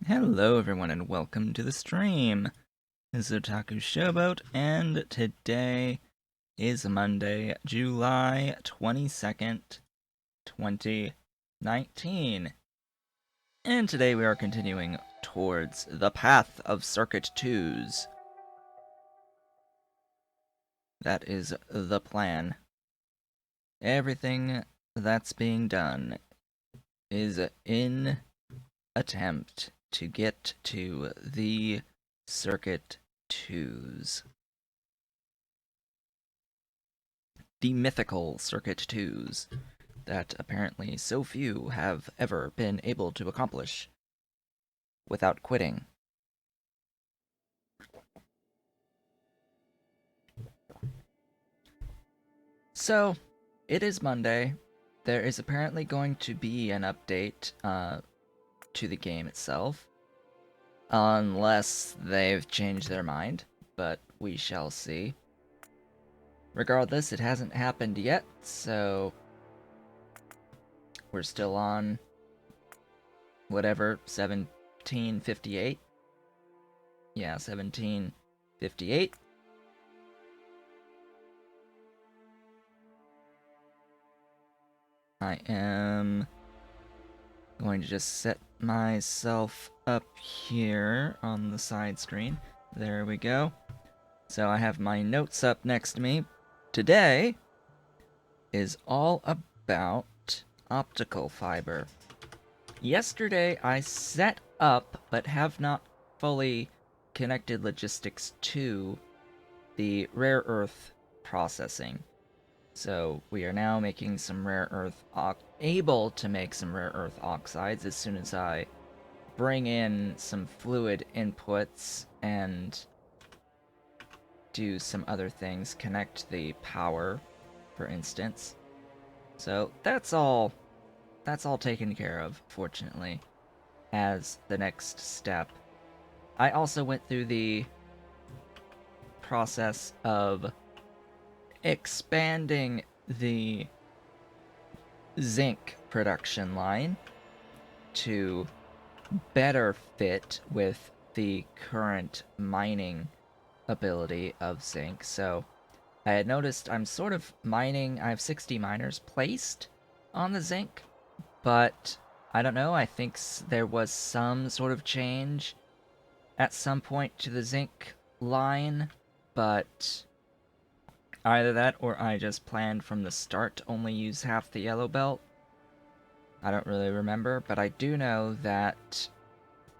Hello everyone and welcome to the stream. This is Otaku Showboat and today is Monday, July 22nd, 2019. And today we are continuing towards the path of Circuit 2s. That is the plan. Everything that's being done is in attempt to get to the Circuit 2s. The mythical Circuit 2s that apparently so few have ever been able to accomplish without quitting. So, it is Monday. There is apparently going to be an update to the game itself. Unless they've changed their mind, but we shall see. Regardless, it hasn't happened yet, so we're still on whatever, 1758? Yeah, 1758. I am going to just set myself up here on the side screen. There we go. So I have my notes up next to me. Today is all about optical fiber. Yesterday I set up, but have not fully connected logistics to the rare earth processing. So we are now making some rare earth, able to make some rare earth oxides as soon as I bring in some fluid inputs and do some other things, connect the power, for instance. So that's all taken care of, fortunately, as the next step. I also went through the process of expanding the zinc production line to better fit with the current mining ability of zinc. So I had noticed I'm sort of mining, I have 60 miners placed on the zinc, but I don't know, I think there was some sort of change at some point to the zinc line, but either that or I just planned from the start to only use half the yellow belt. I don't really remember, but I do know that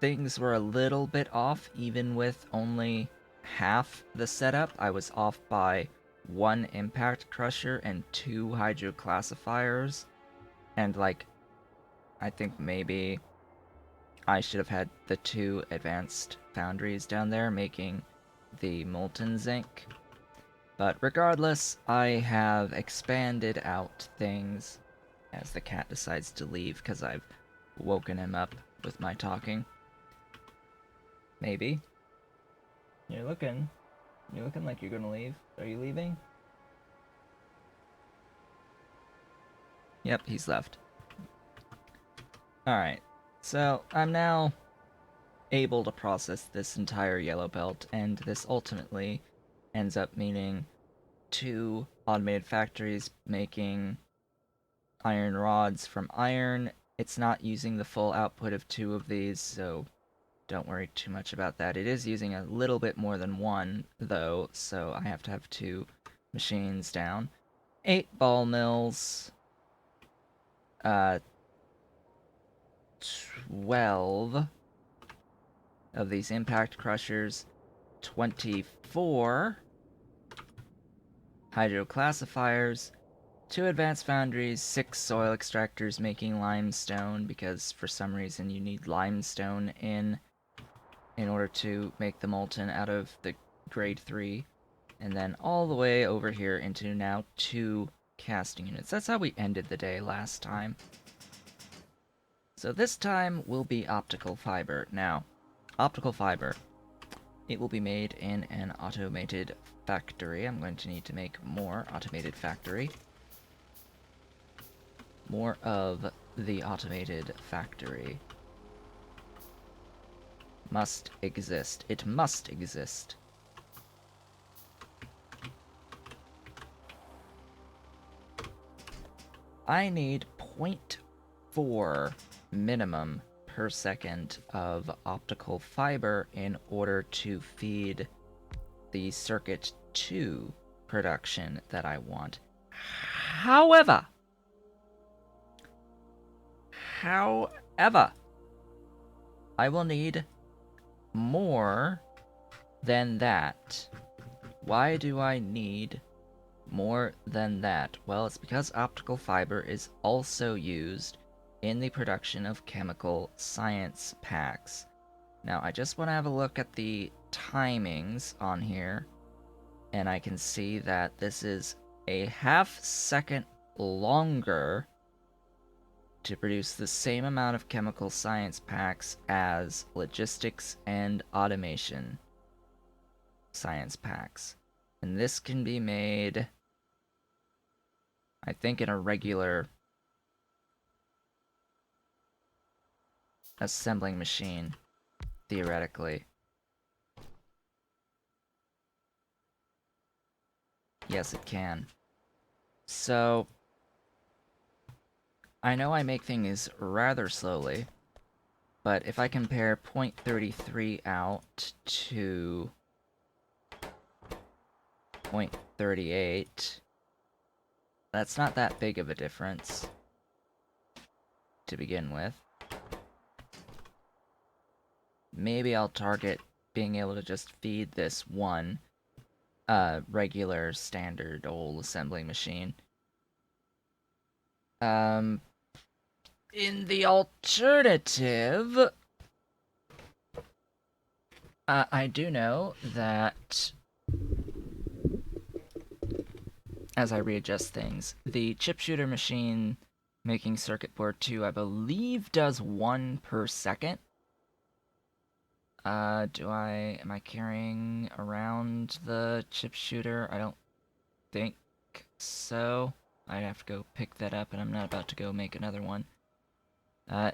things were a little bit off even with only half the setup. I was off by 1 impact crusher and 2 hydro classifiers, and like, I think maybe I should have had the 2 advanced foundries down there making the molten zinc. But regardless, I have expanded out things as the cat decides to leave because I've woken him up with my talking. Maybe. You're looking like you're gonna leave. Are you leaving? Yep, he's left. Alright, so I'm now able to process this entire yellow belt, and this ultimately ends up meaning 2 automated factories making iron rods from iron. It's not using the full output of 2 of these, so don't worry too much about that. It is using a little bit more than 1, though, so I have to have 2 machines down. 8 ball mills. 12 of these impact crushers. 24 hydro classifiers. 2 advanced foundries, 6 soil extractors making limestone, because for some reason you need limestone in order to make the molten out of the grade 3. And then all the way over here into now 2 casting units. That's how we ended the day last time. So this time will be optical fiber. Now, optical fiber, it will be made in an automated factory. I'm going to need to make more automated factory. More of the automated factory. must exist. It must exist. I need 0.4 minimum per second of optical fiber in order to feed the circuit 2 production that I want. However, I will need more than that. Why do I need more than that? Well, it's because optical fiber is also used in the production of chemical science packs. Now, I just want to have a look at the timings on here, and I can see that this is a half second longer to produce the same amount of chemical science packs as logistics and automation science packs. And this can be made, I think, in a regular assembling machine, theoretically. Yes, it can. So, I know I make things rather slowly, but if I compare 0.33 out to 0.38, that's not that big of a difference to begin with. Maybe I'll target being able to just feed this one regular standard old assembling machine. In the alternative, I do know that as I readjust things, the chip shooter machine making circuit board 2, I believe, does 1 per second. Am I carrying around the chip shooter? I don't think so. I'd have to go pick that up, and I'm not about to go make another one.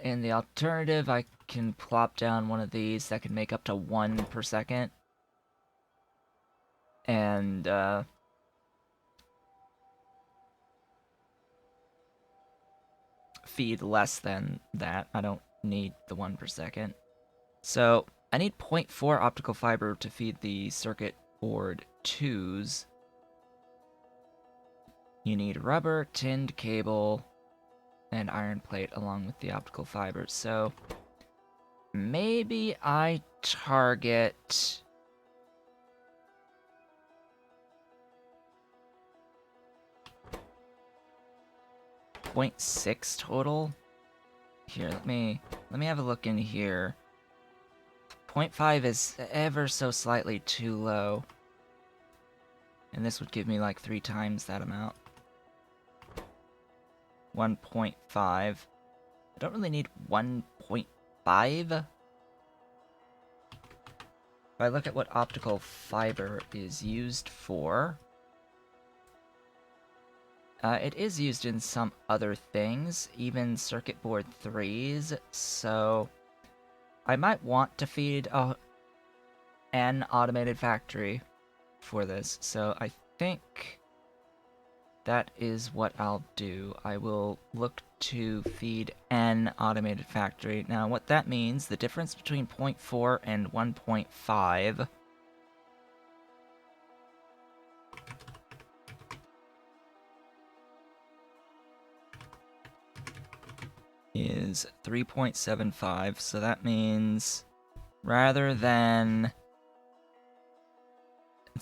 In the alternative, I can plop down one of these that can make up to 1 per second. And, feed less than that. I don't need the 1 per second. So, I need 0.4 optical fiber to feed the circuit board 2s. You need rubber, tinned cable, and iron plate along with the optical fibers. So, maybe I target 0.6 total. Here, let me have a look in here. 0.5 is ever so slightly too low. And this would give me like 3 times that amount. 1.5. I don't really need 1.5. If I look at what optical fiber is used for, it is used in some other things, even circuit board 3s, so I might want to feed an automated factory for this, so I think that is what I'll do. I will look to feed an automated factory. Now, what that means, the difference between 0.4 and 1.5 is 3.75, so that means rather than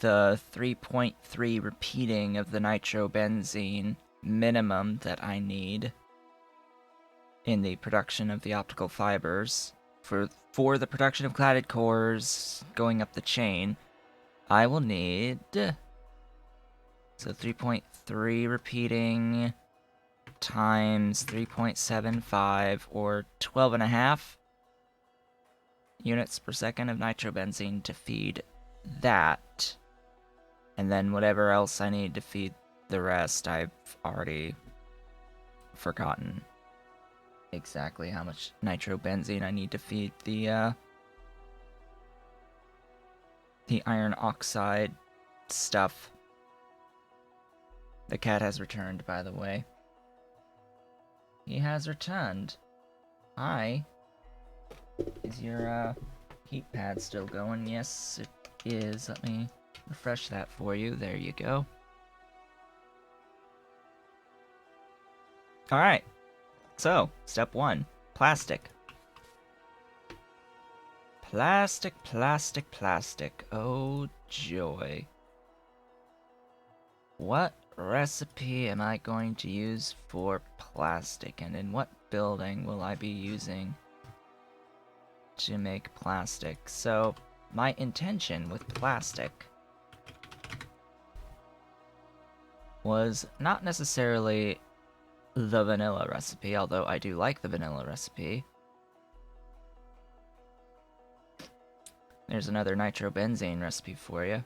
the 3.3 repeating of the nitrobenzene minimum that I need in the production of the optical fibers for the production of cladded cores going up the chain, I will need so 3.3 repeating times 3.75 or 12.5 units per second of nitrobenzene to feed that. And then whatever else I need to feed the rest, I've already forgotten exactly how much nitrobenzene I need to feed the the iron oxide stuff. The cat has returned, by the way. He has returned. Hi. Is your heat pad still going? Yes, it is. Let me refresh that for you. There you go. Alright. So, step 1. Plastic. Plastic, plastic, plastic. Oh, joy. What recipe am I going to use for plastic, and in what building will I be using to make plastic? So, my intention with plastic was not necessarily the vanilla recipe, although I do like the vanilla recipe. There's another nitrobenzene recipe for you.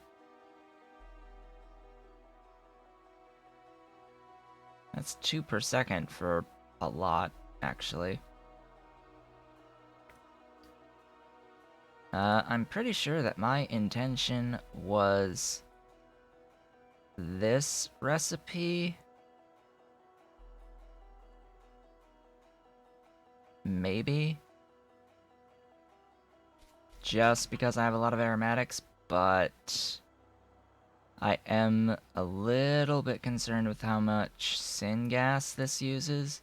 That's 2 per second for a lot, actually. I'm pretty sure that my intention was this recipe. Maybe. Just because I have a lot of aromatics, but I am a little bit concerned with how much syngas this uses.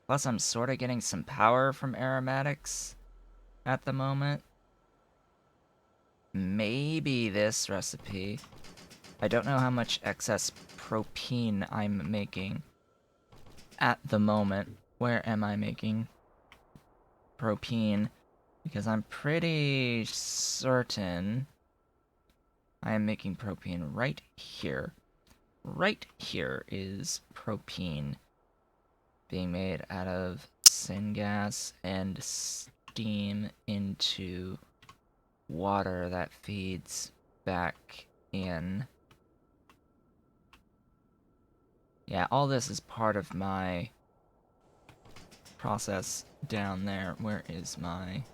Plus, I'm sort of getting some power from aromatics at the moment. Maybe this recipe. I don't know how much excess propene I'm making at the moment. Where am I making propene? Because I'm pretty certain I am making propene right here. Right here is propene being made out of syngas and steam into water that feeds back in. Yeah, all this is part of my process down there. Where is my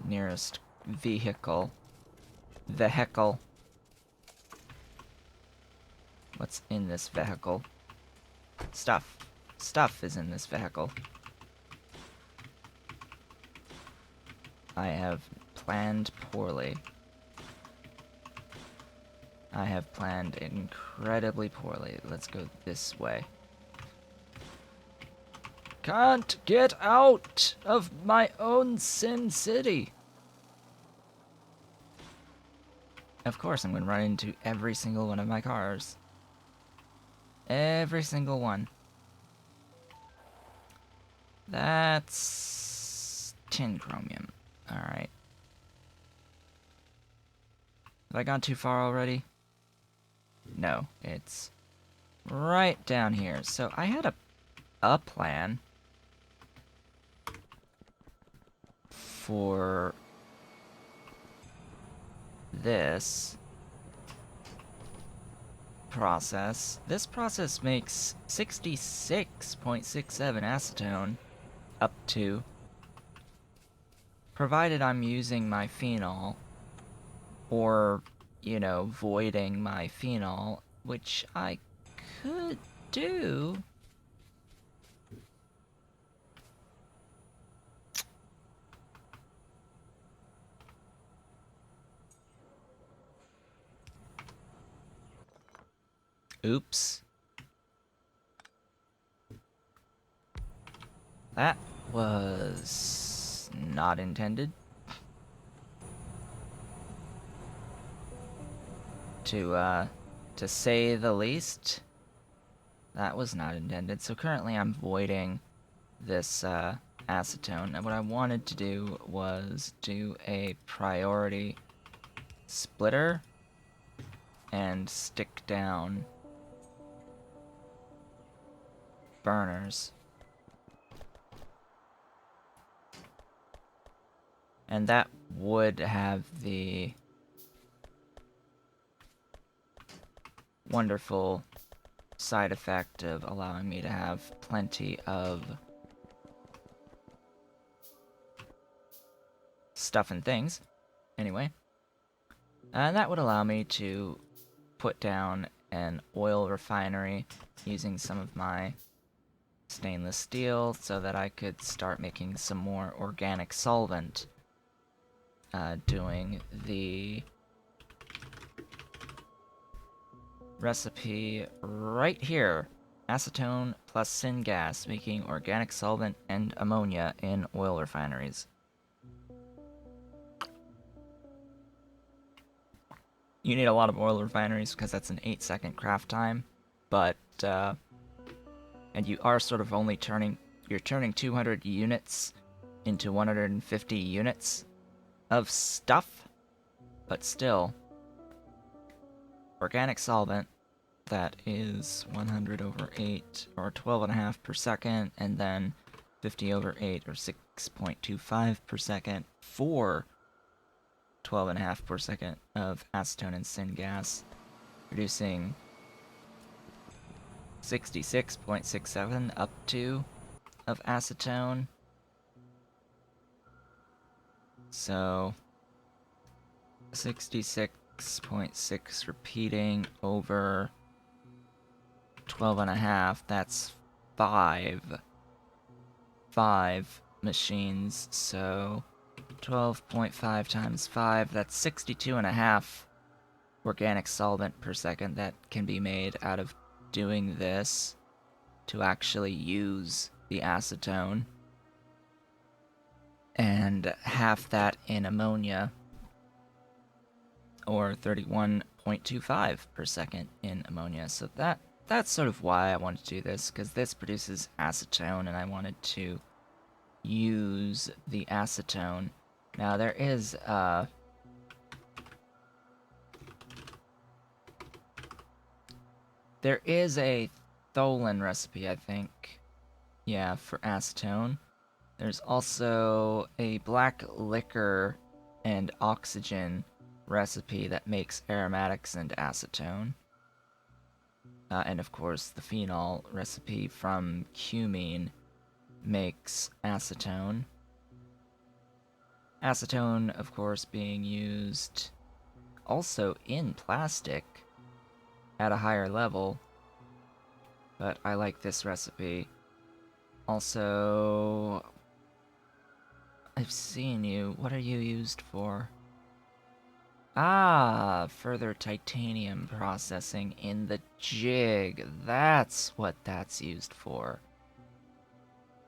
nearest vehicle? Vehicle. What's in this vehicle? Stuff. Stuff is in this vehicle. I have planned poorly. I have planned incredibly poorly. Let's go this way. Can't get out of my own Sin City. Of course, I'm going to run into every single one of my cars. Every single one. That's tin chromium. Alright. Have I gone too far already? No, it's right down here. So I had a plan for this process. This process makes 66.67 acetone up to, provided I'm using my phenol, or, you know, voiding my phenol, which I could do. Oops. That was not intended. To say the least, that was not intended. So currently I'm voiding this acetone, and what I wanted to do was do a priority splitter and stick down burners. And that would have the wonderful side effect of allowing me to have plenty of stuff and things. Anyway, And that would allow me to put down an oil refinery using some of my stainless steel so that I could start making some more organic solvent, doing the recipe right here. Acetone plus syngas, making organic solvent and ammonia in oil refineries. You need a lot of oil refineries because that's an 8-second craft time, but, and you are sort of only you're turning 200 units into 150 units of stuff, but still, organic solvent, that is 100 over 8, or 12.5 per second, and then 50 over 8, or 6.25 per second, for 12.5 per second of acetone and syngas, producing 66.67 up to of acetone. So 66.6 repeating over 12.5, that's 5 machines, so 12.5 times 5, that's 62.5 organic solvent per second that can be made out of doing this to actually use the acetone, and half that in ammonia, or 31.25 per second in ammonia. So that's sort of why I wanted to do this, because this produces acetone, and I wanted to use the acetone. Now there is a Tholen recipe, I think. Yeah, for acetone. There's also a black liquor and oxygen recipe that makes aromatics and acetone. And of course, the phenol recipe from cumene makes acetone. Acetone, of course, being used also in plastic at a higher level, but I like this recipe. Also, I've seen you. What are you used for? Ah, further titanium processing in the jig. That's what that's used for.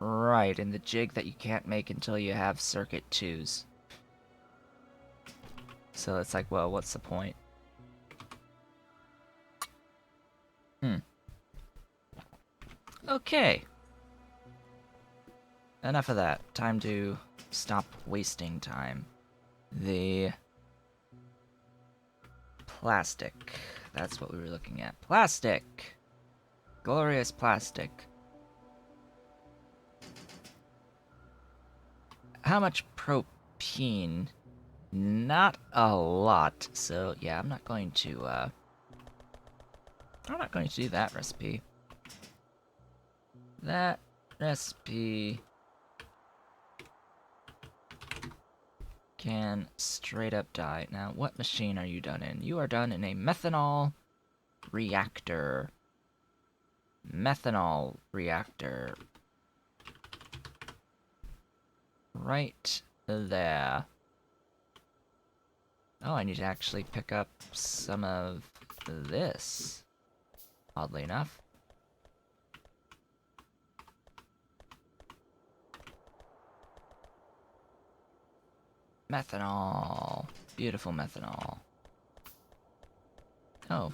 Right, in the jig that you can't make until you have circuit 2s. So it's like, well, what's the point? Okay. Enough of that. Time to stop wasting time. The plastic. That's what we were looking at. Plastic! Glorious plastic. How much propene? Not a lot. So yeah, I'm not going to do that recipe. That recipe can straight up die. Now, what machine are you done in? You are done in a methanol reactor. Methanol reactor. Right there. Oh, I need to actually pick up some of this, oddly enough. Methanol. Beautiful methanol. Oh.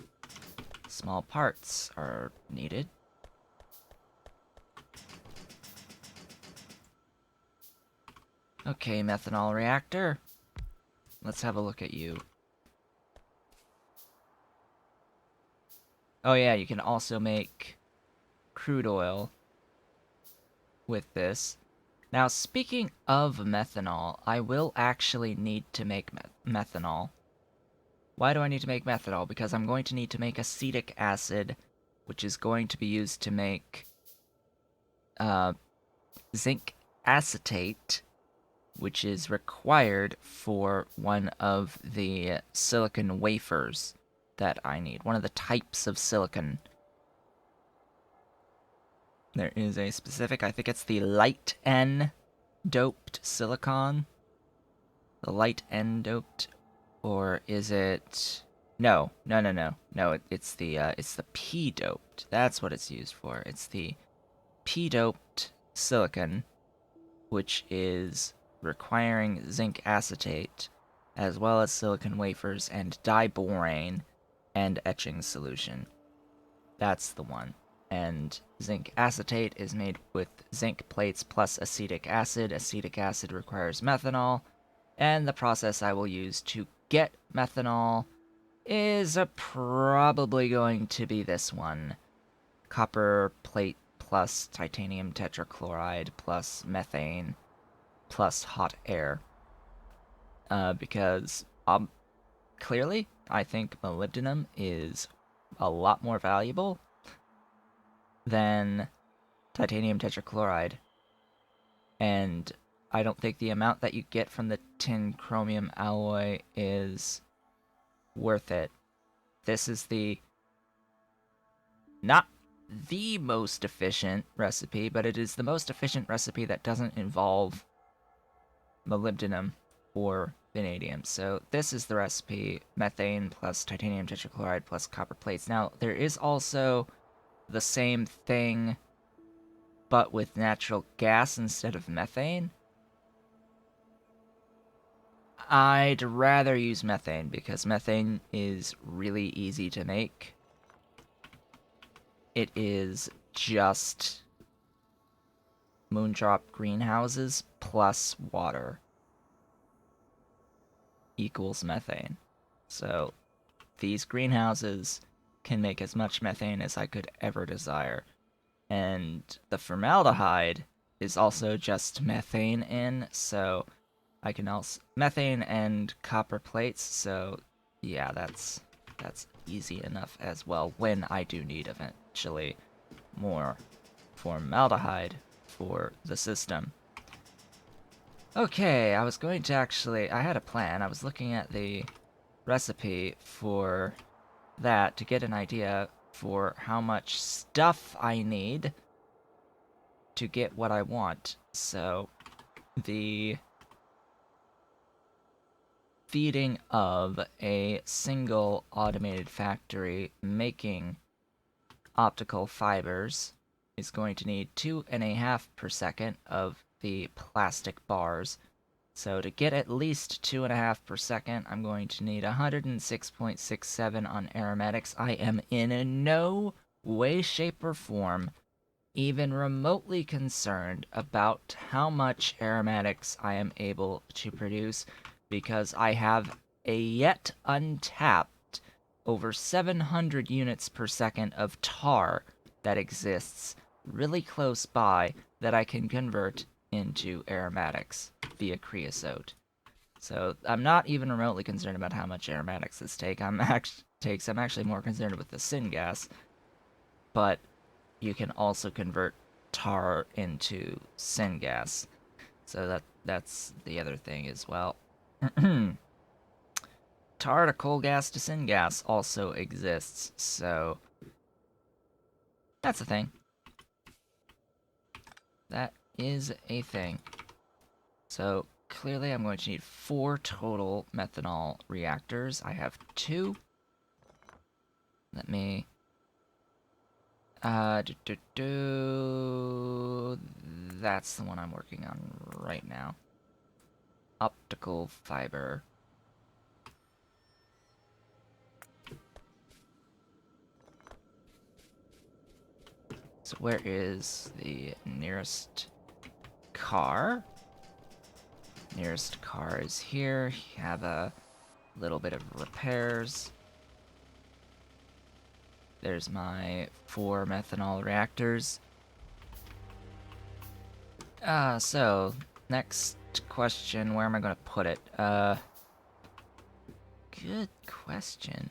Small parts are needed. Okay, methanol reactor. Let's have a look at you. Oh yeah, you can also make crude oil with this. Now, speaking of methanol, I will actually need to make methanol. Why do I need to make methanol? Because I'm going to need to make acetic acid, which is going to be used to make zinc acetate, which is required for one of the silicon wafers that I need. One of the types of silicon. There is a specific, I think it's the light N doped silicon. The light N doped, or is it? No, it's the P doped. That's what it's used for. It's the P doped silicon, which is requiring zinc acetate, as well as silicon wafers and diborane and etching solution. That's the one. And zinc acetate is made with zinc plates plus acetic acid. Acetic acid requires methanol, and the process I will use to get methanol is probably going to be this one. Copper plate plus titanium tetrachloride plus methane plus hot air. Because clearly, I think molybdenum is a lot more valuable than titanium tetrachloride. And I don't think the amount that you get from the tin chromium alloy is worth it. This is not the most efficient recipe, but it is the most efficient recipe that doesn't involve molybdenum or vanadium. So this is the recipe: methane plus titanium tetrachloride plus copper plates. Now, there is also the same thing, but with natural gas instead of methane. I'd rather use methane because methane is really easy to make. It is just moondrop greenhouses plus water equals methane. So these greenhouses can make as much methane as I could ever desire. And the formaldehyde is also just methane in, so I can also methane and copper plates, so yeah, that's easy enough as well when I do need eventually more formaldehyde for the system. Okay, I was going to I had a plan. I was looking at the recipe for that to get an idea for how much stuff I need to get what I want. So, the feeding of a single automated factory making optical fibers is going to need 2.5 per second of the plastic bars. So to get at least 2.5 per second, I'm going to need 106.67 on aromatics. I am in no way, shape, or form even remotely concerned about how much aromatics I am able to produce, because I have a yet untapped over 700 units per second of tar that exists really close by that I can convert into aromatics via creosote. So I'm not even remotely concerned about how much aromatics this takes. I'm actually more concerned with the syngas. But you can also convert tar into syngas. So that's the other thing as well. Tar to coal gas to syngas also exists, so that's a thing. That is a thing. So clearly I'm going to need 4 total methanol reactors. I have 2. Let me... That's the one I'm working on right now. Optical fiber. So where is the nearest car? Nearest car is here. Have a little bit of repairs. There's my 4 methanol reactors. So, next question, where am I going to put it? Good question.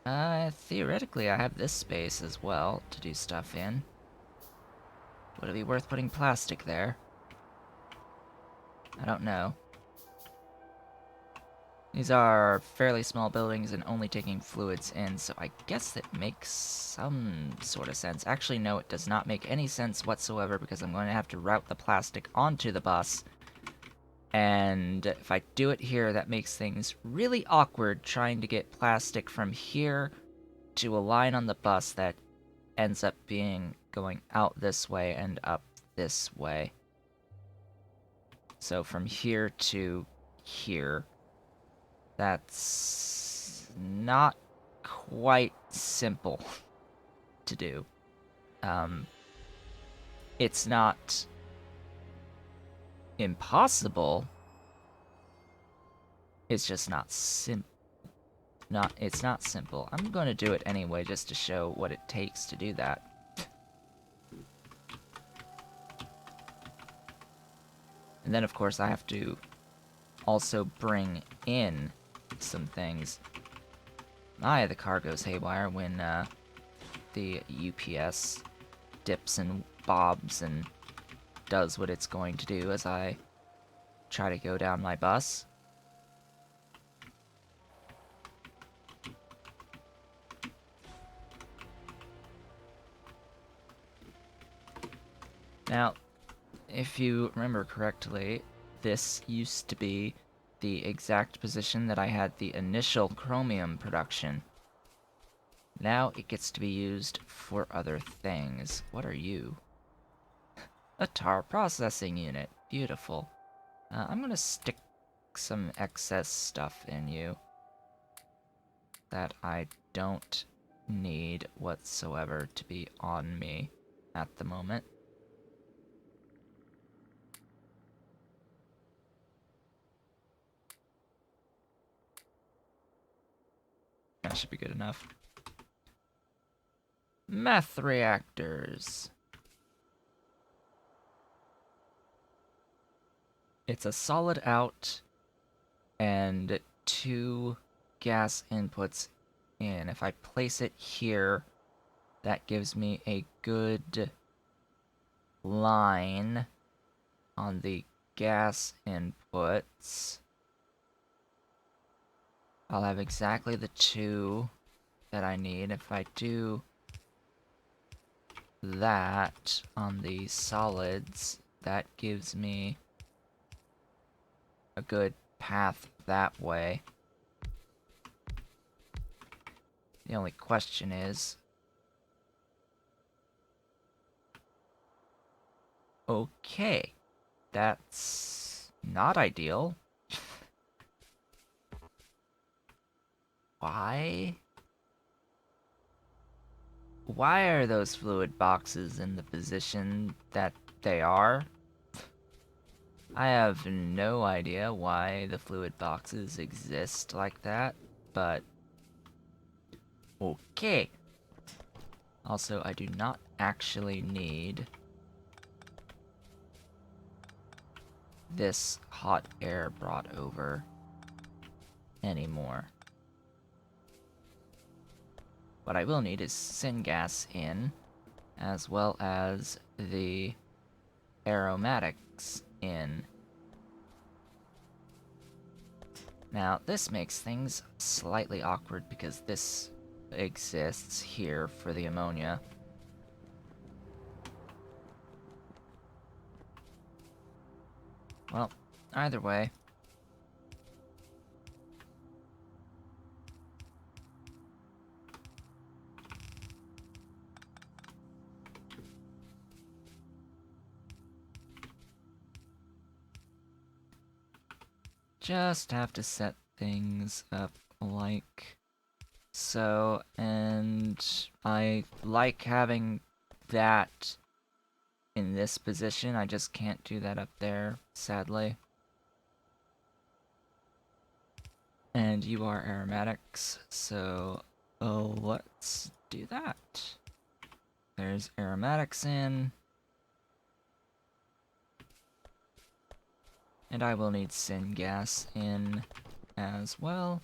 Theoretically, I have this space as well to do stuff in. Would it be worth putting plastic there? I don't know. These are fairly small buildings and only taking fluids in, so I guess that makes some sort of sense. Actually, no, it does not make any sense whatsoever because I'm going to have to route the plastic onto the bus. And if I do it here, that makes things really awkward trying to get plastic from here to a line on the bus that ends up being going out this way and up this way. So from here to here, that's not quite simple to do. It's not impossible. It's just not simple. It's not simple. I'm going to do it anyway just to show what it takes to do that. And then, of course, I have to also bring in some things. The car goes haywire when the UPS dips and bobs and does what it's going to do as I try to go down my bus. Now, if you remember correctly, this used to be the exact position that I had the initial chromium production. Now it gets to be used for other things. What are you? A tar processing unit. Beautiful. I'm gonna stick some excess stuff in you that I don't need whatsoever to be on me at the moment. That should be good enough. Meth reactors. It's a solid out and 2 gas inputs in. If I place it here, that gives me a good line on the gas inputs. I'll have exactly the 2 that I need. If I do that on the solids, that gives me a good path that way. The only question is, okay, that's not ideal. Why? Why are those fluid boxes in the position that they are? I have no idea why the fluid boxes exist like that, but okay. Also, I do not actually need this hot air brought over anymore. What I will need is syngas in, as well as the aromatics in. Now, this makes things slightly awkward because this exists here for the ammonia. Well, either way. Just have to set things up like so, and I like having that in this position. I just can't do that up there, sadly. And you are aromatics, so let's do that. There's aromatics in. And I will need syngas in as well.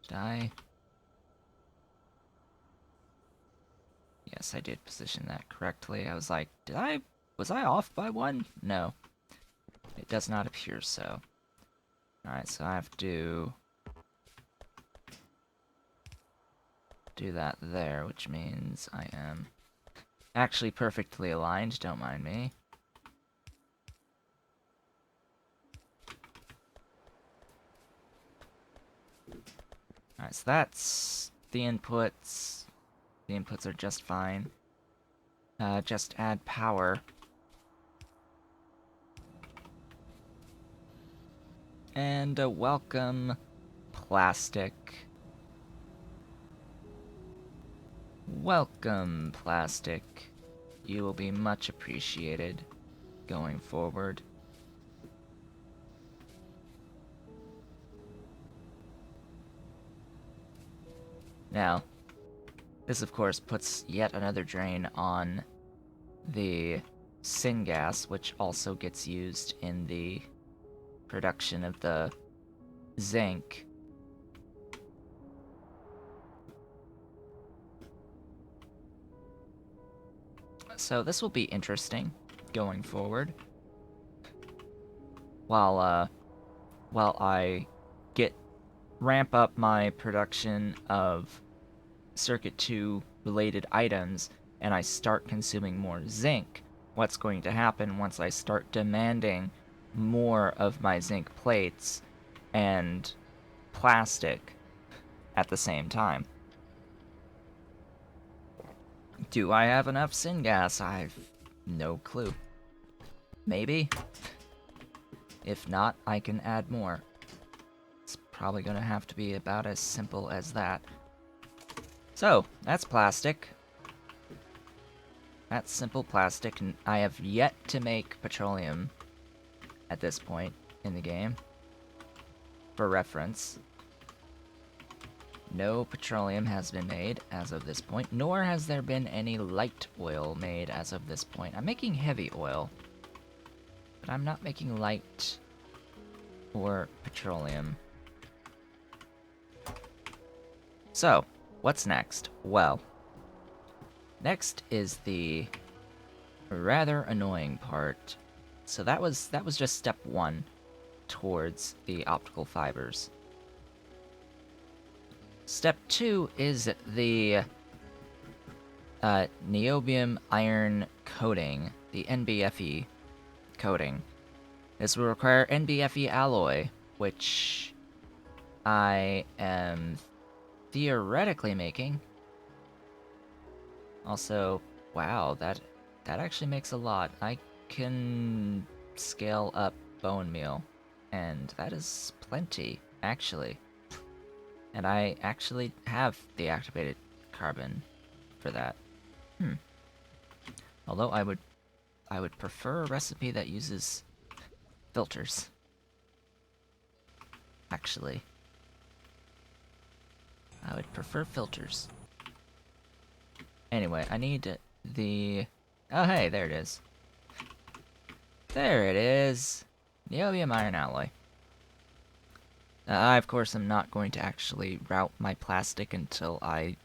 Did I? Yes, I did position that correctly. I was like, was I off by one? No, it does not appear so. Alright, so I have to do that there, which means I am actually perfectly aligned, don't mind me. Alright, so that's the inputs. The inputs are just fine. Just add power. And welcome, plastic. Welcome, plastic. You will be much appreciated going forward. Now, this of course puts yet another drain on the syngas, which also gets used in the production of the zinc. So this will be interesting going forward. While I ramp up my production of Circuit 2 related items and I start consuming more zinc, what's going to happen once I start demanding more of my zinc plates and plastic at the same time? Do I have enough syngas? I've no clue. Maybe? If not, I can add more. It's probably gonna have to be about as simple as that. So, that's plastic. That's simple plastic, and I have yet to make petroleum at this point in the game. For reference, no petroleum has been made as of this point, nor has there been any light oil made as of this point. I'm making heavy oil, but I'm not making light or petroleum. So, what's next? Well, next is the rather annoying part. So that was just step one towards the optical fibers. Step 2 is the niobium iron coating, the NBFE coating. This will require NBFE alloy, which I am theoretically making. Also, wow, that actually makes a lot. I can scale up bone meal, and that is plenty, actually. And I actually have the activated carbon for that. Although I would prefer a recipe that uses filters. Actually, I would prefer filters. Anyway, I need the... Oh hey, there it is. There it is! Niobium iron alloy. I, of course, am not going to actually route my plastic until I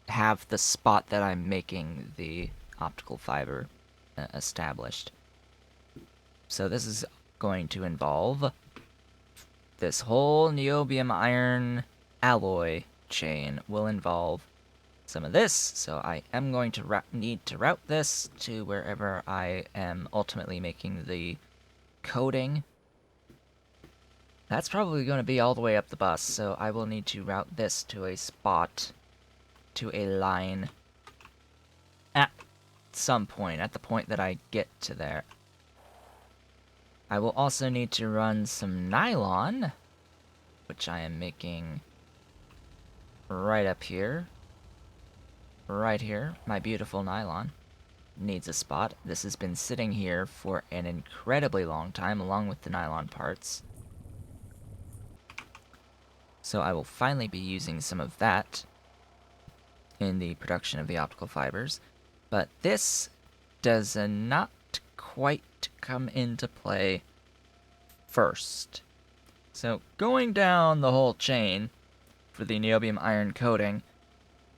have the spot that I'm making the optical fiber established. So this is going to involve this whole niobium iron alloy chain will involve some of this, so I am going to need to route this to wherever I am ultimately making the coating. That's probably going to be all the way up the bus, so I will need to route this to a spot, to a line, at some point, at the point that I get to there. I will also need to run some nylon, which I am making right up here. Right here, my beautiful nylon needs a spot. This has been sitting here for an incredibly long time, along with the nylon parts. So I will finally be using some of that in the production of the optical fibers. But this does not quite come into play first. So going down the whole chain for the niobium iron coating,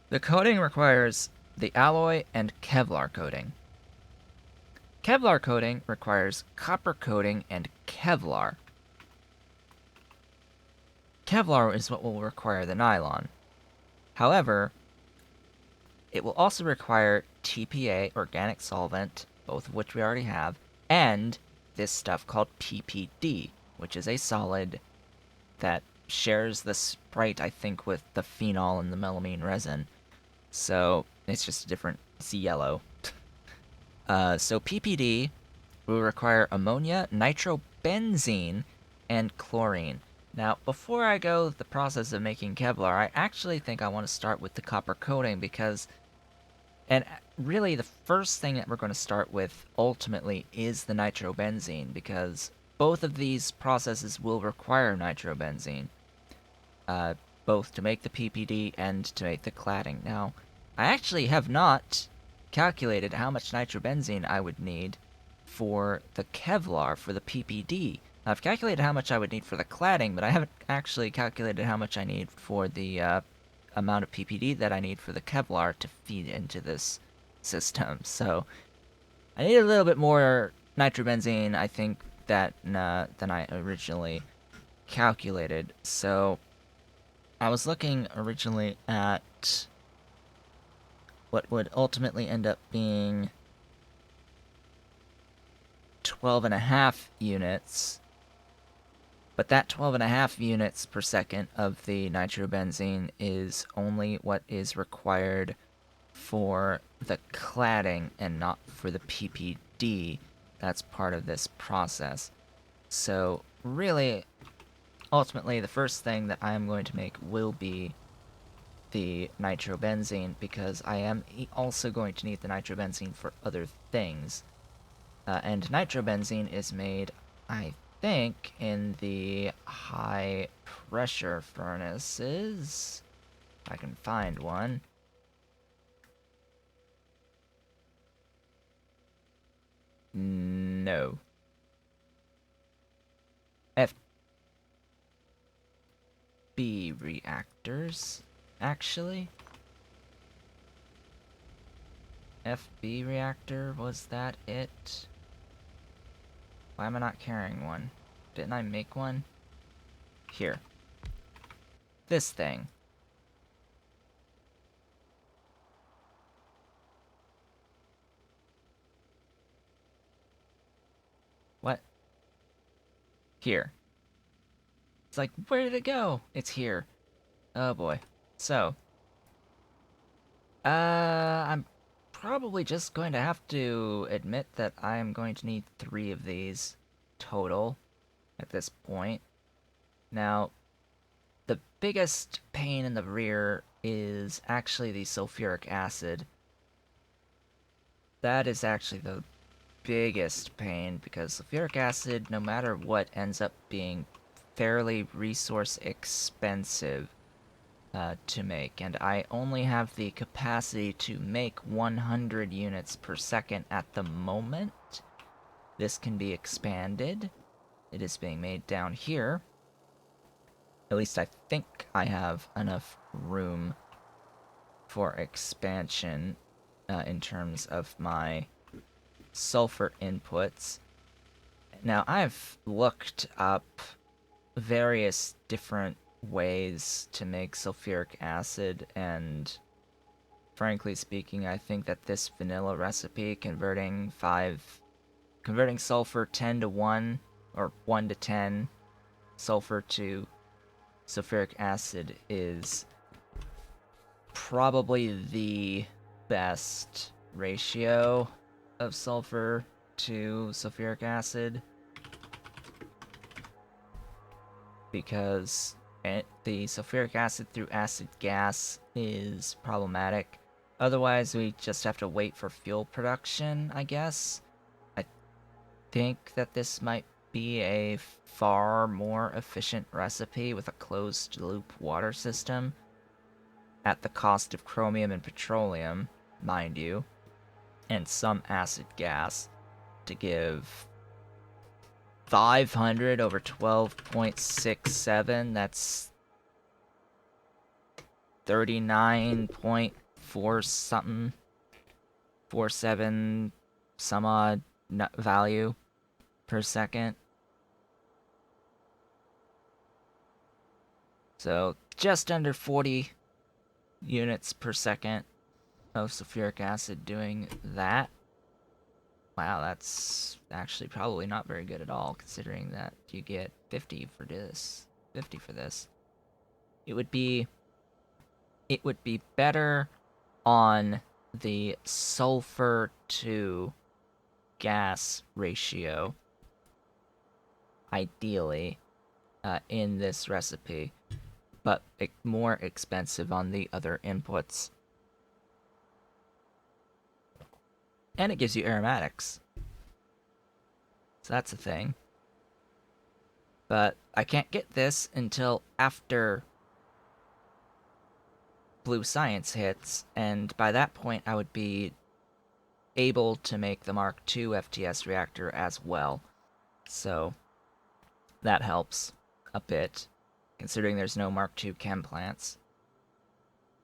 The coating requires the alloy and Kevlar coating. Kevlar coating requires copper coating and Kevlar. Kevlar is what will require the nylon. However, it will also require TPA, organic solvent, both of which we already have, and this stuff called PPD, which is a solid that shares the sprite, I think, with the phenol and the melamine resin. So it's just different. It's yellow. So PPD will require ammonia, nitrobenzene, and chlorine. Now, before I go the process of making Kevlar, I actually think I want to start with the copper coating because, and really the first thing that we're going to start with ultimately is the nitrobenzene because both of these processes will require nitrobenzene, both to make the PPD and to make the cladding. Now, I actually have not calculated how much nitrobenzene I would need for the Kevlar for the PPD. Now, I've calculated how much I would need for the cladding, but I haven't actually calculated how much I need for the amount of PPD that I need for the Kevlar to feed into this system. So I need a little bit more nitrobenzene, I think, than I originally calculated. So I was looking originally at what would ultimately end up being 12.5 units, but that 12.5 units per second of the nitrobenzene is only what is required for the cladding and not for the PPD that's part of this process. So really, ultimately, the first thing that I am going to make will be the nitrobenzene because I am also going to need the nitrobenzene for other things. And nitrobenzene is made, I think, in the high pressure furnaces. If I can find one. No. FB reactors, actually. FB reactor, was that it? Why am I not carrying one? Didn't I make one? Here. This thing. What? Here. It's like, where did it go? It's here. Oh boy. So, I'm probably just going to have to admit that I am going to need 3 of these total at this point. Now, the biggest pain in the rear is actually the sulfuric acid. That is actually the biggest pain because sulfuric acid, no matter what, ends up being fairly resource expensive to make, and I only have the capacity to make 100 units per second at the moment. This can be expanded. It is being made down here. At least I think I have enough room for expansion in terms of my sulfur inputs. Now, I've looked up various different ways to make sulfuric acid, and frankly speaking, I think that this vanilla recipe converting sulfur 10 to 1 or 1 to 10 sulfur to sulfuric acid is probably the best ratio of sulfur to sulfuric acid because the sulfuric acid through acid gas is problematic. Otherwise, we just have to wait for fuel production, I guess. I think that this might be a far more efficient recipe with a closed-loop water system at the cost of chromium and petroleum, mind you, and some acid gas to give 500 over 12.67. 39.4 something, 47 some odd value per second. So just under 40 units per second of sulfuric acid doing that. Wow, that's actually probably not very good at all, considering that you get 50 for this. 50 for this. It would be better on the sulfur to gas ratio, ideally, in this recipe, but more expensive on the other inputs. And it gives you aromatics. So that's a thing. But I can't get this until after Blue Science hits, and by that point I would be able to make the Mark II FTS reactor as well. So that helps a bit, considering there's no Mark II chem plants.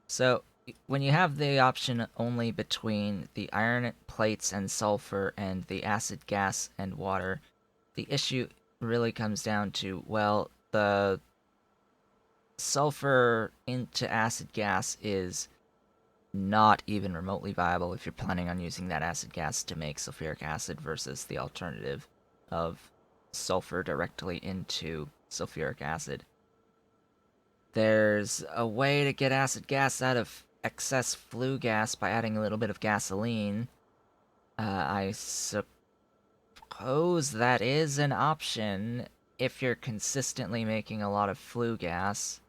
So when you have the option only between the iron plates and sulfur and the acid gas and water, the issue really comes down to, well, the sulfur into acid gas is not even remotely viable if you're planning on using that acid gas to make sulfuric acid versus the alternative of sulfur directly into sulfuric acid. There's a way to get acid gas out of excess flue gas by adding a little bit of gasoline. I suppose that is an option if you're consistently making a lot of flue gas.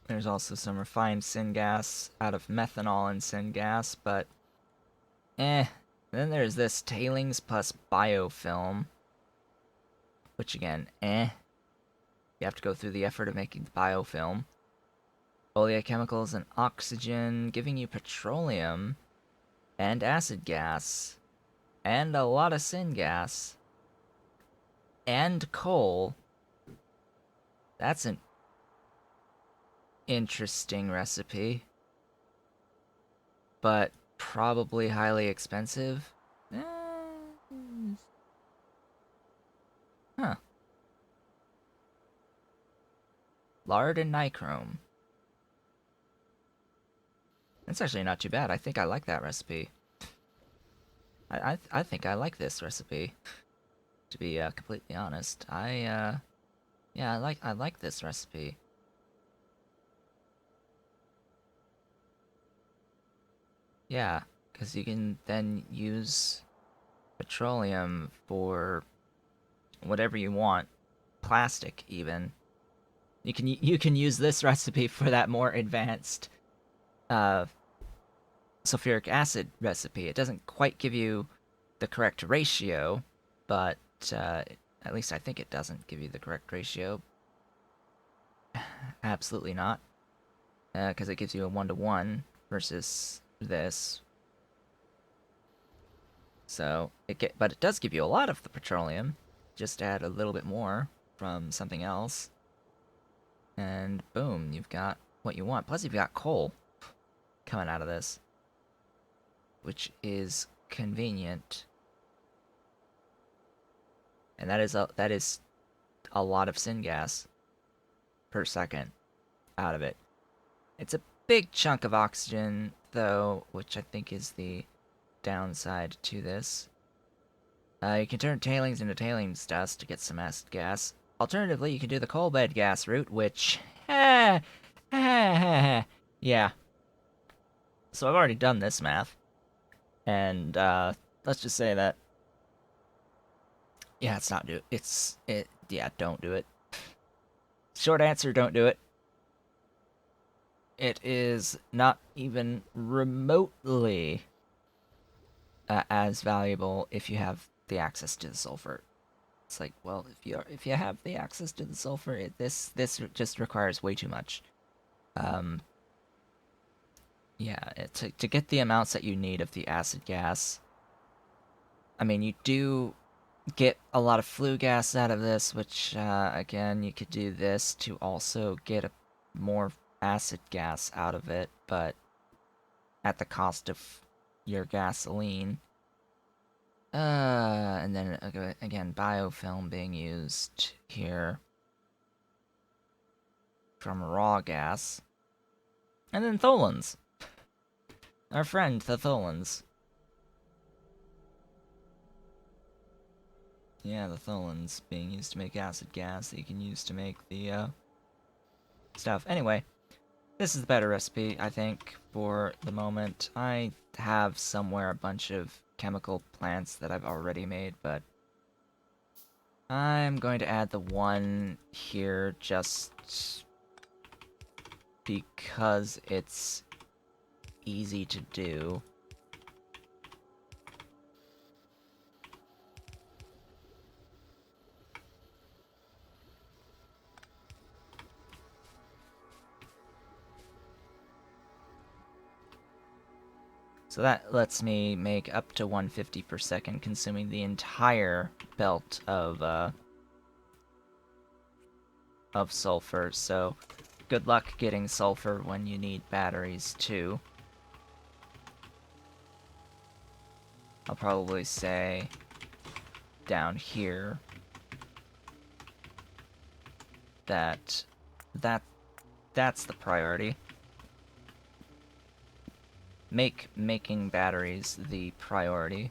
There's also some refined syngas out of methanol and syngas, but Then there's this tailings plus biofilm, which again, You have to go through the effort of making the biofilm. Oleochemicals and oxygen, giving you petroleum and acid gas, and a lot of syngas, and coal. That's an interesting recipe, but probably highly expensive. Huh. Lard and nichrome. That's actually not too bad. I think I like that recipe. I think I like this recipe. To be completely honest, yeah, I like this recipe. Yeah, because you can then use petroleum for whatever you want, plastic even. You can use this recipe for that more advanced uh, sulfuric acid recipe. It doesn't quite give you the correct ratio, but at least I think it doesn't give you the correct ratio. Absolutely not, because it gives you a 1-to-1 versus this. So but it does give you a lot of the petroleum. Just add a little bit more from something else, and boom, you've got what you want. Plus, you've got coal coming out of this, which is convenient. And that is a lot of syngas per second out of it. It's a big chunk of oxygen, though, which I think is the downside to this. You can turn tailings into tailings dust to get some acid gas. Alternatively, you can do the coal bed gas route, which... yeah. So I've already done this math. And, let's just say that... yeah, yeah, don't do it. Short answer, don't do it. It is not even remotely as valuable if you have the access to the sulfur. It's like, well, if you have the access to the sulfur, this just requires way too much. Yeah, to get the amounts that you need of the acid gas, I mean, you do get a lot of flue gas out of this, which, again, you could do this to also get a more acid gas out of it, but at the cost of your gasoline. And then, again, biofilm being used here from raw gas. And then tholins. Our friend, the tholins. Yeah, the tholins being used to make acid gas that you can use to make the, stuff. Anyway, this is the better recipe, I think, for the moment. I have somewhere a bunch of chemical plants that I've already made, but I'm going to add the one here just because it's easy to do. So that lets me make up to 150 per second, consuming the entire belt of sulfur. So good luck getting sulfur when you need batteries too. I'll probably say down here that that's the priority. Making batteries the priority.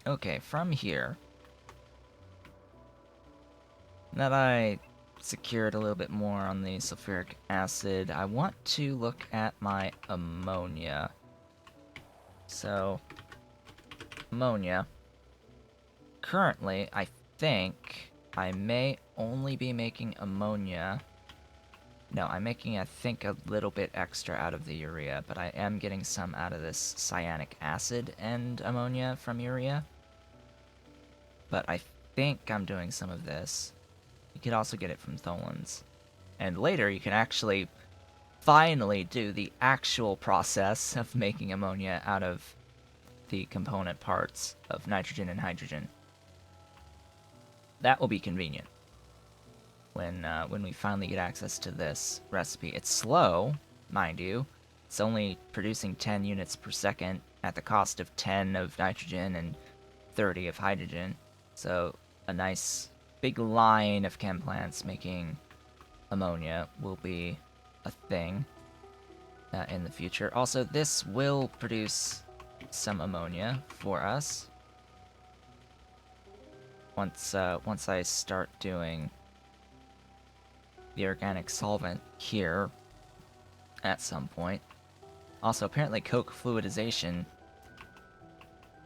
Okay, from here, now that I secured a little bit more on the sulfuric acid, I want to look at my ammonia. So, ammonia. Currently, I think I may only be making ammonia. No, I'm making, I think, a little bit extra out of the urea, but I am getting some out of this cyanic acid and ammonia from urea. But I think I'm doing some of this. You could also get it from tholins. And later you can actually finally do the actual process of making ammonia out of the component parts of nitrogen and hydrogen. That will be convenient when we finally get access to this recipe. It's slow, mind you. It's only producing 10 units per second at the cost of 10 of nitrogen and 30 of hydrogen. So a nice big line of chem plants making ammonia will be a thing in the future. Also, this will produce some ammonia for us once I start doing the organic solvent here at some point. Also, apparently coke fluidization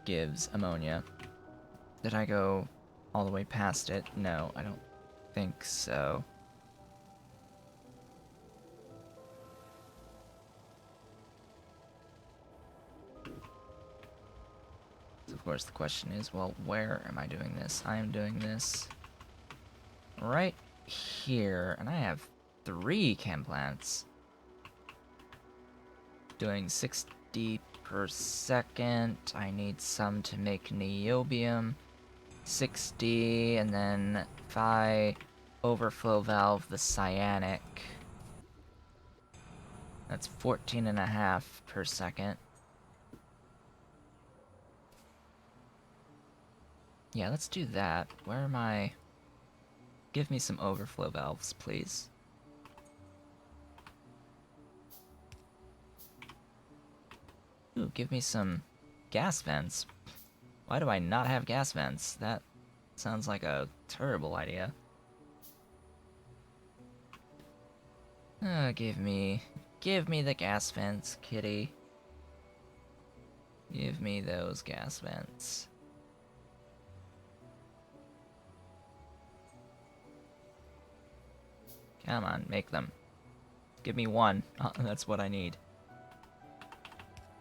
gives ammonia. Did I go all the way past it? No, I don't think so. So of course the question is, well, where am I doing this? I am doing this right here, and I have 3 chem plants doing 60 per second. I need some to make niobium. 60, and then if I overflow valve the cyanic, that's 14.5 per second. Yeah, let's do that. Where am I? Give me some overflow valves, please. Ooh, give me some gas vents. Why do I not have gas vents? That sounds like a terrible idea. Give me the gas vents, kitty. Give me those gas vents. Come on, make them. Give me one. That's what I need.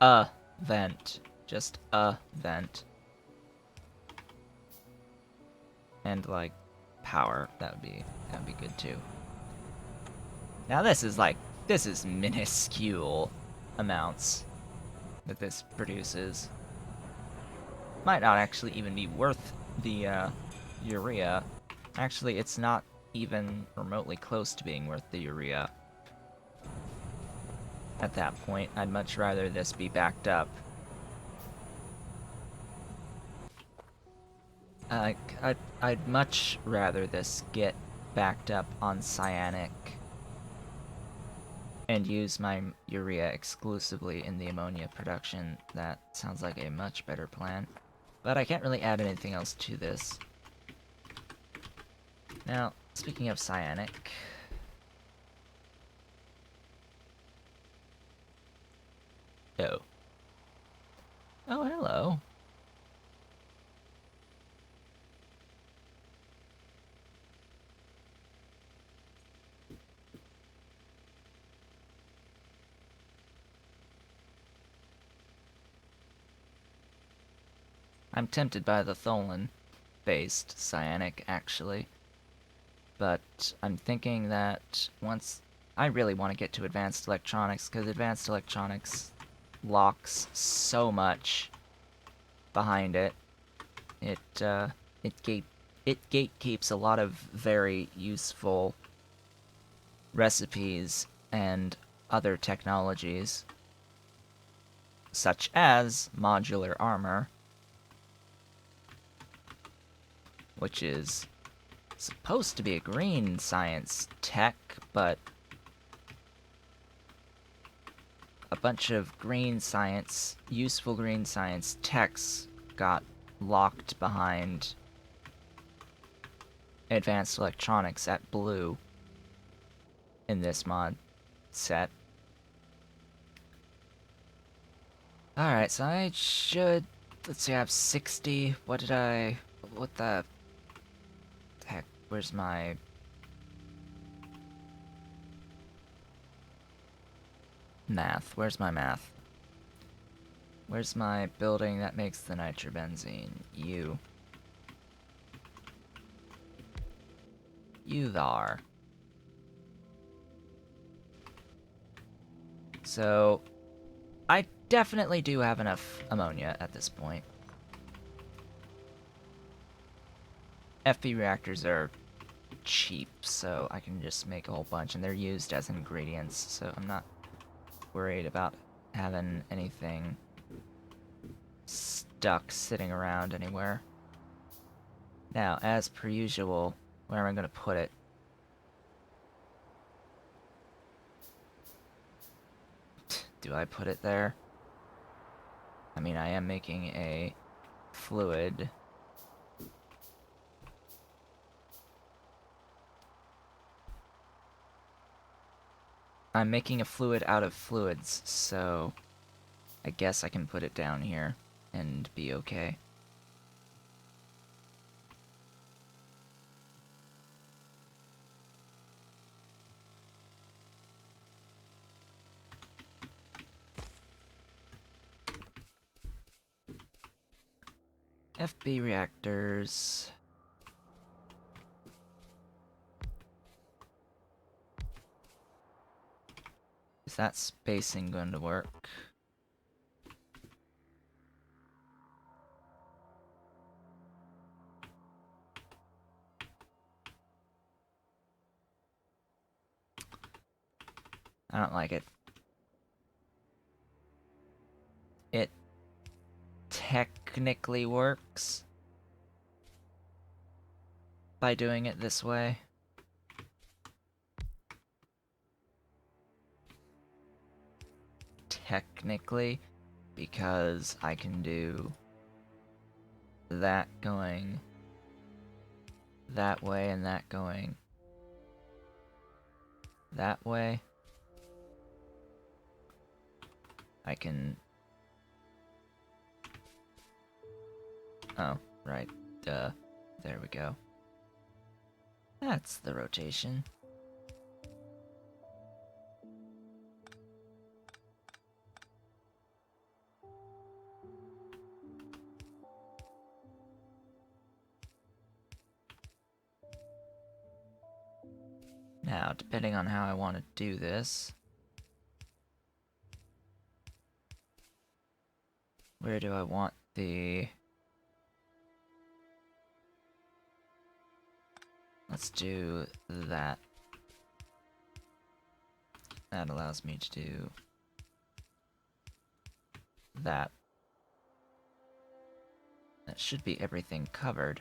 A vent. Just a vent. And, like, power. That would be good, too. Now this is minuscule amounts that this produces. might not actually even be worth the urea. Actually, it's not even remotely close to being worth the urea. At that point, I'd much rather this be backed up. I'd much rather this get backed up on cyanic and use my urea exclusively in the ammonia production. That sounds like a much better plan. But I can't really add anything else to this. Now, speaking of cyanic... Oh. Oh, hello. I'm tempted by the Tholen-based cyanic, actually. But I'm thinking that once... I really want to get to advanced electronics, because advanced electronics locks so much behind it. It gatekeeps a lot of very useful recipes and other technologies, such as modular armor, which is supposed to be a green science tech, but a bunch of green science, useful green science techs got locked behind advanced electronics at blue in this mod set. Alright, so I should... Let's see, I have 60. What the heck? Where's my... math? Where's my math? Where's my building that makes the nitrobenzene? You. You thar. So, I definitely do have enough ammonia at this point. FP reactors are cheap, so I can just make a whole bunch, and they're used as ingredients, so I'm not worried about having anything stuck sitting around anywhere. Now, as per usual, where am I going to put it? Do I put it there? I mean, I am making a fluid. I'm making a fluid out of fluids, so I guess I can put it down here and be okay. FB reactors. Is that spacing going to work? I don't like it. It technically works by doing it this way. Technically, because I can do that going that way and that going that way. I can... Oh, right. Duh. There we go. That's the rotation. Now, depending on how I want to do this, where do I want the let's do that. That allows me to do that. That should be everything covered.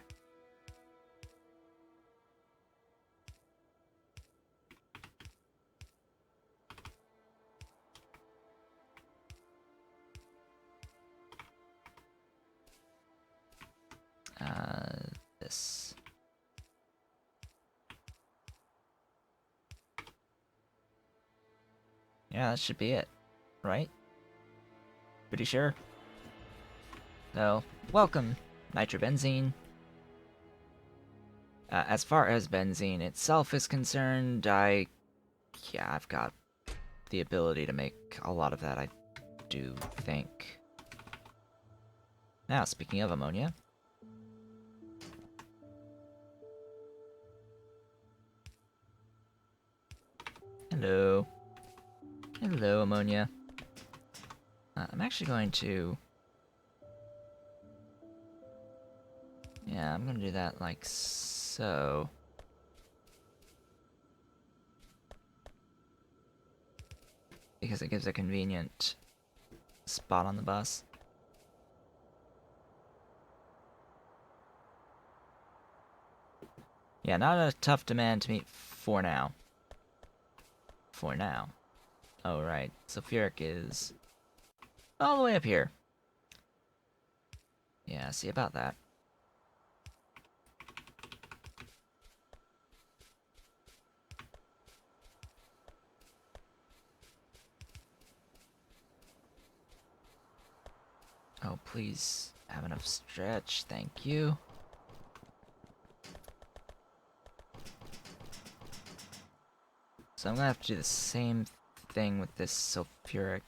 This. Yeah, that should be it, right? Pretty sure. So, welcome, nitrobenzene. As far as benzene itself is concerned, I've got the ability to make a lot of that, I do think. Now, speaking of ammonia. Hello. Hello, ammonia. I'm actually going to... Yeah, I'm gonna do that like so. Because it gives a convenient spot on the bus. Yeah, not a tough demand to meet for now. For now. Oh, right. Sulfuric is all the way up here. Yeah, see about that. Oh, please have enough stretch. Thank you. So I'm gonna have to do the same thing with this sulfuric.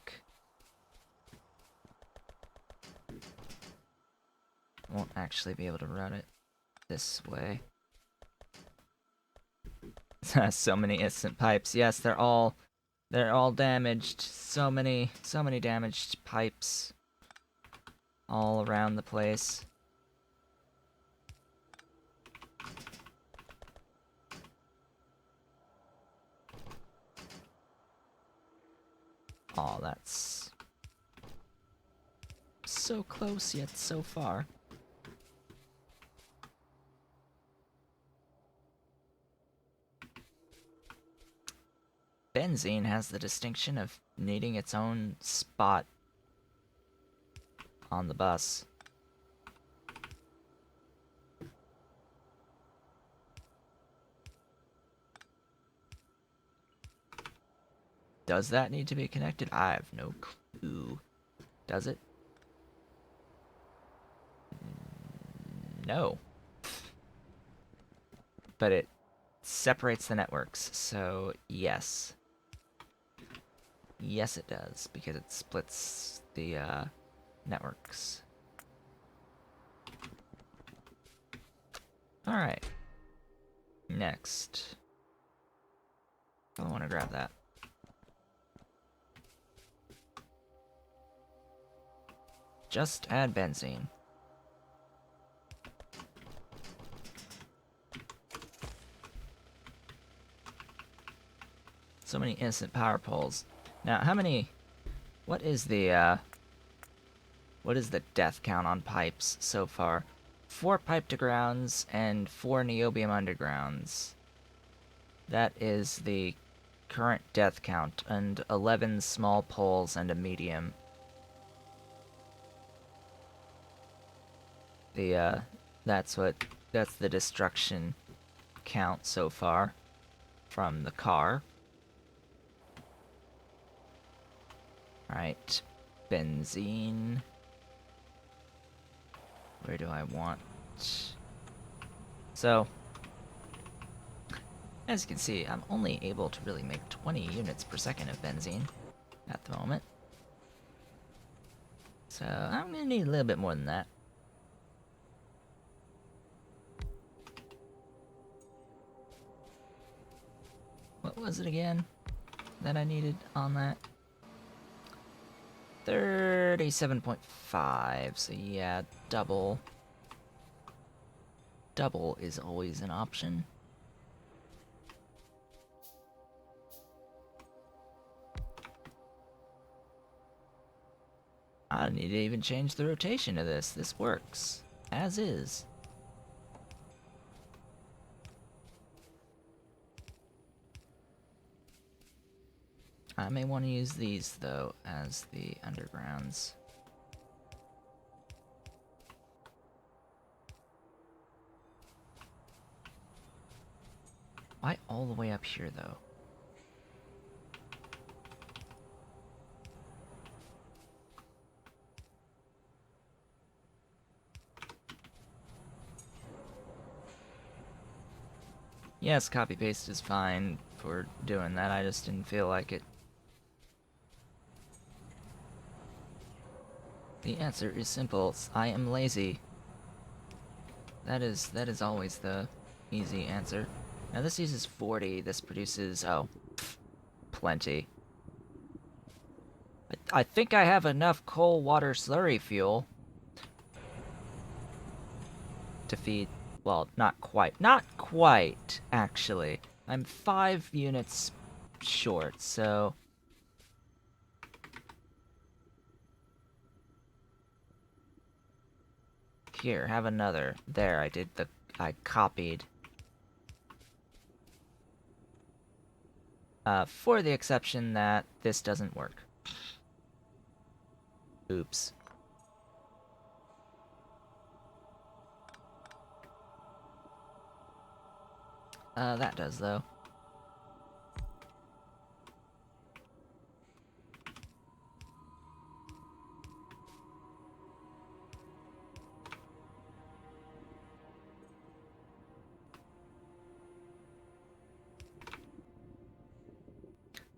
Won't actually be able to route it this way. So many instant pipes. Yes, they're all damaged. So many damaged pipes all around the place. Oh, that's so close yet so far. Benzene has the distinction of needing its own spot on the bus. Does that need to be connected? I have no clue. Does it? No. But it separates the networks, so yes. Yes, it does, because it splits the networks. Alright. Next. I want to grab that. Just add benzene. So many instant power poles. Now, how many... What is the death count on pipes so far? 4 pipe to grounds and 4 niobium undergrounds. That is the current death count, and 11 small poles and a medium. That's the destruction count so far from the car. Alright, benzene. Where do I want? So, as you can see, I'm only able to really make 20 units per second of benzene at the moment. So, I'm gonna need a little bit more than that. What was it again that I needed on that? 37.5, so yeah, double. Double is always an option. I don't need to even change the rotation of this. This works. As is. I may want to use these, though, as the undergrounds. Why all the way up here, though? Yes, copy-paste is fine for doing that, I just didn't feel like it. The answer is simple. I am lazy. That is always the easy answer. Now this uses 40, this produces, oh, plenty. I think I have enough coal, water, slurry fuel to feed, well, not quite, actually. I'm 5 units short, so... Here, have another. There, I copied. For the exception that this doesn't work. Oops. That does, though.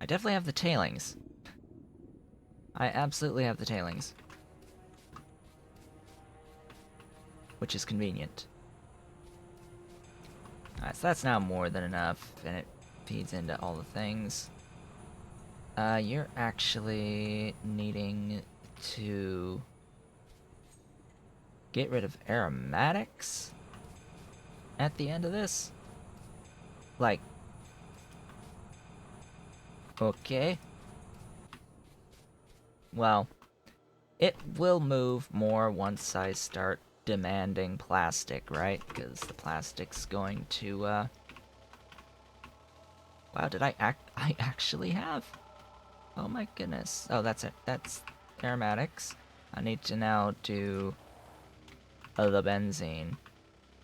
I definitely have the tailings. I absolutely have the tailings. Which is convenient. Alright, so that's now more than enough, and it feeds into all the things. You're actually needing to get rid of aromatics at the end of this? Like, okay. Well, it will move more once I start demanding plastic, right? Because the plastic's going to, wow, did I actually have? Oh my goodness. Oh, that's it. That's aromatics. I need to now do the benzene.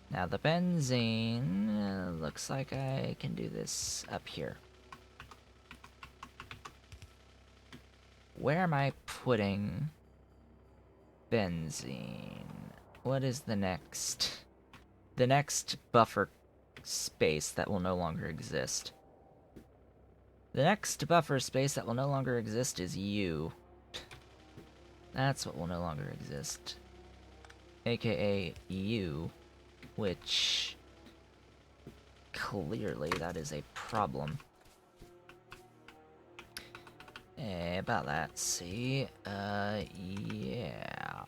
Now the benzene, looks like I can do this up here. Where am I putting benzene? What is the next? The next buffer space that will no longer exist. The next buffer space that will no longer exist is you. That's what will no longer exist. AKA you, which clearly that is a problem. About that, see, yeah.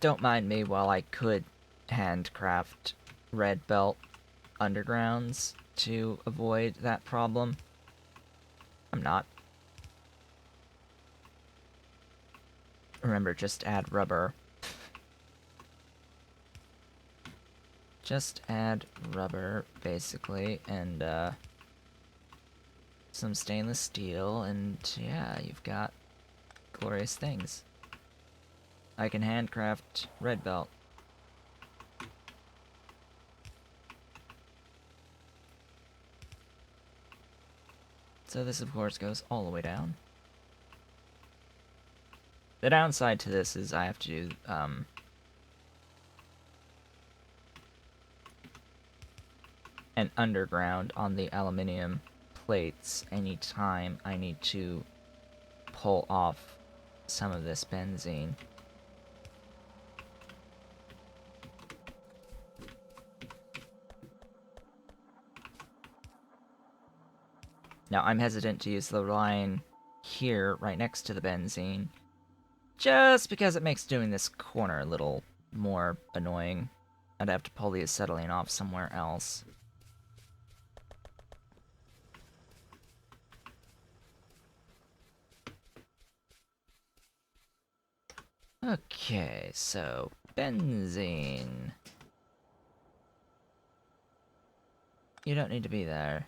Don't mind me while I could handcraft red belt undergrounds to avoid that problem. I'm not. Remember, just add rubber. Just add rubber, basically, and, some stainless steel, and yeah, you've got glorious things. I can handcraft red belt. So this, of course, goes all the way down. The downside to this is I have to do, an underground on the aluminium plates anytime I need to pull off some of this benzene. Now, I'm hesitant to use the line here, right next to the benzene, just because it makes doing this corner a little more annoying. I'd have to pull the acetylene off somewhere else. Okay, so benzene. You don't need to be there.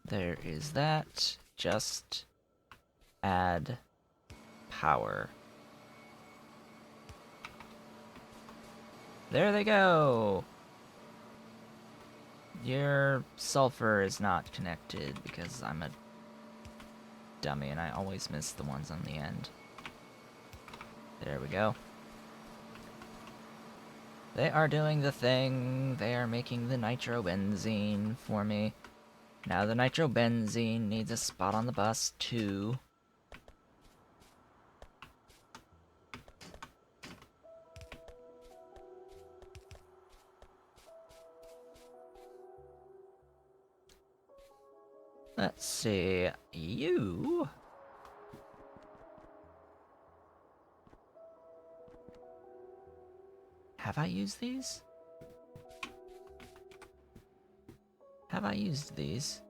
There is that. Just add power. There they go! Your sulfur is not connected because I'm a dummy and I always miss the ones on the end. There we go. They are doing the thing. They are making the nitrobenzene for me. Now the nitrobenzene needs a spot on the bus too. Let's see. You... Have I used these? Have I used these?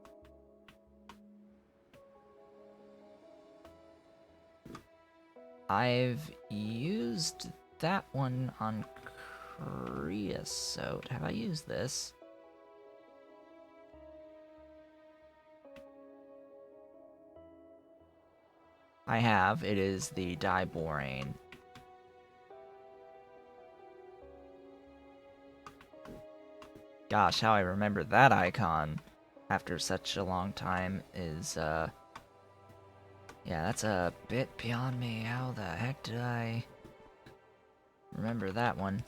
I've used that one on creosote. Have I used this? I have. It is the diborane. Gosh, how I remember that icon after such a long time is, yeah, that's a bit beyond me. How the heck did I remember that one?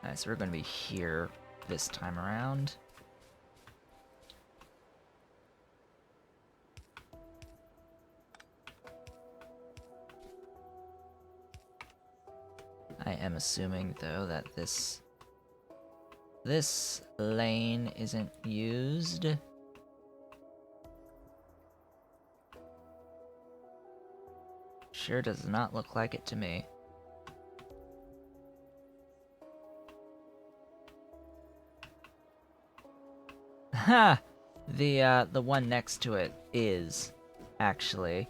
Alright, so we're gonna be here this time around. I am assuming, though, that this lane isn't used. Sure does not look like it to me. Ha! The one next to it is actually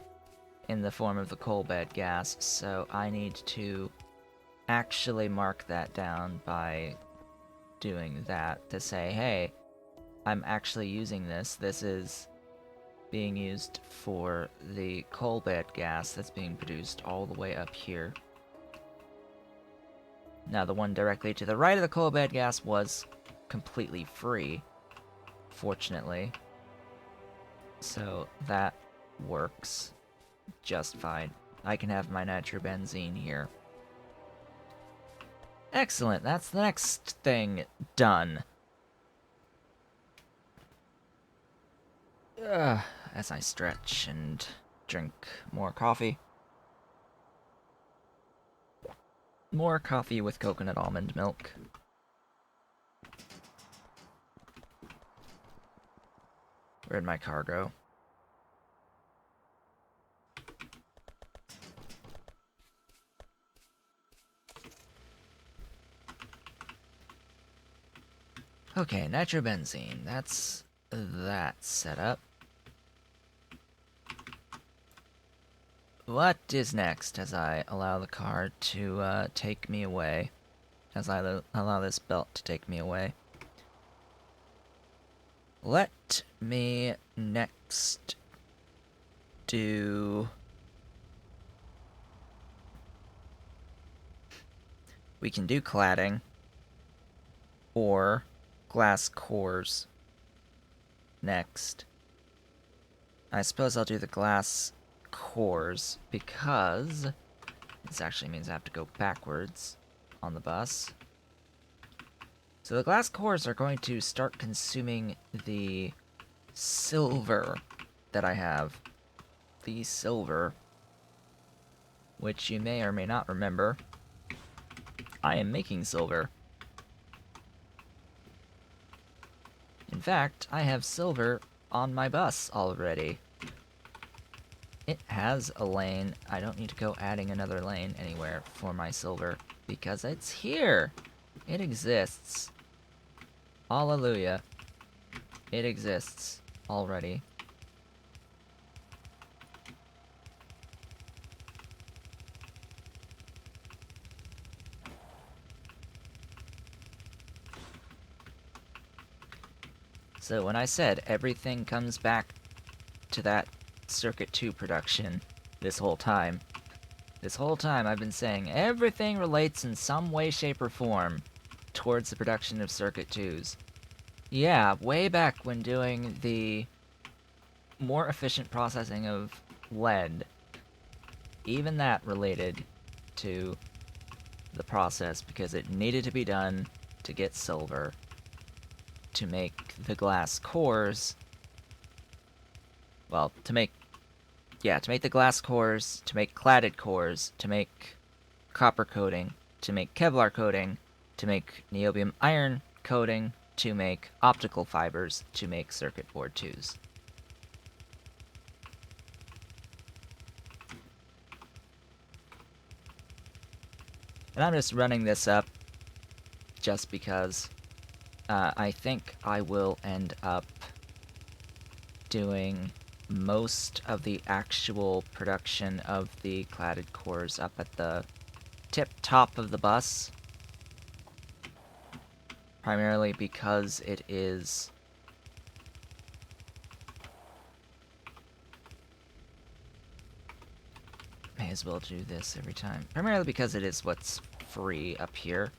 in the form of the coal bed gas, so I need to actually mark that down by doing that to say, hey, I'm actually using this. This is being used for the coal bed gas that's being produced all the way up here. Now, the one directly to the right of the coal bed gas was completely free, fortunately. So that works just fine. I can have my nitrobenzene here. Excellent, that's the next thing done. As I stretch and drink more coffee. More coffee with coconut almond milk. Where'd my car go? Okay, nitrobenzene. That's that setup. What is next as I allow the car to take me away? As I allow this belt to take me away. Let me next do... We can do cladding or glass cores next. I suppose I'll do the glass cores because this actually means I have to go backwards on the bus. So the glass cores are going to start consuming the silver that I have. The silver, which you may or may not remember, I am making silver. In fact, I have silver on my bus already. It has a lane. I don't need to go adding another lane anywhere for my silver, because it's here. It exists. Hallelujah. It exists already. So when I said everything comes back to that Circuit 2 production this whole time I've been saying everything relates in some way, shape, or form towards the production of Circuit 2s. Yeah, way back when doing the more efficient processing of lead, even that related to the process because it needed to be done to get silver to make the glass cores. Well, to make the glass cores, to make cladded cores, to make copper coating, to make Kevlar coating, to make niobium iron coating, to make optical fibers, to make circuit board 2s. And I'm just running this up just because I think I will end up doing most of the actual production of the cladded cores up at the tip top of the bus. Primarily because it is may as well do this every time. Primarily because it is what's free up here.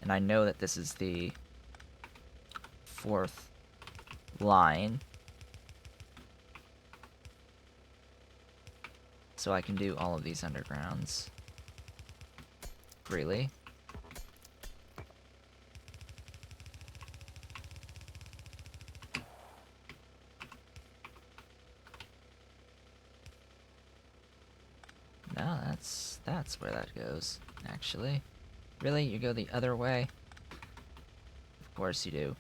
And I know that this is the 4th line. So I can do all of these undergrounds freely. No, that's where that goes, actually. Really? You go the other way? Of course you do.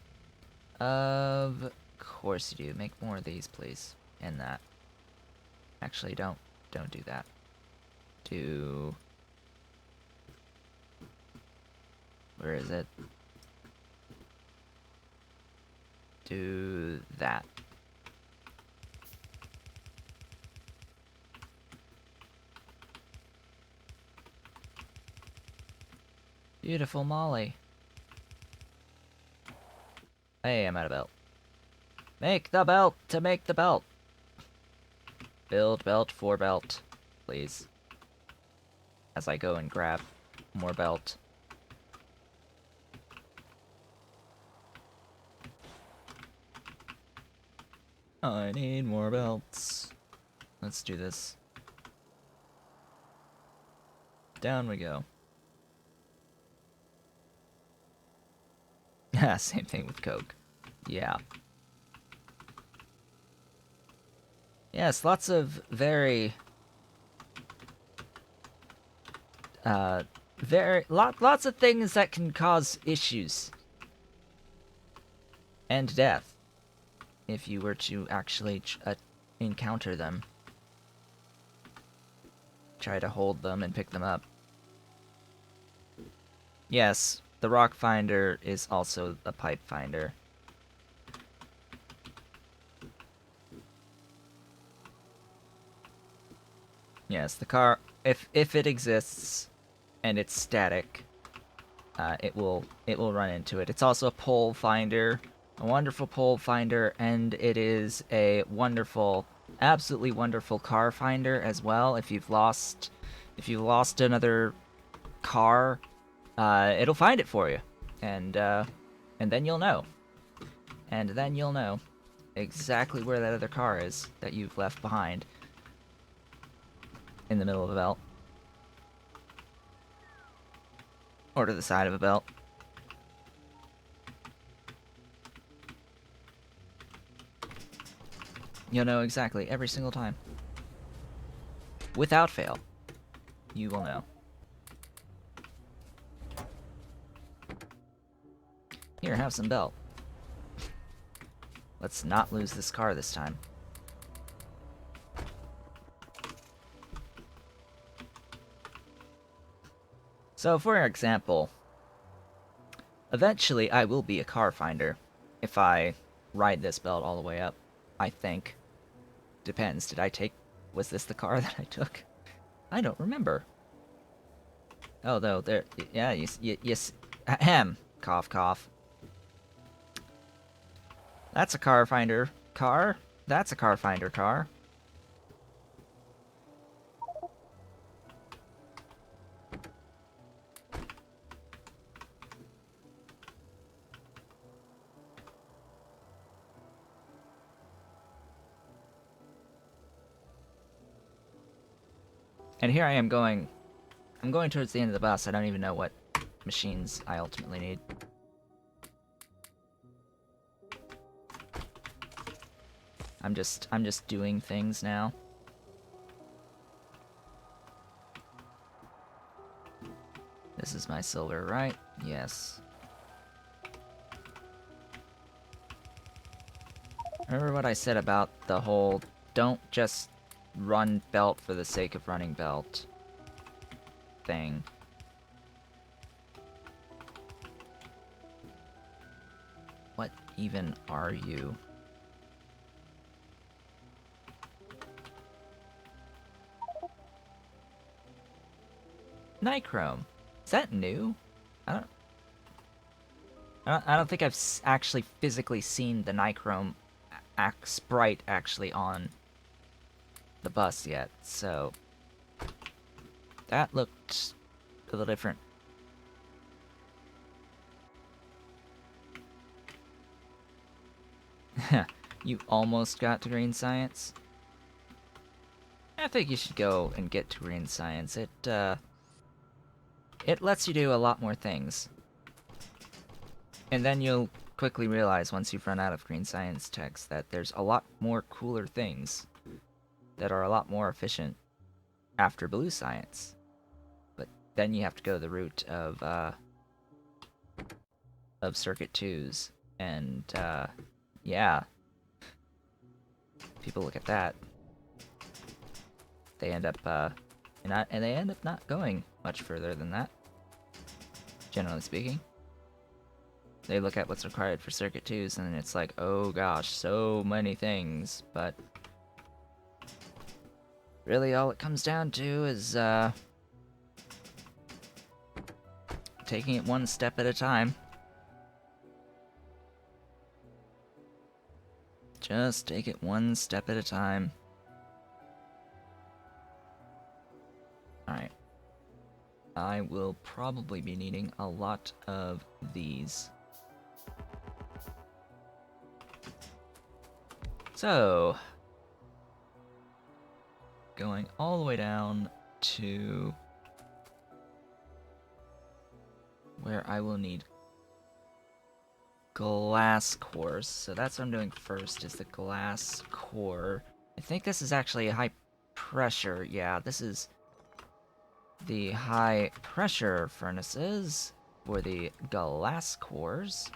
Of course you do. Make more of these, please. And that. Actually, don't do that. Do... Where is it? Do that. Beautiful Molly. Hey, I'm out of belt. Make the belt to make the belt. Build belt for belt, please. As I go and grab more belt. I need more belts. Let's do this. Down we go. Same thing with Coke. Yeah. Yes, lots of very... lots of things that can cause issues. And death. If you were to actually encounter them. Try to hold them and pick them up. Yes, the rock finder is also a pipe finder. Yes, the car, if it exists and it's static, it will run into it. It's also a pole finder, a wonderful pole finder, and it is a wonderful, absolutely wonderful car finder as well. If you've lost another car, it'll find it for you, and then you'll know. And then you'll know exactly where that other car is that you've left behind in the middle of a belt. Or to the side of a belt. You'll know exactly every single time. Without fail. You will know. Here, have some belt. Let's not lose this car this time. So, for example, eventually I will be a car finder if I ride this belt all the way up, I think. Depends. Was this the car that I took? I don't remember. Oh, though, there, yeah, yes, ahem, cough, cough. That's a car finder car. That's a car finder car. And here I am going... I'm going towards the end of the bus. I don't even know what machines I ultimately need. I'm just doing things now. This is my silver, right? Yes. Remember what I said about the whole don't just run belt for the sake of running belt thing. What even are you? Nichrome. Is that new? I don't think I've actually physically seen the Nichrome sprite actually on the bus yet, so that looked a little different. You almost got to green science? I think you should go and get to green science. It lets you do a lot more things. And then you'll quickly realize once you've run out of green science text that there's a lot more cooler things that are a lot more efficient after blue science. But then you have to go the route of circuit 2s, and yeah. People look at that. They end up and they end up not going much further than that. Generally speaking. They look at what's required for circuit 2s, and it's like, oh gosh, so many things, but really all it comes down to is taking it one step at a time. Just take it one step at a time. Alright. I will probably be needing a lot of these. So, going all the way down to where I will need glass cores. So that's what I'm doing first, is the glass core. I think this is actually a high pressure. Yeah, this is the high pressure furnaces for the glass cores.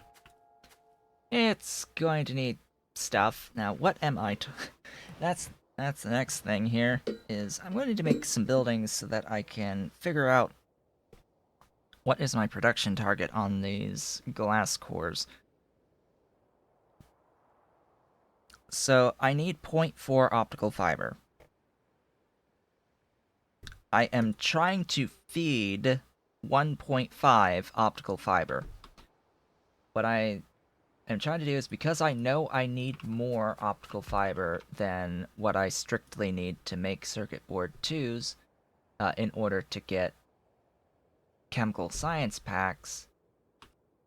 It's going to need stuff. Now, what am I That's the next thing here, is I'm going to need to make some buildings so that I can figure out what is my production target on these glass cores. So, I need 0.4 optical fiber. I am trying to feed 1.5 optical fiber. What I am trying to do is, because I know I need more optical fiber than what I strictly need to make circuit board 2s in order to get chemical science packs,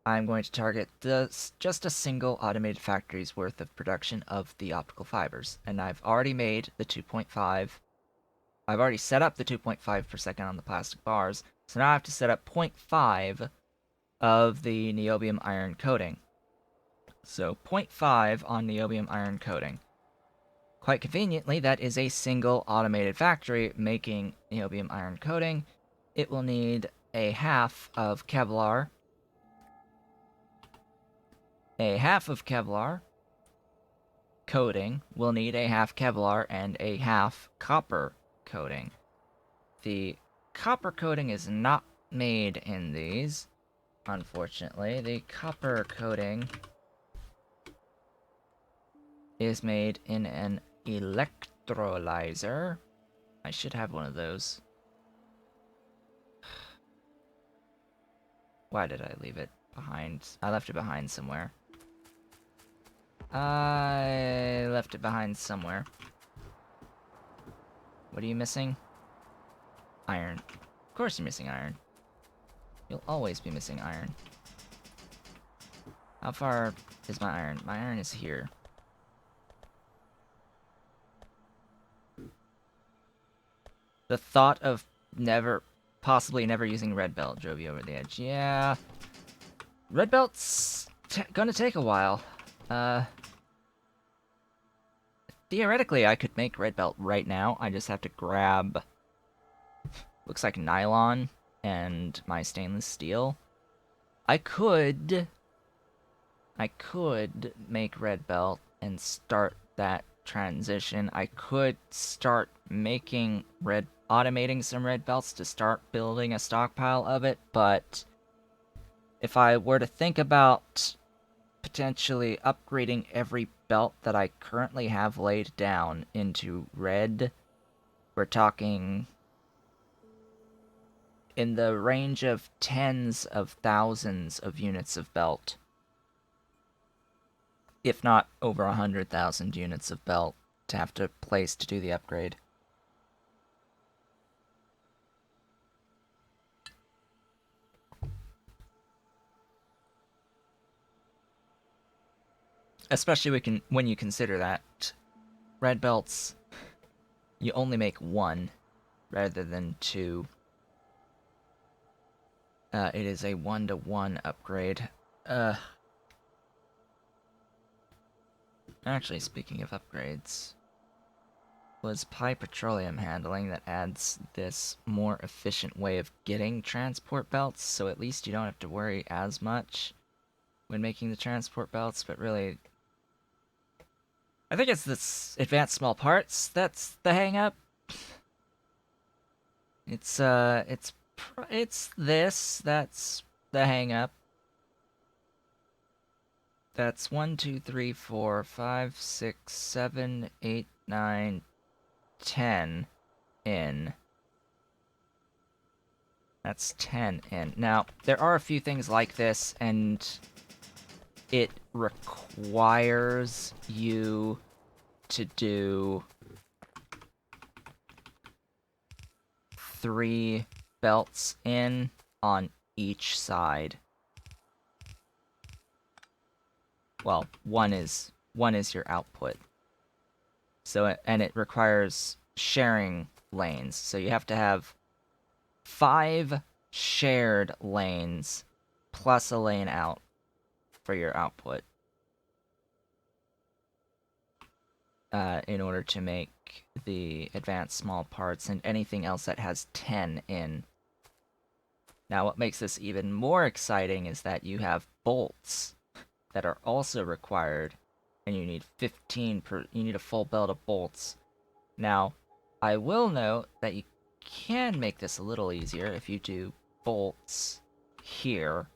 I'm going to target just a single automated factory's worth of production of the optical fibers. And I've already made the 2.5. I've already set up the 2.5 per second on the plastic bars, so now I have to set up 0.5 of the niobium iron coating. So 0.5 on niobium iron coating. quite conveniently, that is a single automated factory making niobium iron coating. It will need a half of Kevlar. A half of Kevlar coating will need a half Kevlar and a half copper coating. The copper coating is not made in these, unfortunately. The copper coating is made in an electrolyzer. I should have one of those. Why did I leave it behind? I left it behind somewhere. I left it behind somewhere. What are you missing? Iron. Of course you're missing iron. You'll always be missing iron. How far is my iron? My iron is here. The thought of possibly never using red belt drove you over the edge. Yeah. Red belt's gonna take a while. Theoretically, I could make red belt right now. I just have to grab, looks like nylon and my stainless steel. I could make red belt and start that transition. I could start automating some red belts to start building a stockpile of it, but if I were to think about potentially upgrading every belt that I currently have laid down into red, we're talking in the range of tens of thousands of units of belt, if not over 100,000 units of belt to have to place to do the upgrade. Especially when you consider that red belts, you only make one rather than two. It is a 1-to-1 upgrade. Actually, speaking of upgrades, was Pi Petroleum Handling that adds this more efficient way of getting transport belts, so at least you don't have to worry as much when making the transport belts, but really, I think it's this advanced small parts that's the hang-up. It's this that's the hang-up. That's 1, 2, 3, 4, 5, 6, 7, 8, 9, 10 in. That's 10 in. Now, there are a few things like this, and it requires you to do 3 belts in on each side. Well, one is your output. So, and it requires sharing lanes. So you have to have 5 shared lanes plus a lane out for your output. In order to make the advanced small parts and anything else that has 10 in. Now, what makes this even more exciting is that you have bolts that are also required, and you need 15 per. You need a full belt of bolts. Now, I will note that you can make this a little easier if you do bolts here.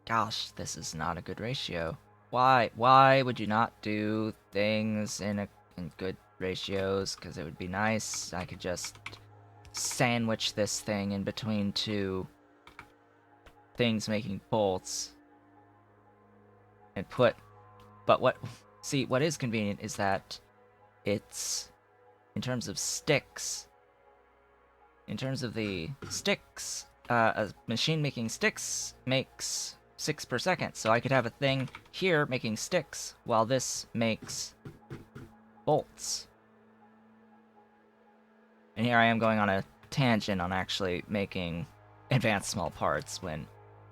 Gosh, this is not a good ratio. Why would you not do things in good ratios? Because it would be nice. I could just sandwich this thing in between 2 things making bolts and put. But what is convenient is that it's, in terms of sticks, in terms of the sticks, a machine making sticks makes 6 per second, so I could have a thing here making sticks while this makes bolts. And here I am going on a tangent on actually making advanced small parts when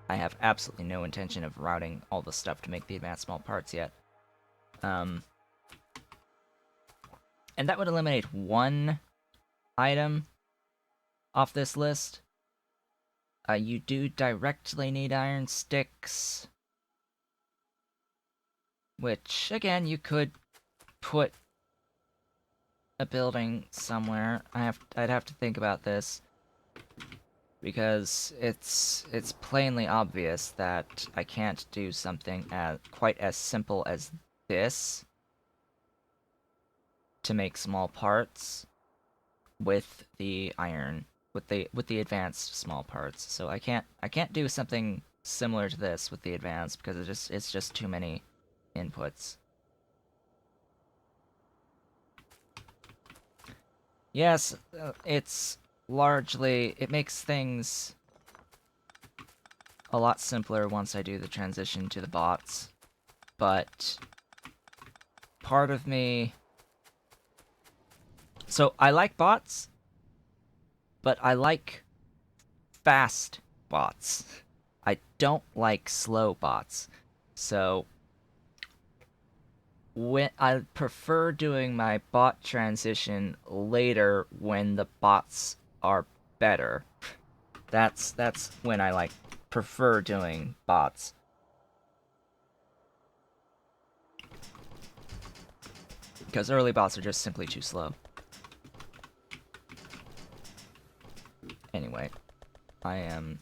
I have absolutely no intention of routing all the stuff to make the advanced small parts yet. And that would eliminate one item off this list. You do directly need iron sticks, which, again, you could put a building somewhere. I'd have to think about this, because it's plainly obvious that I can't do something quite as simple as this to make small parts with the iron, with the advanced small parts. So I can't do something similar to this with the advanced, because it's just too many inputs. Yes, it makes things a lot simpler once I do the transition to the bots, but part of me... So, I like bots, but I like fast bots. I don't like slow bots. So, I prefer doing my bot transition later when the bots are better. That's when I prefer doing bots. Because early bots are just simply too slow. Anyway, I am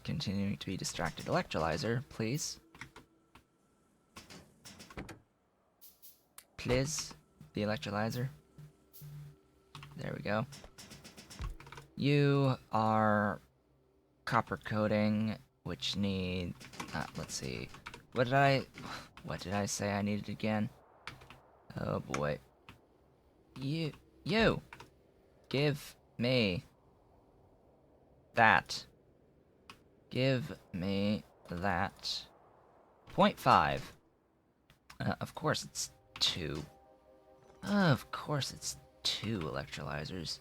continuing to be distracted. Electrolyzer, please. Please, the electrolyzer. There we go. You are copper coating, which need... let's see. What did I say I needed again? Oh boy. You! Give me that. Give me that. 0.5. Of course it's 2. Of course it's 2 electrolyzers.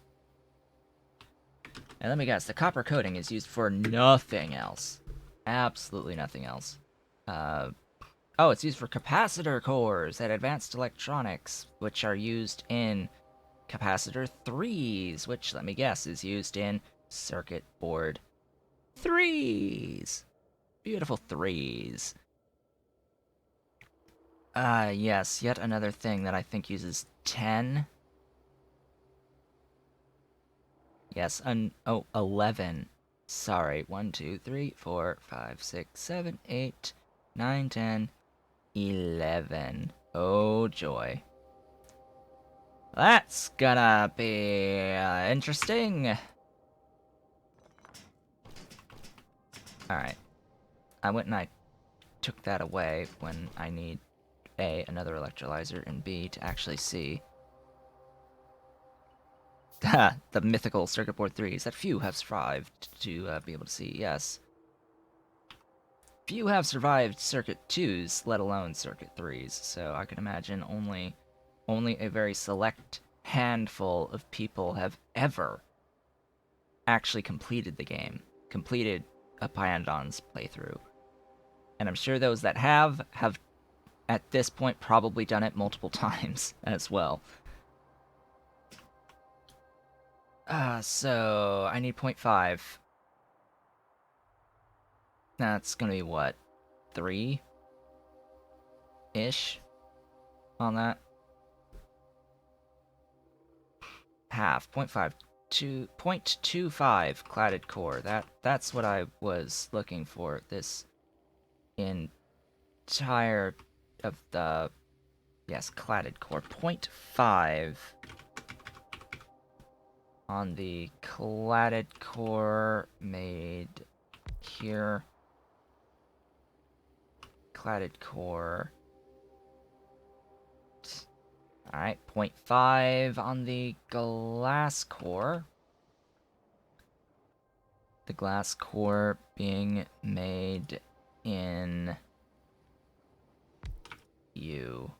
And let me guess, the copper coating is used for nothing else. Absolutely nothing else. Oh, it's used for capacitor cores at Advanced Electronics, which are used in capacitor 3s, which, let me guess, is used in circuit board 3s. Beautiful 3s. Yes, yet another thing that I think uses 10. Yes, 11. Sorry, 1, 2, 3, 4, 5, 6, 7, 8, 9, 10, 11. Oh, joy. That's gonna be interesting. Alright. I went and I took that away when I need A, another electrolyzer, and B, to actually see the mythical circuit board 3s that few have survived to be able to see, yes. Few have survived circuit 2s, let alone circuit 3s, so I can imagine only a very select handful of people have ever actually completed the game, completed a Pyanodon's playthrough. And I'm sure those that have at this point probably done it multiple times as well. So I need 0.5. That's gonna be what? 3-ish on that? Half. 0.5. 0.25 cladded core. That's what I was looking for. This entire of the... Yes, cladded core. 0.5 on the cladded core made here. Cladded core. Alright, 0.5 on the glass core. The glass core being made in U.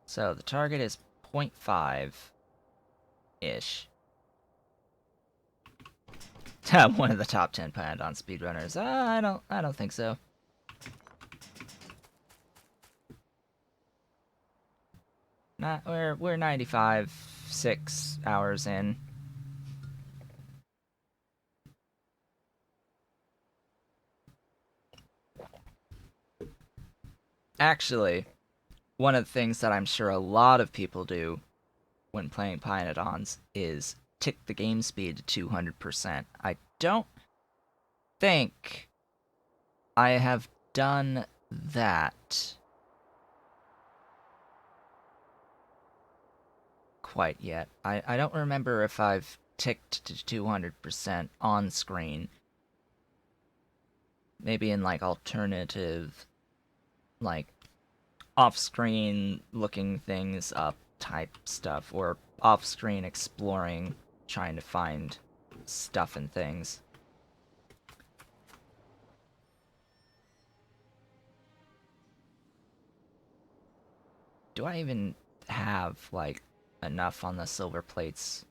So the target is 0.5-ish. One of the top 10 Pyanodon speedrunners. I don't think so. We're 95, 6 hours in. Actually, one of the things that I'm sure a lot of people do when playing Pyanodons is tick the game speed to 200%. I don't think I have done that quite yet. I don't remember if I've ticked to 200% on screen. Maybe in like alternative, like off-screen looking things up type stuff, or off-screen exploring, trying to find stuff and things. Do I even have, like, enough on the silver plates?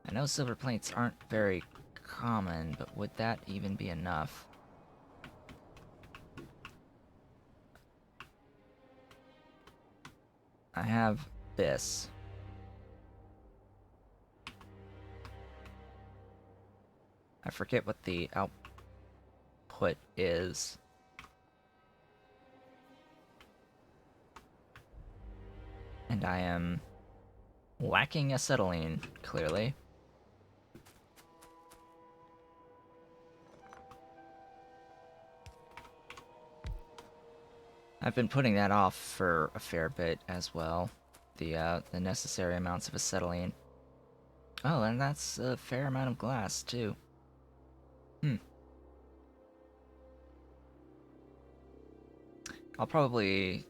I know silver plates aren't very common, but would that even be enough? I have this. I forget what the output is. And I am lacking acetylene, clearly. I've been putting that off for a fair bit as well. The necessary amounts of acetylene. Oh, and that's a fair amount of glass, too. I'll probably...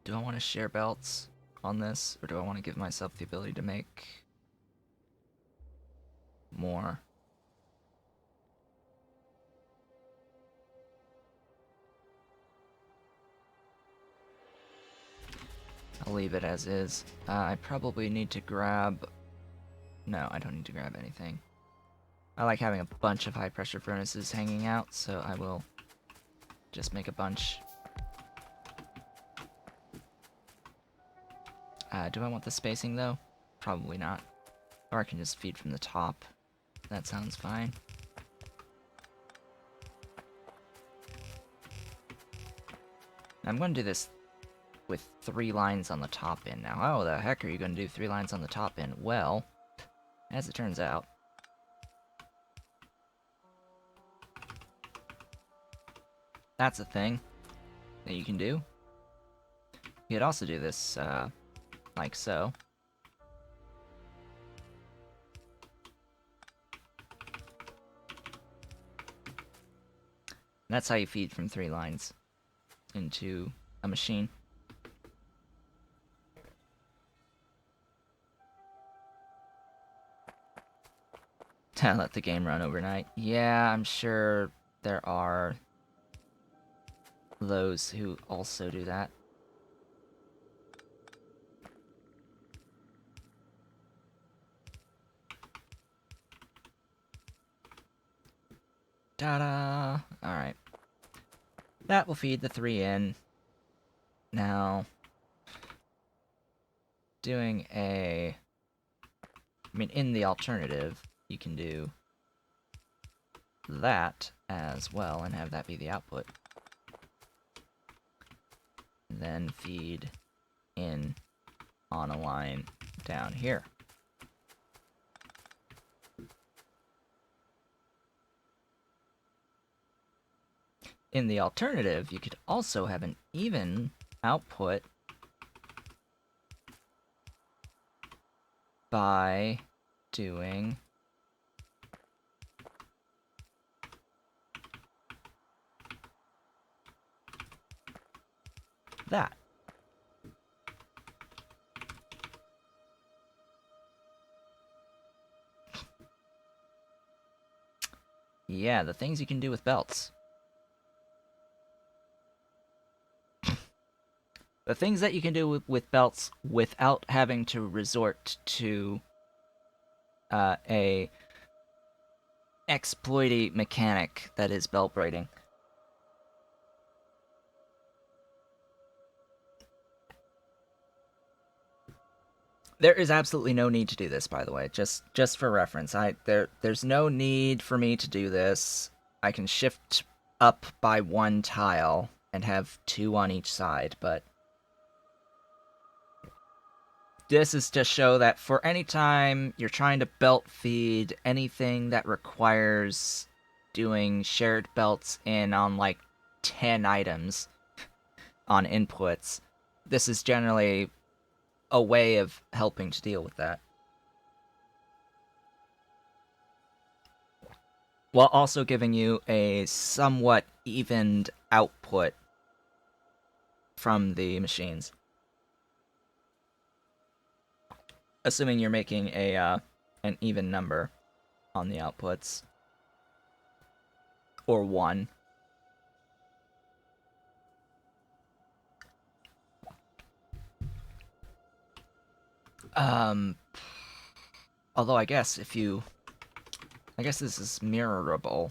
Do I want to share belts on this, or do I want to give myself the ability to make more? I'll leave it as is. I probably need to grab... No, I don't need to grab anything. I like having a bunch of high-pressure furnaces hanging out, so I will just make a bunch. Do I want the spacing, though? Probably not. Or I can just feed from the top. That sounds fine. I'm going to do this with 3 lines on the top end now. Oh, the heck are you going to do 3 lines on the top end? Well, as it turns out, that's a thing that you can do. You could also do this, like so. That's how you feed from 3 lines into a machine. Let the game run overnight. Yeah, I'm sure there are those who also do that. Ta-da! Alright. That will feed the 3 in. Now, doing a... I mean, in the alternative, you can do that as well and have that be the output. And then feed in on a line down here. In the alternative, you could also have an even output by doing that. Yeah, the things you can do with belts. The things that you can do with belts without having to resort to a exploity mechanic that is belt braiding. There is absolutely no need to do this, by the way. Just for reference, there's no need for me to do this. I can shift up by one tile and have two on each side, but this is to show that for any time you're trying to belt feed anything that requires doing shared belts in on like 10 items on inputs, this is generally a way of helping to deal with that. While also giving you a somewhat evened output from the machines. Assuming you're making a an even number on the outputs. Or one. Although I guess if you... I guess this is mirrorable.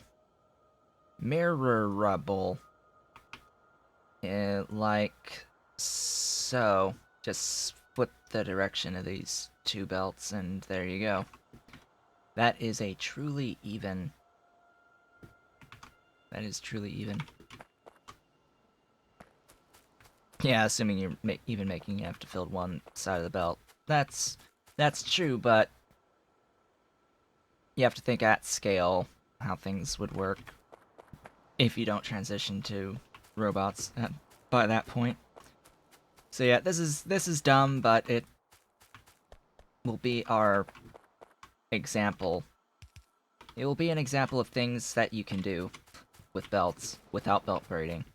Mirrorable. Like so. Just flip the direction of these two belts and there you go. That is a truly even... That is truly even. Yeah, assuming you're even making you have to fill one side of the belt. That's true, but you have to think at scale how things would work if you don't transition to robots by that point. So yeah, this is dumb, but it will be our example. It will be an example of things that you can do with belts without belt braiding.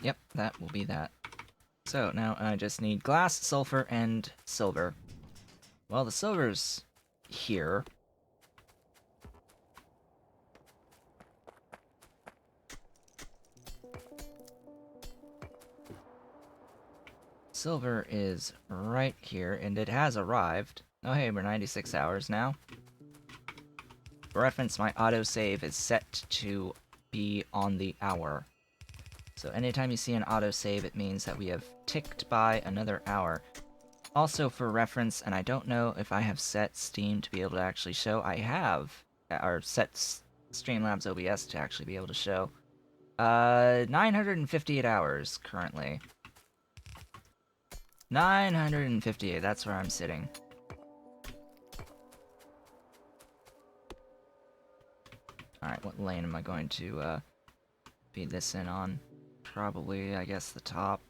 Yep, that will be that. So now I just need glass, sulfur, and silver. Well, the silver's here. Silver is right here, and it has arrived. Oh hey, we're 96 hours now. For reference, my autosave is set to be on the hour. So anytime you see an autosave, it means that we have ticked by another hour. Also for reference, and I don't know if I have set Steam to be able to actually show, I have, or set Streamlabs OBS to actually be able to show. 958 hours currently. 958, that's where I'm sitting. Alright, what lane am I going to feed this in on? Probably, I guess, the top.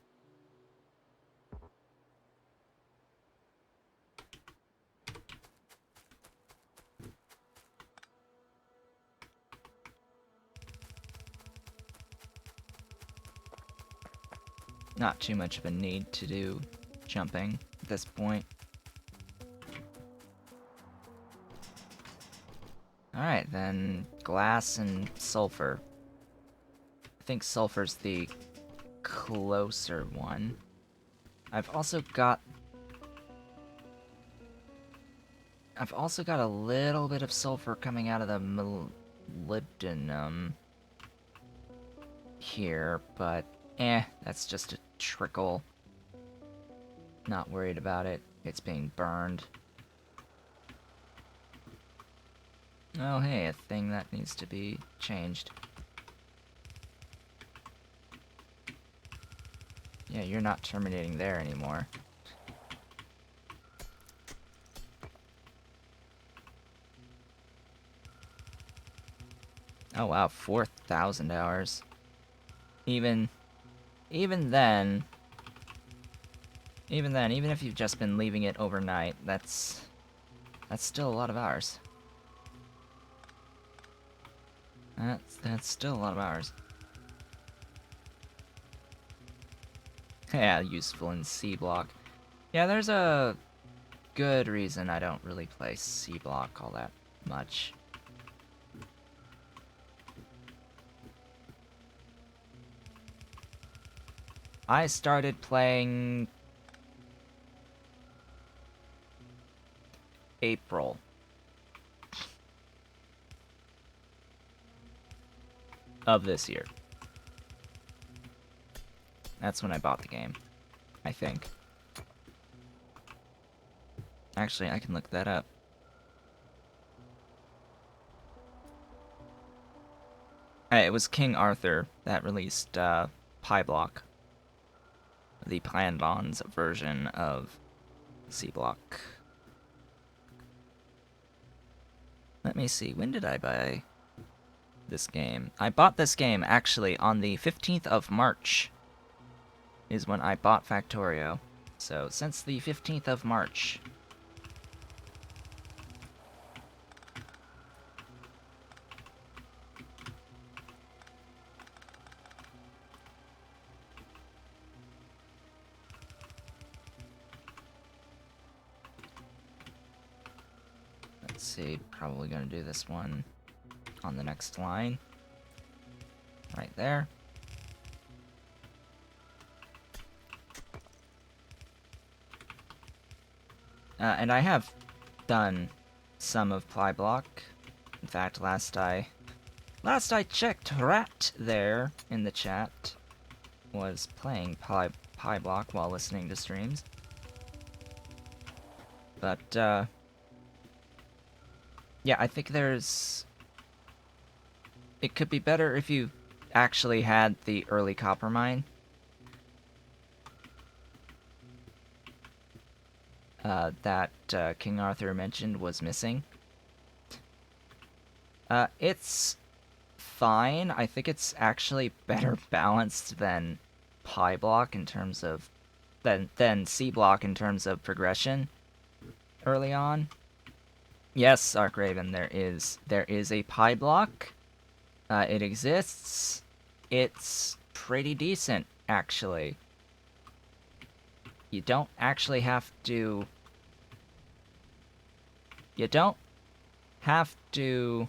Not too much of a need to do jumping at this point. Alright, then glass and sulfur. I think sulfur's the closer one. I've also got a little bit of sulfur coming out of the molybdenum here, but that's just a trickle. Not worried about it. It's being burned. Oh hey, a thing that needs to be changed. Yeah, you're not terminating there anymore. Oh wow, 4,000 hours. Even then, even if you've just been leaving it overnight, that's still a lot of hours. That's still a lot of hours. Yeah, useful in C block. Yeah, there's a good reason I don't really play C block all that much. I started playing April. Of this year. That's when I bought the game, I think. Actually, I can look that up. It was King Arthur that released Pyblock, the Pyanodon's version of C-Block. Let me see, when did I buy this game? I bought this game, actually, on the 15th of March, is when I bought Factorio. So, since the 15th of March. Let's see, probably gonna do this one on the next line. Right there. And I have done some of Pyblock. In fact, last I checked, Rat there in the chat was playing Pyblock while listening to streams. But, yeah, I think it could be better if you actually had the early copper mine. That King Arthur mentioned was missing. It's fine. I think it's actually better balanced than Pyblock in terms of than C-Block in terms of progression early on. Yes, Arkraven, there is a Pyblock. It exists. It's pretty decent, actually. You don't actually have to... You don't have to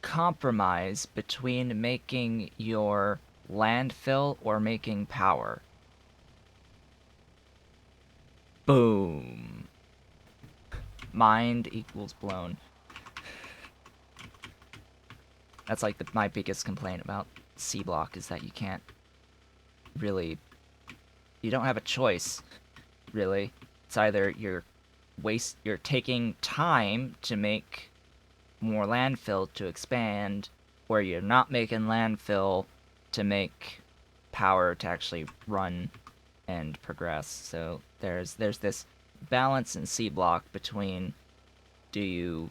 compromise between making your landfill or making power. Boom. Mind equals blown. That's like my biggest complaint about C-Block is that you can't really... You don't have a choice, really. It's either you're taking time to make more landfill to expand, or you're not making landfill to make power to actually run and progress. So there's this balance in C-Block between, do you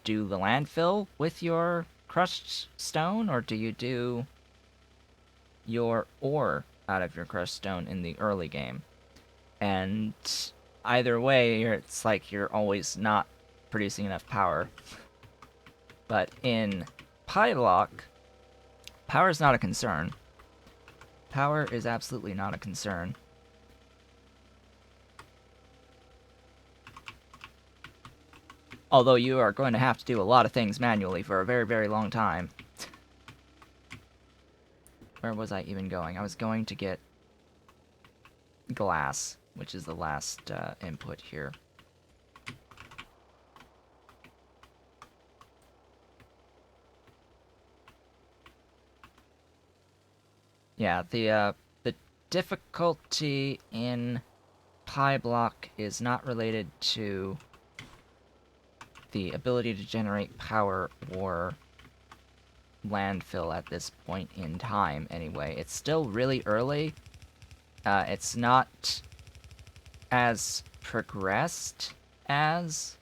do the landfill with your crushed stone, or do you do your ore out of your crushed stone in the early game? And either way, it's like you're always not producing enough power. But in Pyblock, power is not a concern. Power is absolutely not a concern. Although you are going to have to do a lot of things manually for a very, very long time. Where was I even going? I was going to get glass, which is the last input here. Yeah, the difficulty in Pyblock is not related to the ability to generate power or landfill at this point in time, anyway. It's still really early. It's not as progressed as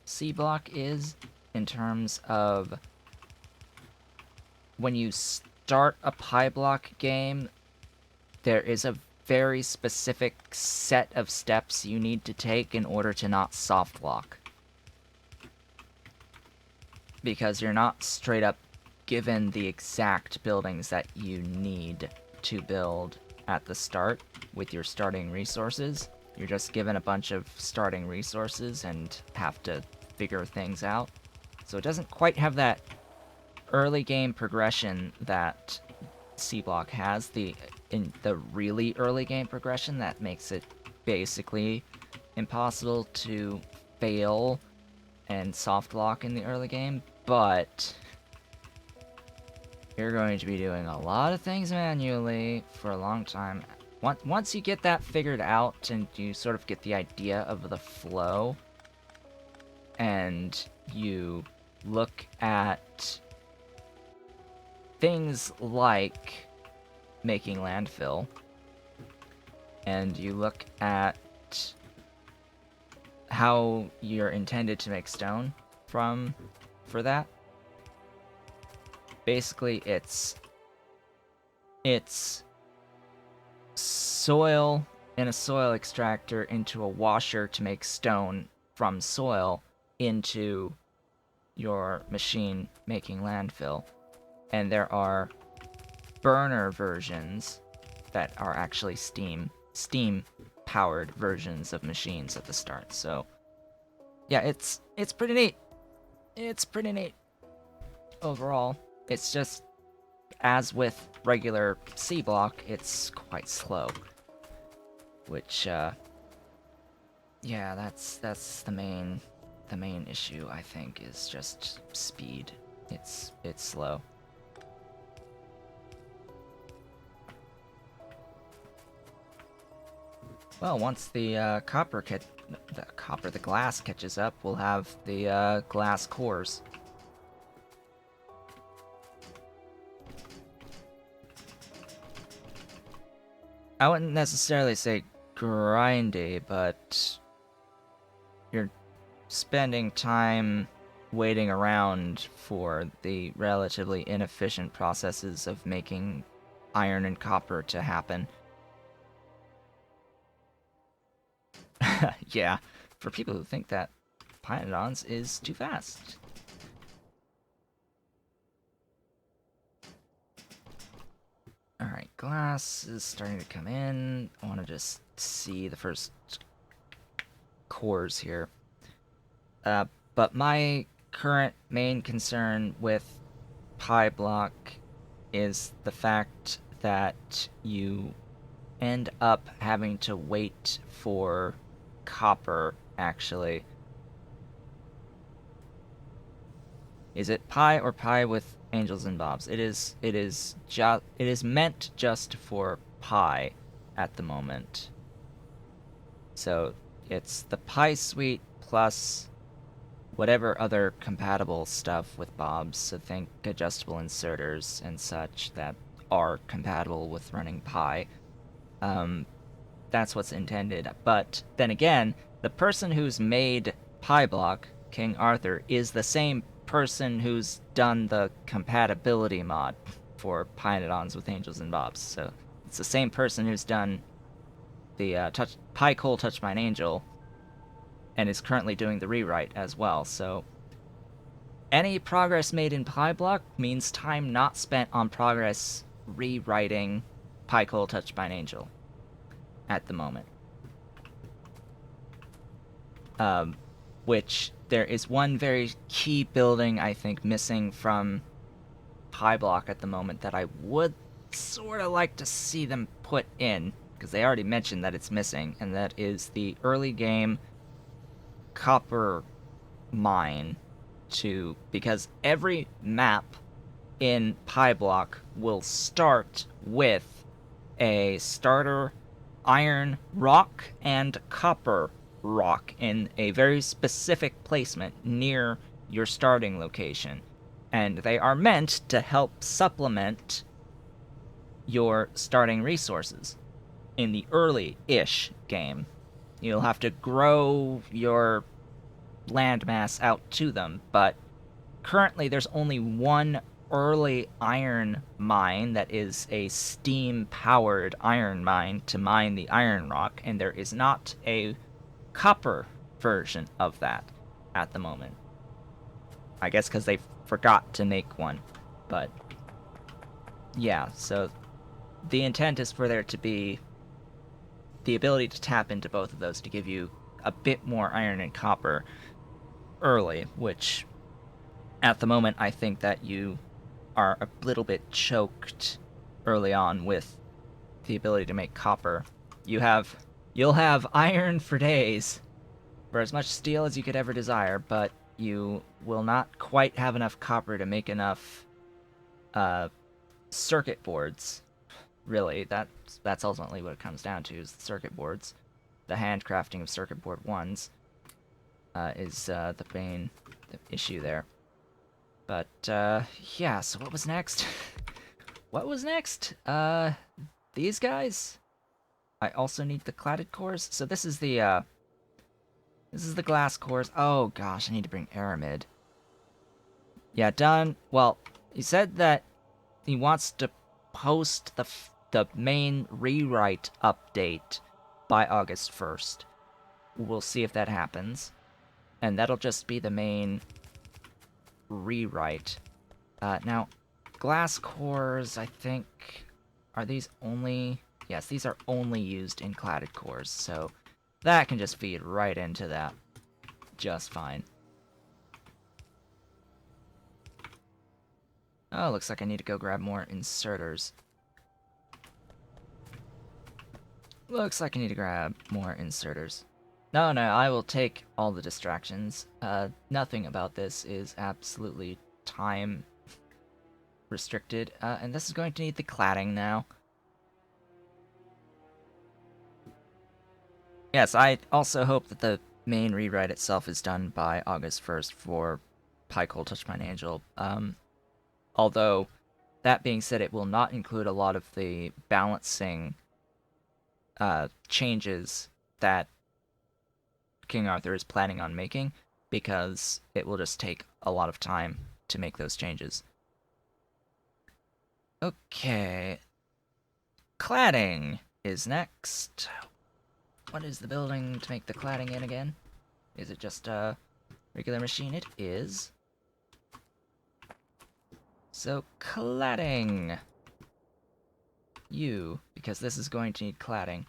C-Block is in terms of when you start a Pyblock game, there is a very specific set of steps you need to take in order to not soft lock. Because you're not straight up given the exact buildings that you need to build at the start with your starting resources. You're just given a bunch of starting resources and have to figure things out. So it doesn't quite have that early game progression that C-Block has. in the really early game progression that makes it basically impossible to fail and soft lock in the early game, but you're going to be doing a lot of things manually for a long time. Once you get that figured out and you sort of get the idea of the flow, and you look at things like making landfill, and you look at how you're intended to make stone for that. Basically, it's soil in a soil extractor into a washer to make stone from soil into your machine making landfill. And there are burner versions that are actually steam powered versions of machines at the start. So yeah, it's pretty neat. It's pretty neat overall. It's just, as with regular C block, it's quite slow, which yeah, that's the main issue, I think, is just speed. It's slow. Well, once the the glass catches up, we'll have the glass cores. I wouldn't necessarily say grindy, but you're spending time waiting around for the relatively inefficient processes of making iron and copper to happen. Yeah, for people who think that Pyanodons is too fast. Alright, glass is starting to come in. I want to just see the first cores here. But my current main concern with PyBlock is the fact that you end up having to wait for copper, actually. Is it Pi or Pi with angels and bobs? It is meant just for Pi at the moment. So it's the Pi suite plus whatever other compatible stuff with bobs. So think adjustable inserters and such that are compatible with running Pi. That's what's intended. But then again, the person who's made PyBlock, King Arthur, is the same person who's done the compatibility mod for Pyanodons with Angels and Bobs. So it's the same person who's done the PyCoal Touch Mine Angel and is currently doing the rewrite as well. So any progress made in PyBlock means time not spent on progress rewriting PyCoal Touch Mine Angel at the moment. Which there is one very key building, I think, missing from PyBlock at the moment that I would sort of like to see them put in, because they already mentioned that it's missing, and that is the early game copper mine because every map in PyBlock will start with a starter iron rock and copper rock in a very specific placement near your starting location. And they are meant to help supplement your starting resources in the early-ish game. You'll have to grow your landmass out to them, but currently there's only one early iron mine that is a steam-powered iron mine to mine the iron rock, and there is not a copper version of that at the moment. I guess because they forgot to make one. But yeah, so the intent is for there to be the ability to tap into both of those to give you a bit more iron and copper early, which at the moment I think that you are a little bit choked early on with the ability to make copper. You'll have iron for days, for as much steel as you could ever desire, but you will not quite have enough copper to make enough circuit boards. Really, that's ultimately what it comes down to, is the circuit boards. The handcrafting of circuit board ones is the main issue there. But yeah, so what was next? What was next? These guys? I also need the cladded cores. So this is the glass cores. Oh gosh, I need to bring aramid. Yeah, done. Well, he said that he wants to post the main rewrite update by August 1st. We'll see if that happens. And that'll just be the main rewrite. Now, glass cores, I think, are these only... Yes, these are only used in cladded cores, so that can just feed right into that just fine. Oh, looks like I need to go grab more inserters. Looks like I need to grab more inserters. No, I will take all the distractions. Nothing about this is absolutely time restricted. And this is going to need the cladding now. Yes, I also hope that the main rewrite itself is done by August 1st for Pycole Touch Mine Angel. Although, that being said, it will not include a lot of the balancing changes that King Arthur is planning on making, because it will just take a lot of time to make those changes. Okay. Cladding is next. What is the building to make the cladding in again? Is it just a regular machine? It is. So, cladding. Because this is going to need cladding.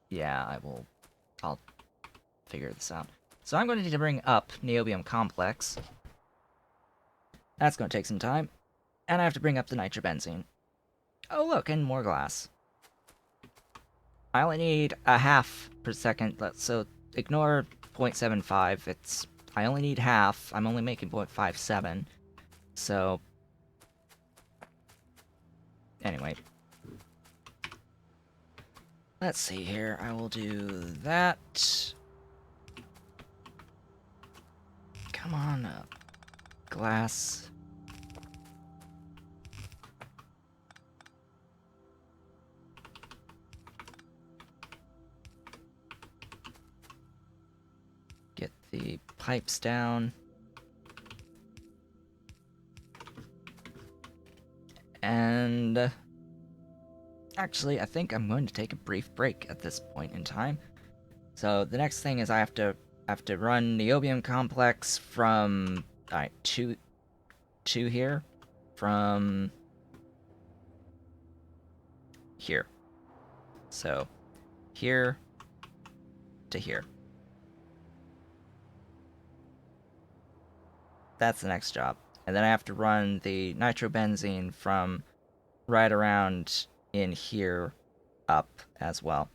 Yeah, I'll figure this out. So I'm going to need to bring up Niobium Complex. That's going to take some time. And I have to bring up the Nitrobenzene. Oh look, and more glass. I only need a half per second, so ignore 0.75. I only need half. I'm only making 0.57. So, anyway. Let's see here. I will do that. Come on up. Glass. Get the pipes down. And actually, I think I'm going to take a brief break at this point in time. So the next thing is I have to run Niobium Complex from to here, from here. So here to here. That's the next job. And then I have to run the nitrobenzene from right around in here up as well.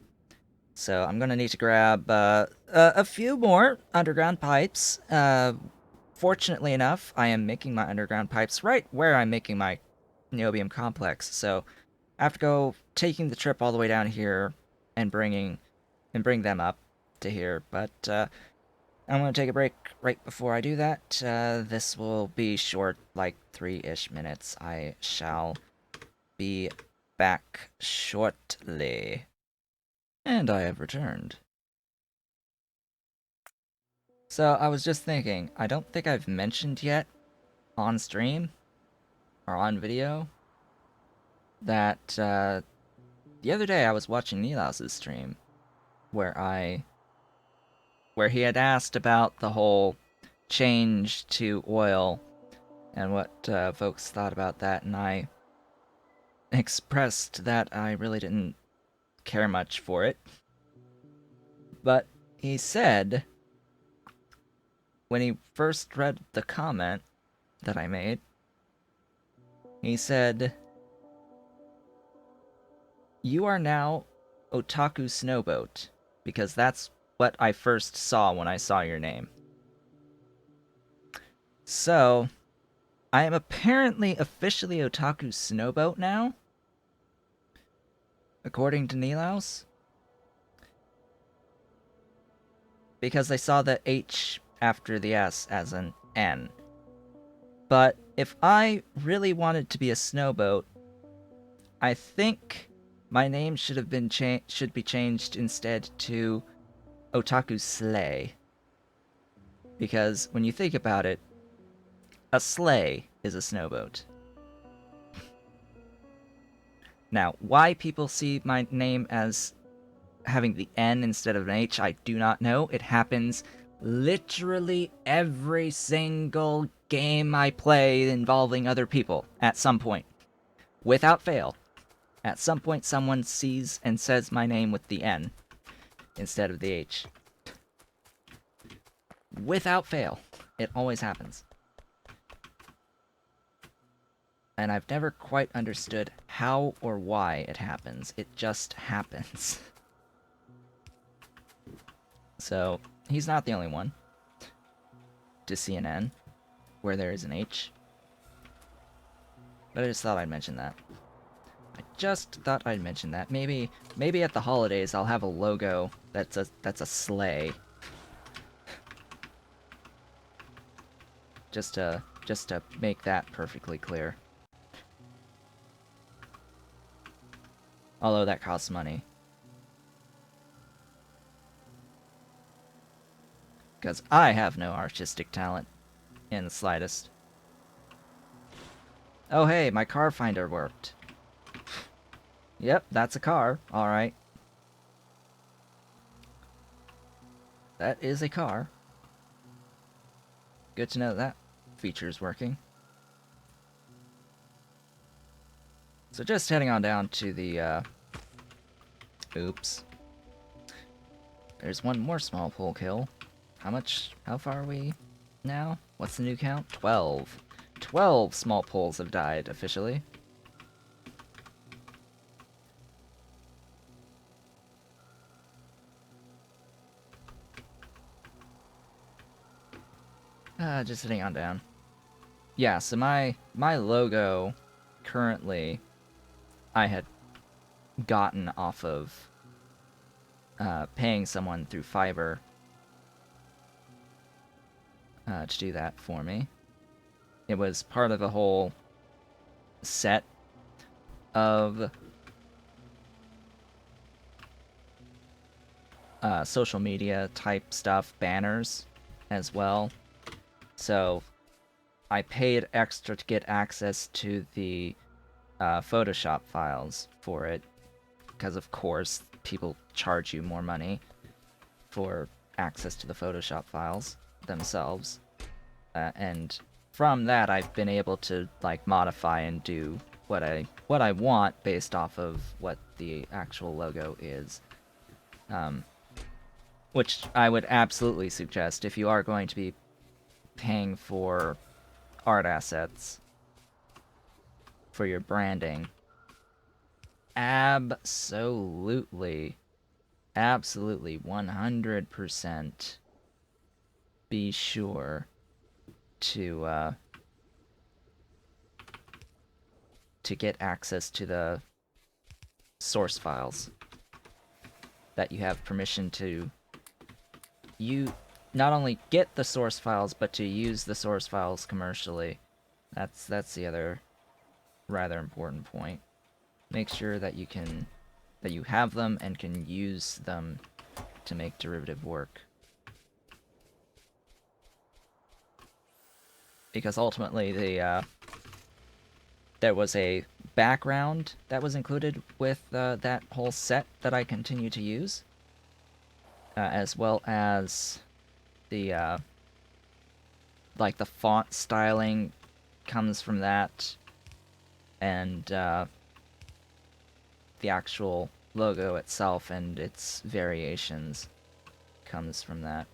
So I'm going to need to grab a few more underground pipes. Fortunately enough, I am making my underground pipes right where I'm making my niobium complex. So I have to go taking the trip all the way down here and bring them up to here. But I'm going to take a break right before I do that. This will be short, like 3-ish minutes. I shall be back shortly. And I have returned. So I was just thinking, I don't think I've mentioned yet on stream or on video that the other day I was watching Nilaus's stream where he had asked about the whole change to oil and what folks thought about that, and I expressed that I really didn't care much for it. But he said, when he first read the comment that I made, he said, You are now Otaku Snowboat, because that's what I first saw when I saw your name. So, I am apparently officially Otaku Snowboat now, according to Nilaus, because I saw the H after the S as an N. But if I really wanted to be a snowboat, I think my name should be changed instead to Otaku Sleigh. Because when you think about it, a sleigh is a snowboat. Now, why people see my name as having the N instead of an H, I do not know. It happens literally every single game I play involving other people at some point. Without fail. At some point, someone sees and says my name with the N instead of the H. Without fail. It always happens. And I've never quite understood how or why it happens. It just happens. So, he's not the only one to see an N where there is an H. But I just thought I'd mention that. Maybe at the holidays I'll have a logo that's a sleigh. Just to make that perfectly clear. Although that costs money. Because I have no artistic talent in the slightest. Oh hey, my car finder worked. Yep, that's a car. Alright. That is a car. Good to know that feature is working. So just heading on down to the, oops. There's one more small pole kill. How far are we now? What's the new count? 12. 12 small poles have died, officially. Just heading on down. Yeah, so my logo, currently, I had gotten off of paying someone through Fiverr to do that for me. It was part of a whole set of social media type stuff, banners as well. So I paid extra to get access to the Photoshop files for it, because of course people charge you more money for access to the Photoshop files themselves, and from that I've been able to like modify and do what I want based off of what the actual logo is, which I would absolutely suggest if you are going to be paying for art assets for your branding. Absolutely 100% be sure to get access to the source files, that you have permission to not only get the source files, but to use the source files commercially. That's the other rather important point. Make sure that you have them and can use them to make derivative work. Because ultimately there was a background that was included with that whole set that I continue to use, as well as the like the font styling comes from that, and the actual logo itself and its variations comes from that.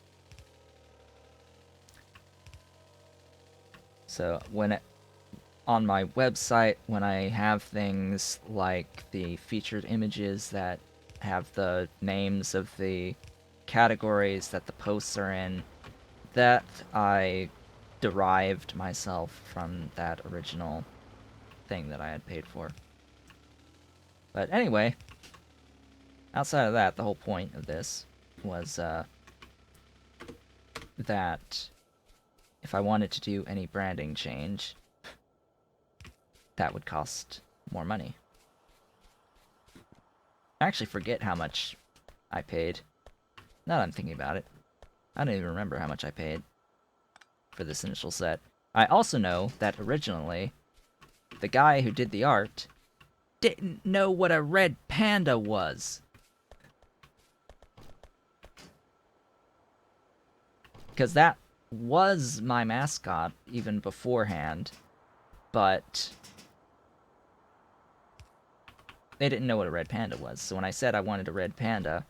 So on my website, when I have things like the featured images that have the names of the categories that the posts are in, that I derived myself from that original thing that I had paid for. But anyway, outside of that, the whole point of this was that if I wanted to do any branding change, that would cost more money. I actually forget how much I paid. Now that I'm thinking about it, I don't even remember how much I paid for this initial set. I also know that originally, the guy who did the art didn't know what a red panda was. Because that was my mascot even beforehand, but they didn't know what a red panda was. So when I said I wanted a red panda,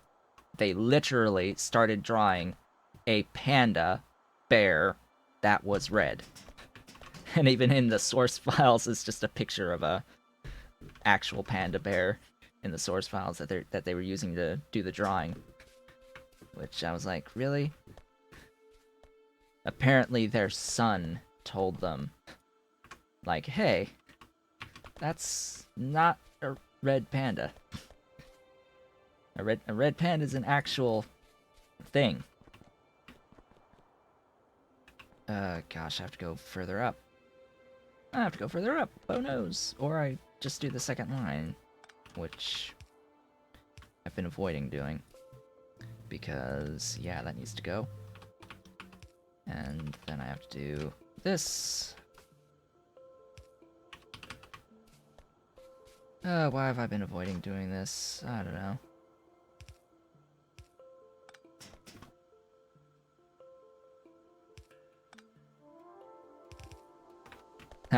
they literally started drawing a panda bear that was red. And even in the source files, it's just a picture of a actual panda bear in the source files that they were using to do the drawing. Which I was like, really? Apparently their son told them, like, hey, that's not a red panda. A red panda is an actual thing. Gosh, I have to go further up. I have to go further up. Oh knows. Or I just do the second line, which I've been avoiding doing. Because, yeah, that needs to go. And then I have to do this. Why have I been avoiding doing this? I don't know.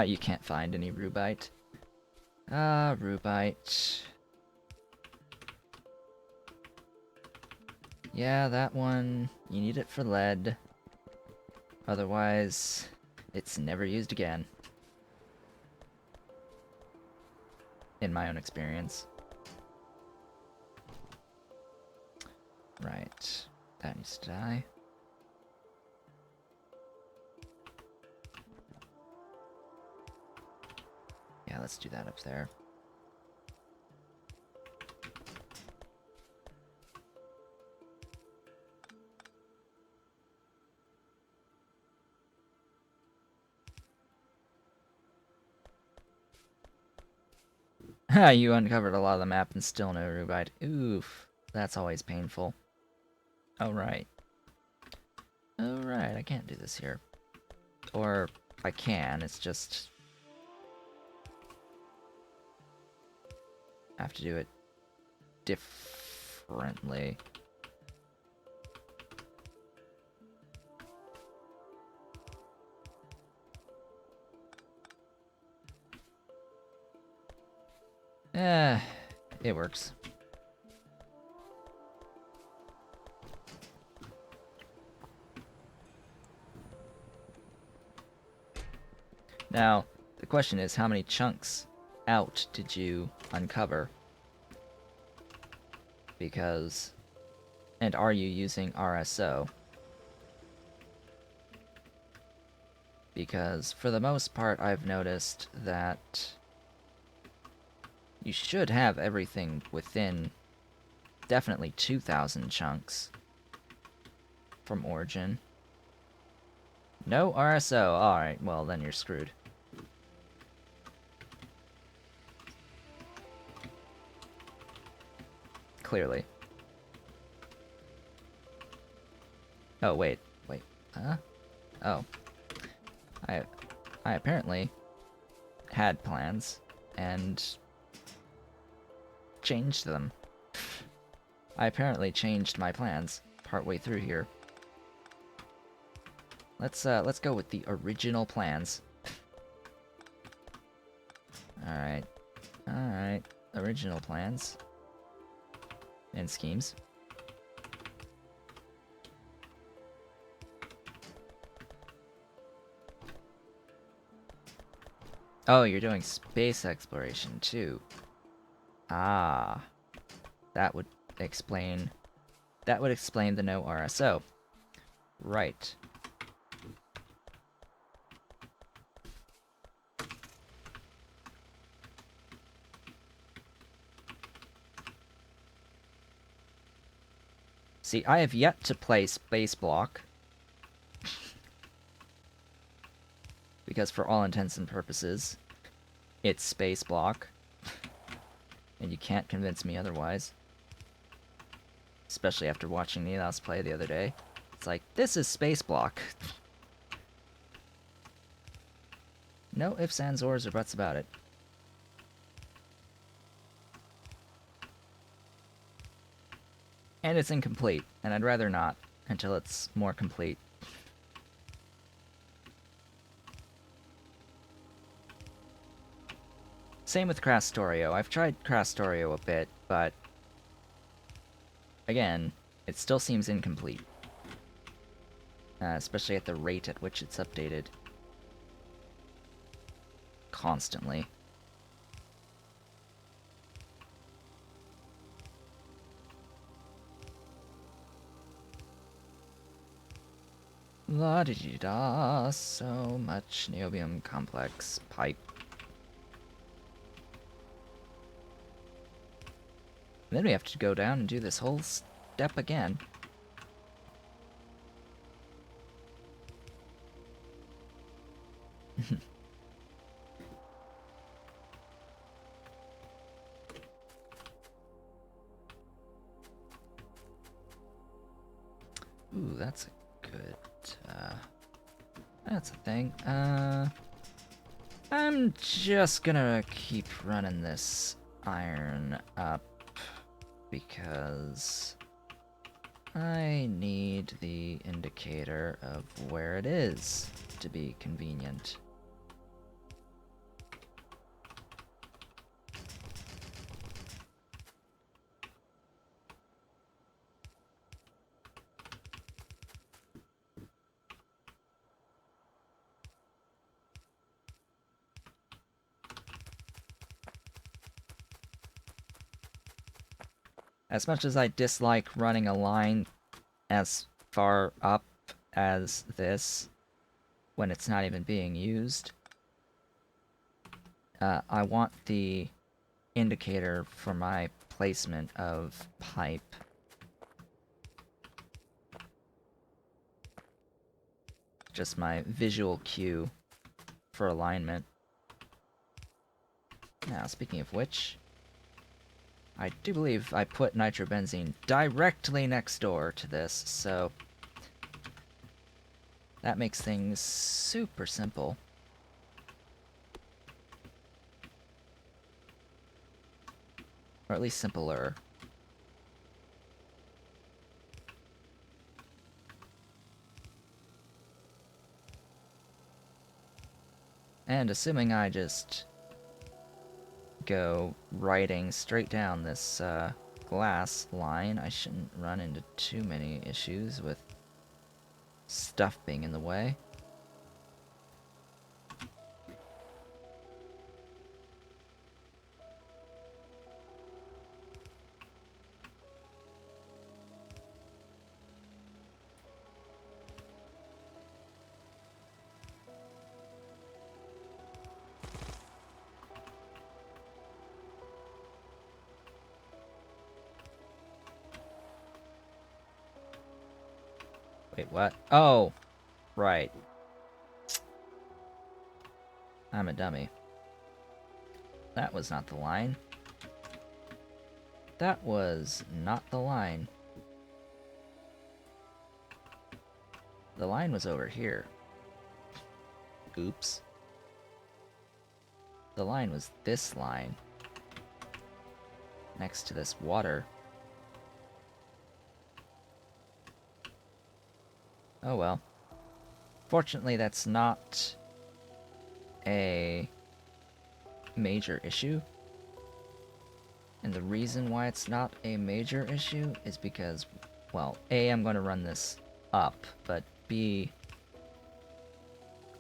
You can't find any rubite. Rubite. Yeah, that one. You need it for lead. Otherwise, it's never used again. In my own experience. Right. That needs to die. Yeah, let's do that up there. You uncovered a lot of the map and still no rubite. Oof. That's always painful. Oh, right. Oh, right. I can't do this here. Or I can, it's just... I have to do it differently. It works. Now, the question is, how many chunks out did you uncover? Because... And are you using RSO? Because, for the most part, I've noticed that you should have everything within definitely 2,000 chunks from origin. No RSO. Alright, well, then you're screwed. Clearly. Oh, wait. Wait. Huh? Oh. I apparently had plans and changed them. I apparently changed my plans partway through here. Let's go with the original plans. Alright. Alright. Original plans. And schemes. Oh, you're doing space exploration too. Ah, that would explain... That would explain the no RSO. Right. See, I have yet to play Space Block. Because for all intents and purposes, it's Space Block. And you can't convince me otherwise. Especially after watching Nilas play the other day. It's like, this is Space Block. No ifs, ands, ors, or buts about it. And it's incomplete, and I'd rather not, until it's more complete. Same with Crastorio. I've tried Crastorio a bit, but... Again, it still seems incomplete. Especially at the rate at which it's updated. Constantly. La-di-di-da, so much niobium complex pipe. And then we have to go down and do this whole step again. Ooh, that's a good, that's a thing. I'm just gonna keep running this iron up because I need the indicator of where it is to be convenient. As much as I dislike running a line as far up as this, when it's not even being used, I want the indicator for my placement of pipe. Just my visual cue for alignment. Now, speaking of which, I do believe I put nitrobenzene directly next door to this, so that makes things super simple. Or at least simpler. And assuming I just go writing straight down this glass line, I shouldn't run into too many issues with stuff being in the way. Wait, what? Oh, right. I'm a dummy. That was not the line. That was not the line. The line was over here. Oops. The line was this line. Next to this water. Oh well. Fortunately, that's not a major issue. And the reason why it's not a major issue is because, well, A, I'm going to run this up, but B,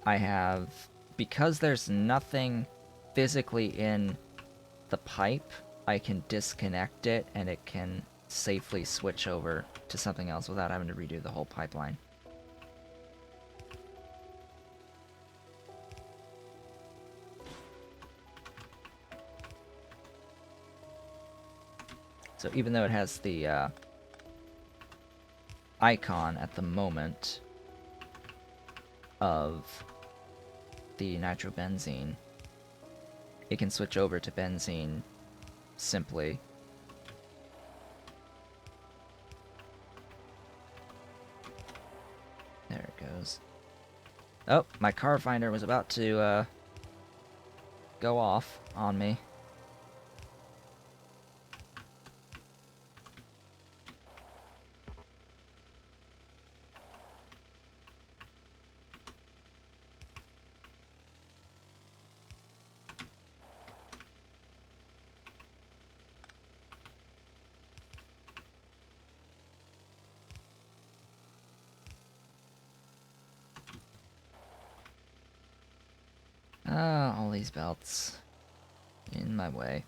I have, because there's nothing physically in the pipe, I can disconnect it and it can safely switch over to something else without having to redo the whole pipeline. So even though it has the icon at the moment of the nitrobenzene, it can switch over to benzene simply. There it goes. Oh, my car finder was about to go off on me. Ah, all these belts in my way.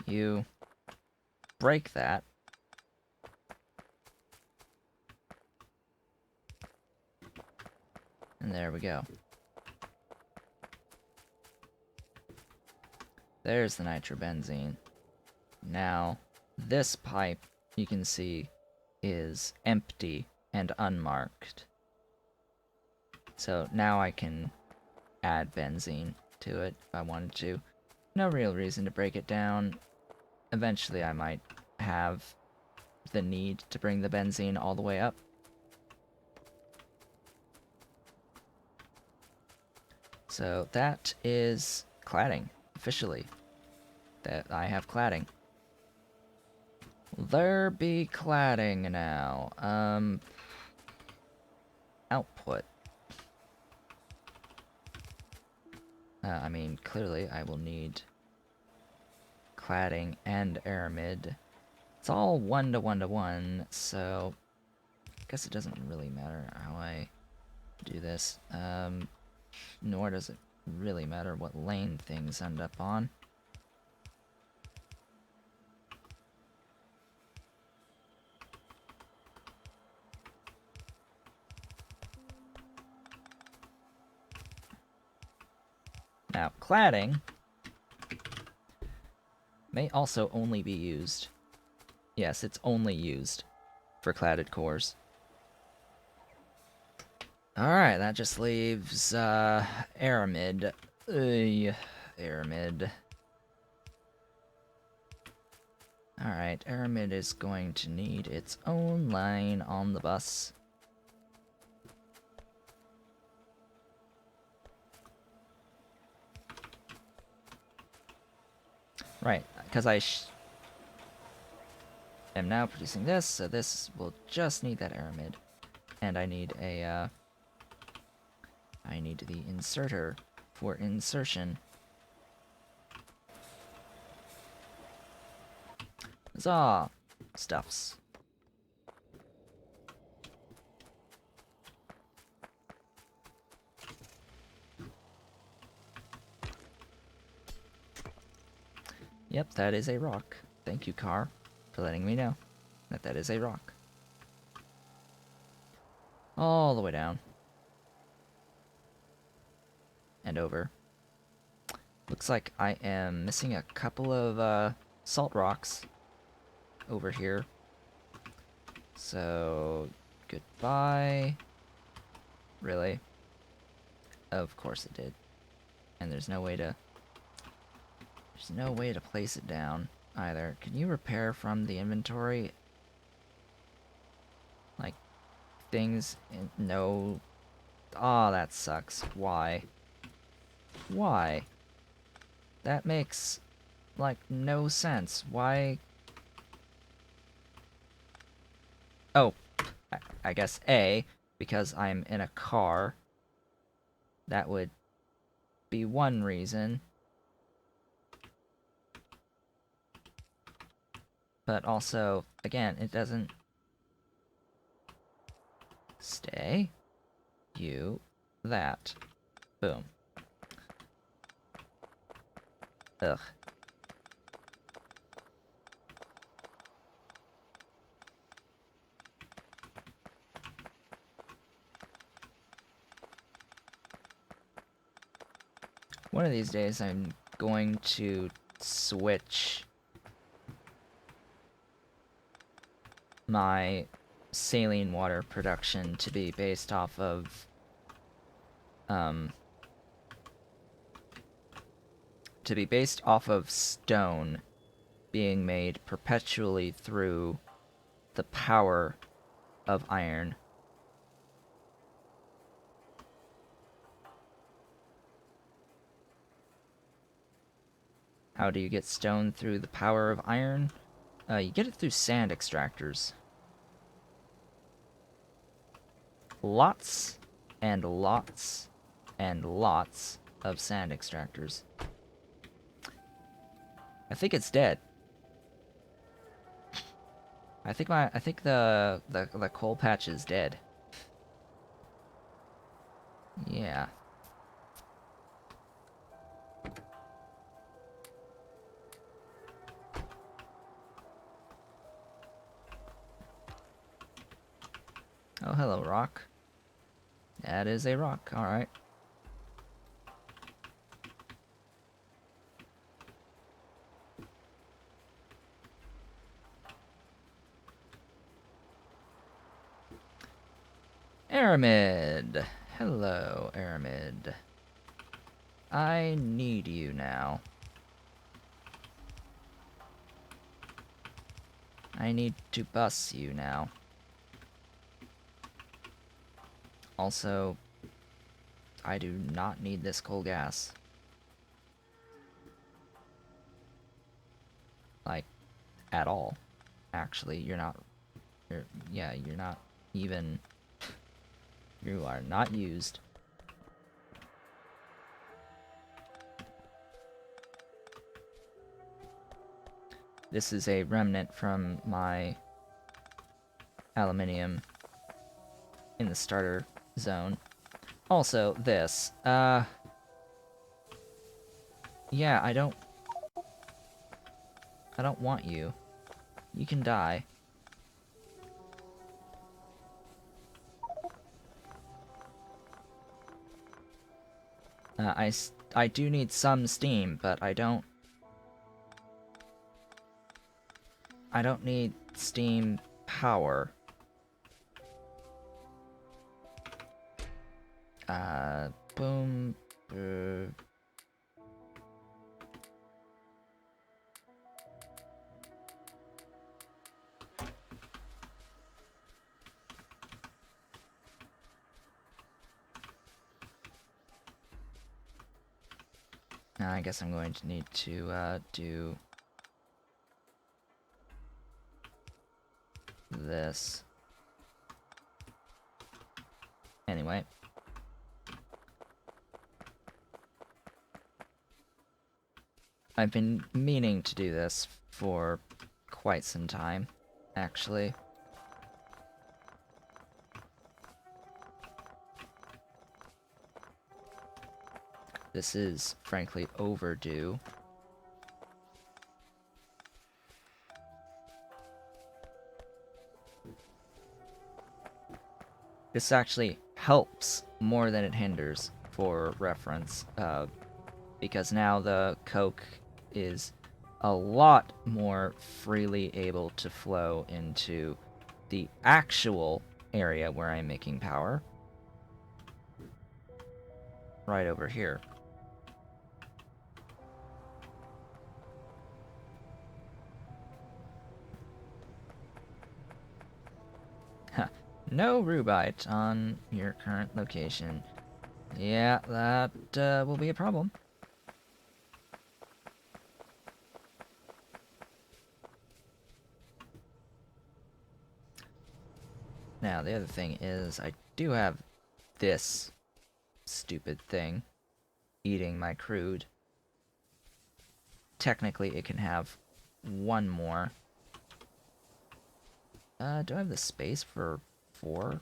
You break that. And there we go. There's the nitrobenzene. Now, this pipe, you can see, is empty and unmarked. So now I can add benzene to it if I wanted to. No real reason to break it down. Eventually I might have the need to bring the benzene all the way up. So that is cladding, officially. That I have cladding. There be cladding now. Output. I mean, clearly I will need cladding and aramid. It's all 1 to 1 to 1, so I guess it doesn't really matter how I do this. Nor does it really matter what lane things end up on. Now, cladding may also only be used. Yes, it's only used for cladded cores. Alright, that just leaves aramid. Aramid. Alright, aramid is going to need its own line on the bus. Right, because I am now producing this, so this will just need that aramid. And I need a, I need the inserter for insertion. Huzzah! Stuffs. Yep, that is a rock. Thank you, car, for letting me know that that is a rock. All the way down. And over. Looks like I am missing a couple of salt rocks over here. So, goodbye. Really? Of course it did. And there's no way to place it down either. Can you repair from the inventory? Like, things in, no. Aw, that sucks. Why? Why? That makes, like, no sense. Why? Oh, I guess A, because I'm in a car. That would be one reason. But also, again, it doesn't stay. You, that. Boom. Ugh. One of these days I'm going to switch my saline water production to be based off of stone being made perpetually through the power of iron. How do you get stone through the power of iron? You get it through sand extractors. Lots and lots and lots of sand extractors. I think it's dead. I think the coal patch is dead. Yeah. Oh, hello, rock. That is a rock, alright. Aramid! Hello, Aramid. I need you now. I need to bus you now. Also, I do not need this coal gas. Like, at all. Actually, you're not even... You are not used. This is a remnant from my aluminium in the starter zone. Also, this. Yeah, I don't want you. You can die. I do need some steam, but I don't need steam power. Boom. Now I guess I'm going to need to do this. Anyway. I've been meaning to do this for quite some time, actually. This is, frankly, overdue. This actually helps more than it hinders, for reference, because now the coke is a lot more freely able to flow into the actual area where I'm making power. Right over here. No rubite on your current location. Yeah, that will be a problem. Now, the other thing is, I do have this stupid thing eating my crude. Technically, it can have one more. Do I have the space for 4?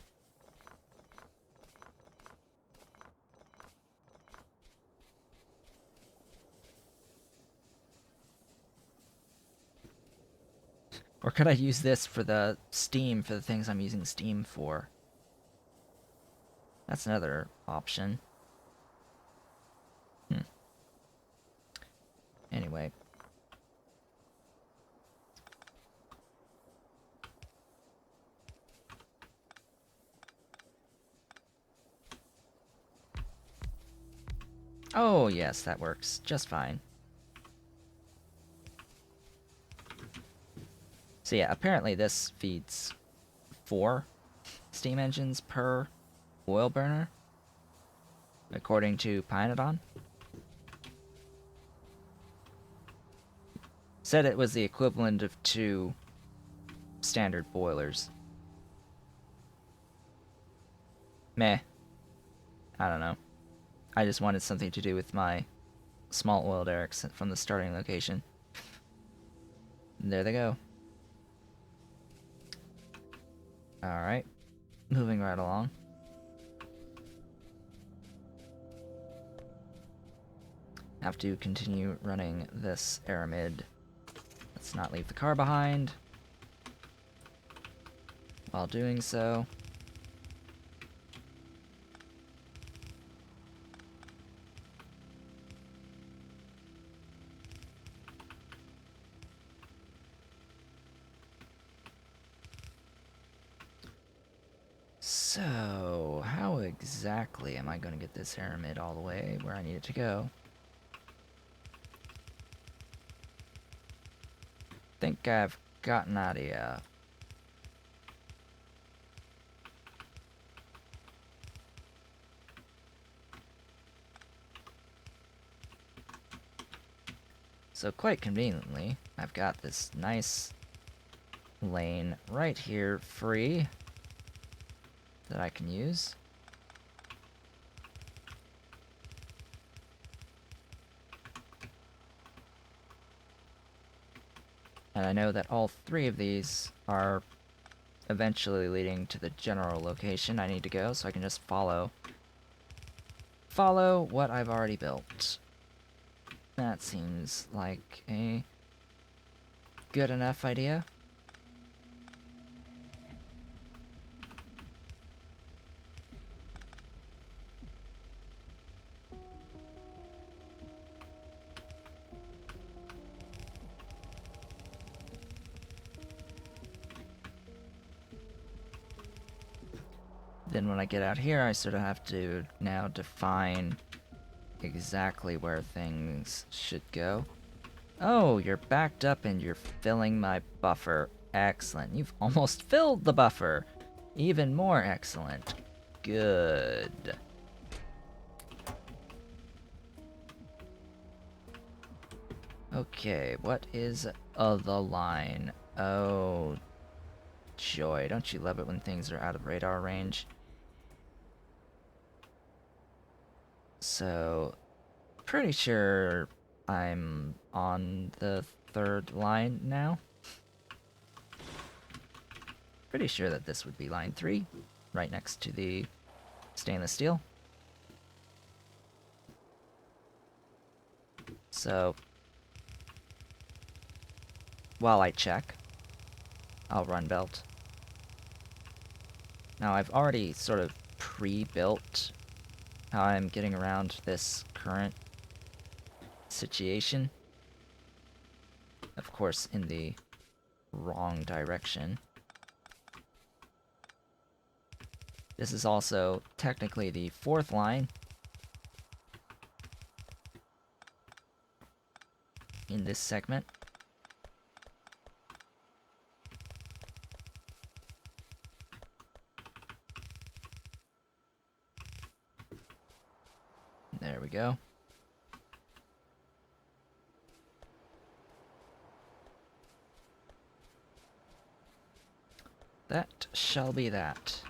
Or could I use this for the steam, for the things I'm using steam for? That's another option. Anyway. Oh, yes, that works just fine. So yeah, apparently this feeds 4 steam engines per oil burner, according to Pyanodon. Said it was the equivalent of 2 standard boilers. Meh. I don't know. I just wanted something to do with my small oil derricks from the starting location. And there they go. Alright. Moving right along. Have to continue running this aramid. Let's not leave the car behind. While doing so, so how exactly am I going to get this aramid all the way where I need it to go? Think I've got an idea. So quite conveniently, I've got this nice lane right here free that I can use. And I know that all 3 of these are eventually leading to the general location I need to go, so I can just follow what I've already built. That seems like a good enough idea. Then when I get out here, I sort of have to now define exactly where things should go. Oh, you're backed up and you're filling my buffer. Excellent. You've almost filled the buffer. Even more excellent. Good. Okay, what is the line? Oh, joy. Don't you love it when things are out of radar range? So, pretty sure I'm on the 3rd line now. Pretty sure that this would be line 3, right next to the stainless steel. So, while I check, I'll run belt. Now, I've already sort of pre-built how I'm getting around this current situation. Of course, in the wrong direction. This is also technically the 4th line in this segment. There we go. That shall be that.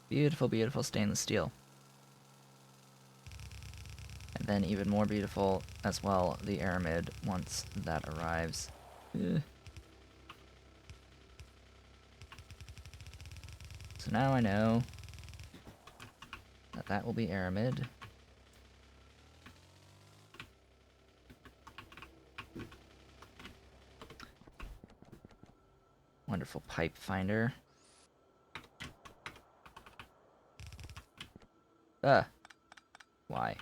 Beautiful, beautiful stainless steel. And then even more beautiful as well, the aramid once that arrives. Ugh. So now I know that that will be aramid. Wonderful pipe finder. Why?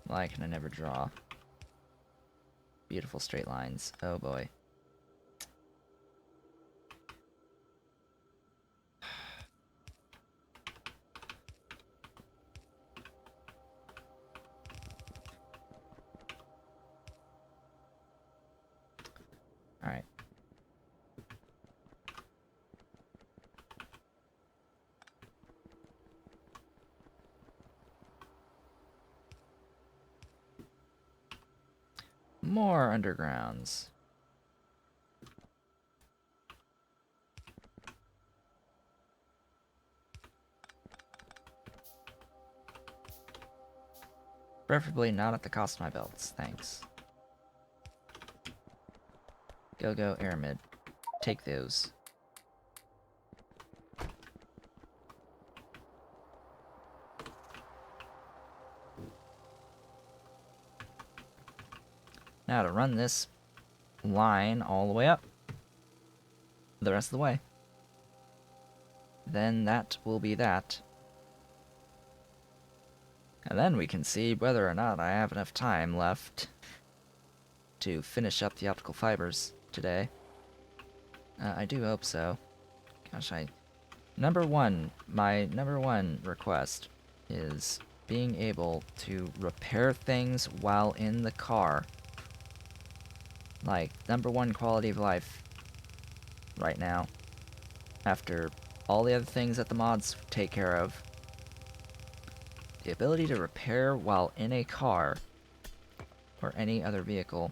Why can I never draw? Beautiful straight lines. Oh boy. Alright. More undergrounds. Preferably not at the cost of my belts, thanks. Go aramid. Take those. Now to run this line all the way up. The rest of the way. Then that will be that. And then we can see whether or not I have enough time left to finish up the optical fibers today. I do hope so. Gosh, my number one request is being able to repair things while in the car. Like, number one quality of life right now. After all the other things that the mods take care of. The ability to repair while in a car or any other vehicle.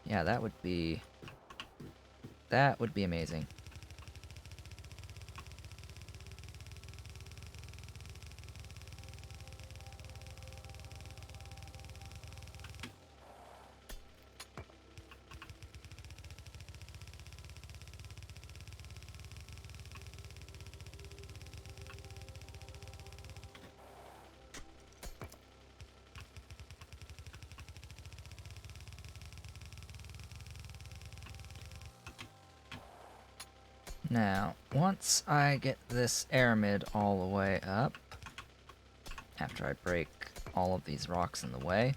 Yeah, that would be amazing. Now, once I get this aramid all the way up, after I break all of these rocks in the way,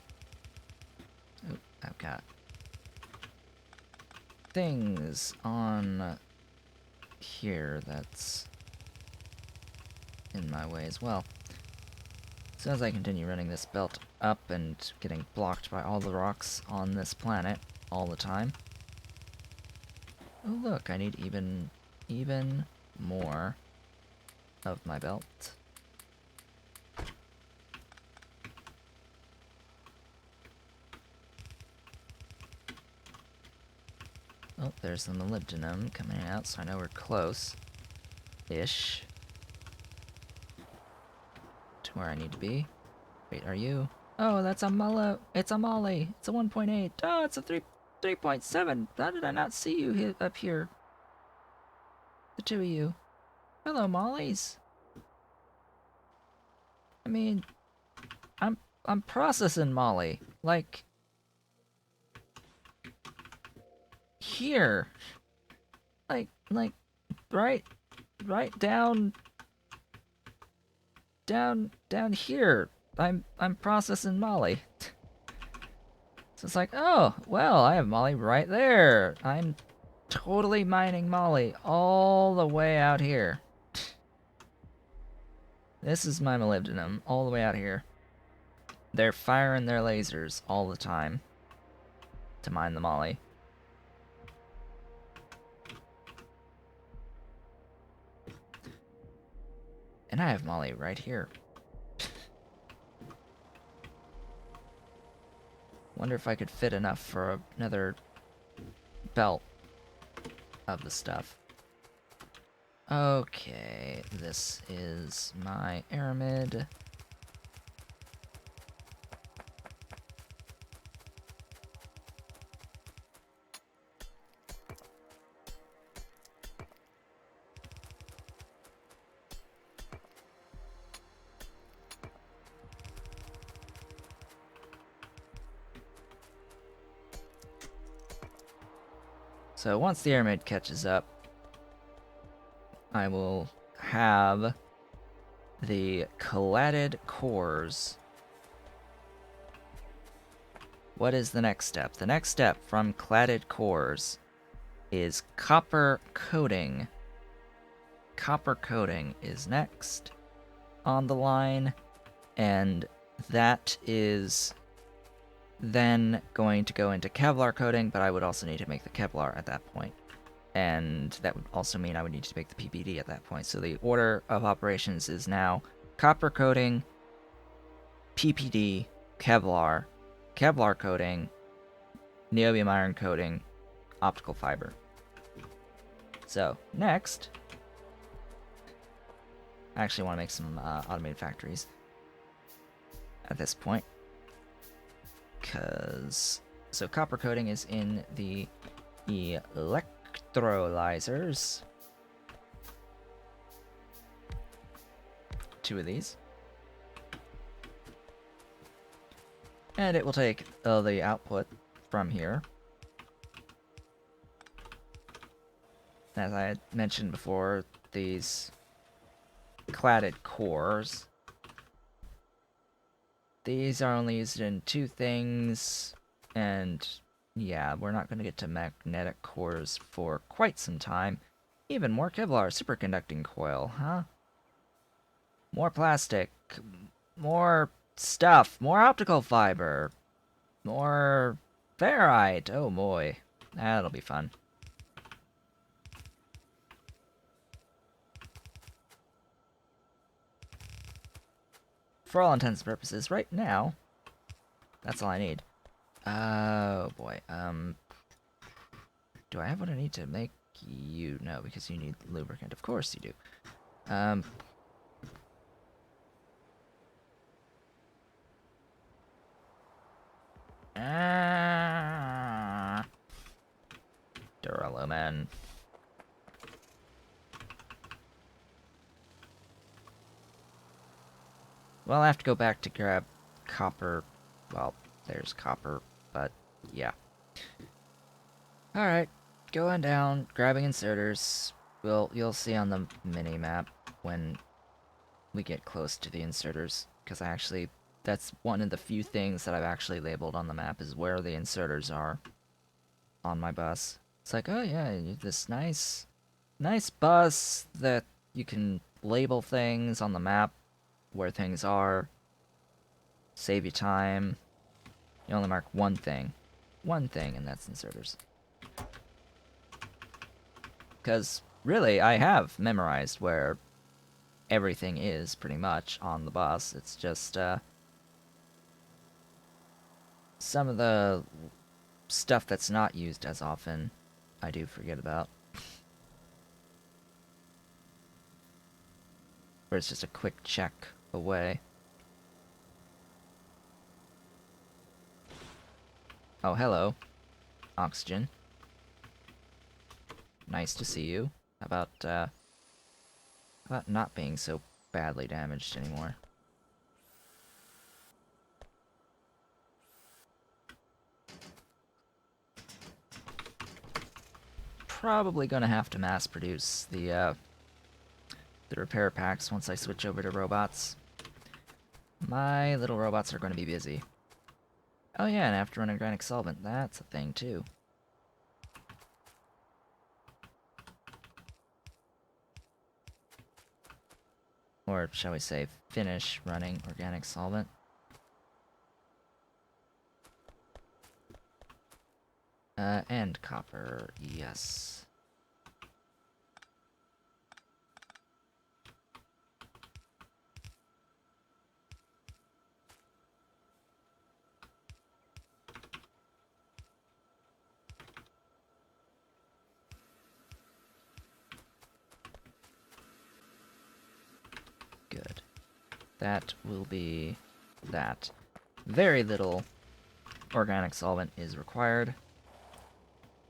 ooh, I've got things on here that's in my way as well. As soon as I continue running this belt up and getting blocked by all the rocks on this planet all the time. Oh look, I need even more of my belt. Oh, there's the molybdenum coming out, so I know we're close-ish to where I need to be. Wait, are you? Oh, that's a it's a molly. It's a 1.8. Oh, it's a 3.7. How did I not see you up here? The two of you. Hello, mollies. I mean, I'm processing molly. Like, here. Like, right down here. I'm processing molly. So it's like, oh, well, I have molly right there. I'm totally mining molly all the way out here. This is my molybdenum all the way out here. They're firing their lasers all the time to mine the molly. And I have Molly right here. Wonder if I could fit enough for another belt of the stuff. Okay, this is my aramid. So once the aramid catches up, I will have the cladded cores. What is the next step? The next step from cladded cores is copper coating. Copper coating is next on the line, and that is then going to go into Kevlar coating, but I would also need to make the Kevlar at that point. And that would also mean I would need to make the PPD at that point. So the order of operations is now copper coating, PPD, Kevlar, Kevlar coating, niobium iron coating, optical fiber. So next, I actually want to make some automated factories at this point. So copper coating is in the electrolyzers. 2 of these. And it will take the output from here. As I had mentioned before, these cladded cores. These are only used in 2 things, and yeah, we're not going to get to magnetic cores for quite some time. Even more Kevlar superconducting coil, huh? More plastic, more stuff, more optical fiber, more ferrite. Oh boy, that'll be fun. For all intents and purposes, right now, that's all I need. Oh boy, do I have what I need to make you? No, because you need lubricant. Of course you do. Duralumin. Well, I have to go back to grab copper. Well, there's copper, but yeah. Alright, going down, grabbing inserters. You'll see on the mini-map when we get close to the inserters, because that's one of the few things that I've actually labeled on the map is where the inserters are on my bus. It's like, oh yeah, this nice bus that you can label things on the map where things are, save you time. You only mark one thing, and that's inserters. Because really, I have memorized where everything is pretty much on the bus. It's just some of the stuff that's not used as often I do forget about. Where it's just a quick check away. Oh, hello. Oxygen. Nice to see you. How about not being so badly damaged anymore? Probably gonna have to mass produce the repair packs once I switch over to robots. My little robots are gonna be busy. Oh yeah, and I have to run organic solvent. That's a thing too. Or shall we say, finish running organic solvent. And copper, yes. that will be that. Very little organic solvent is required.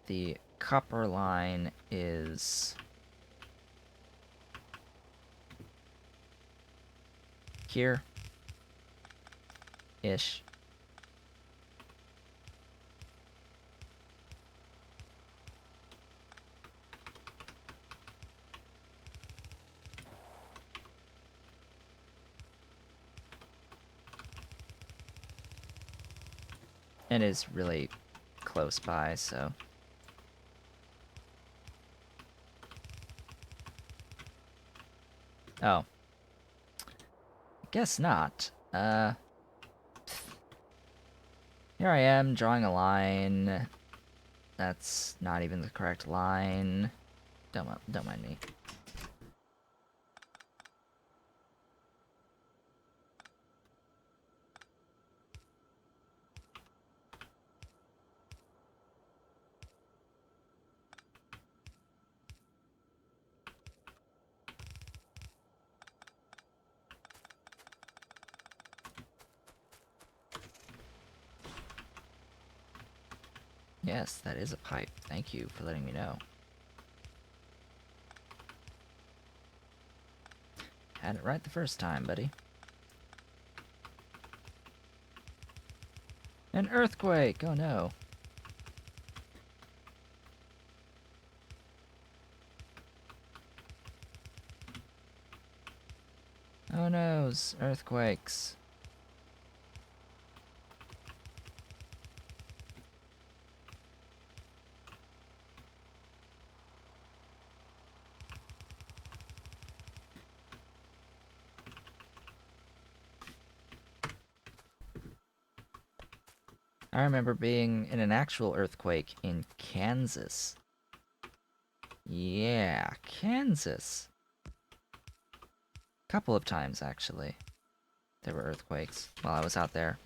The copper line is here-ish. It is really close by, so... Oh. Guess not. Here I am, drawing a line. That's not even the correct line. Don't mind me. Yes, that is a pipe. Thank you for letting me know. Had it right the first time, buddy. An earthquake! Oh no. Oh no, earthquakes. I remember being in an actual earthquake in Kansas. Yeah, Kansas. Couple of times, actually. There were earthquakes while I was out there.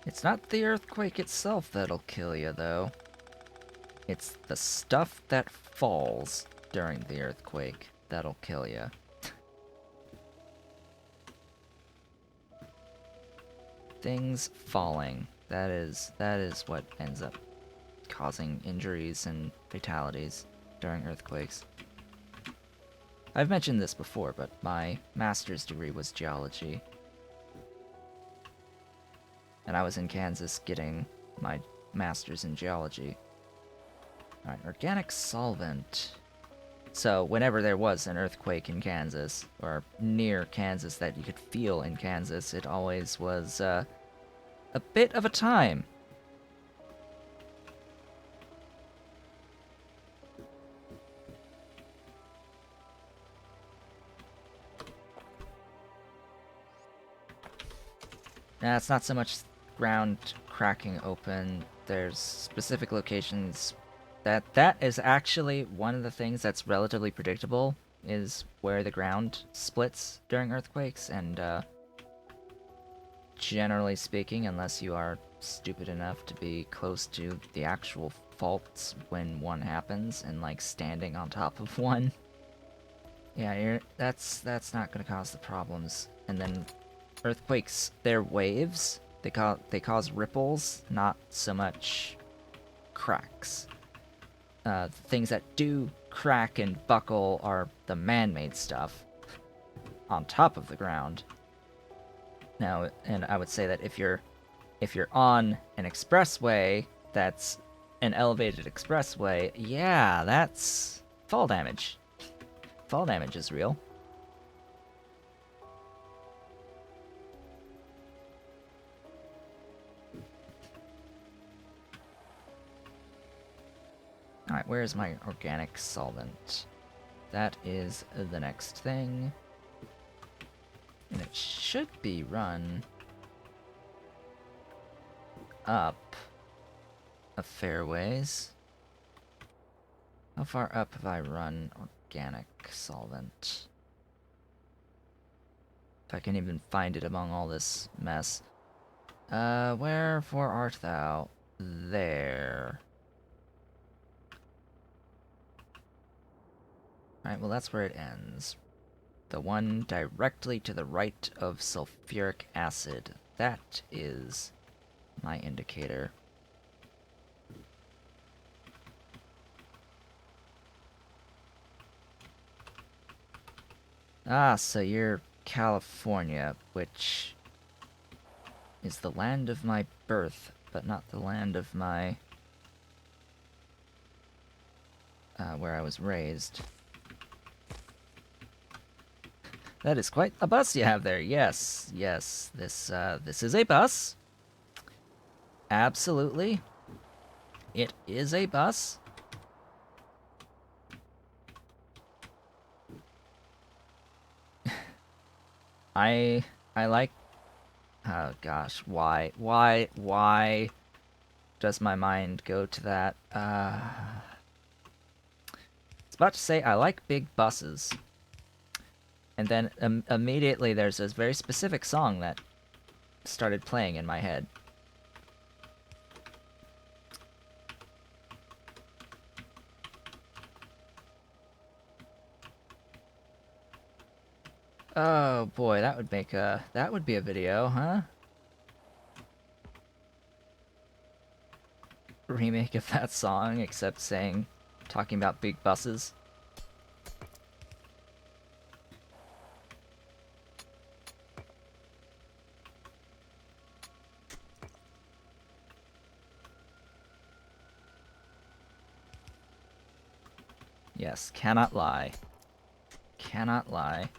It's not the earthquake itself that'll kill you, though. It's the stuff that falls during the earthquake that'll kill you. Things falling. That is what ends up causing injuries and fatalities during earthquakes. I've mentioned this before, but my master's degree was geology. And I was in Kansas getting my master's in geology. Alright, organic solvent. So, whenever there was an earthquake in Kansas, or near Kansas that you could feel in Kansas, it always was a bit of a time. Now, it's not so much ground cracking open. There's specific locations that is actually one of the things that's relatively predictable, is where the ground splits during earthquakes, and generally speaking, unless you are stupid enough to be close to the actual faults when one happens and like standing on top of one, yeah, that's not gonna cause the problems. And then earthquakes, they're waves. They cause ripples, not so much cracks. Things that do crack and buckle are the man-made stuff on top of the ground. Now, and I would say that if you're on an expressway that's an elevated expressway, yeah, that's fall damage. Fall damage is real. Alright, where's my organic solvent? That is the next thing. And it should be run up a fair ways. How far up have I run organic solvent? If I can even find it among all this mess. Wherefore art thou? There. Alright, well that's where it ends. The one directly to the right of sulfuric acid. That is my indicator. Ah, so you're California, which is the land of my birth, but not the land of my... where I was raised. That is quite a bus you have there. Yes, yes, this is a bus. Absolutely. It is a bus. I like... Oh gosh, why does my mind go to that? I was about to say I like big buses. And then immediately there's this very specific song that started playing in my head. Oh boy, that would make that would be a video, huh? Remake of that song, except talking about big buses. Yes, cannot lie. Cannot lie.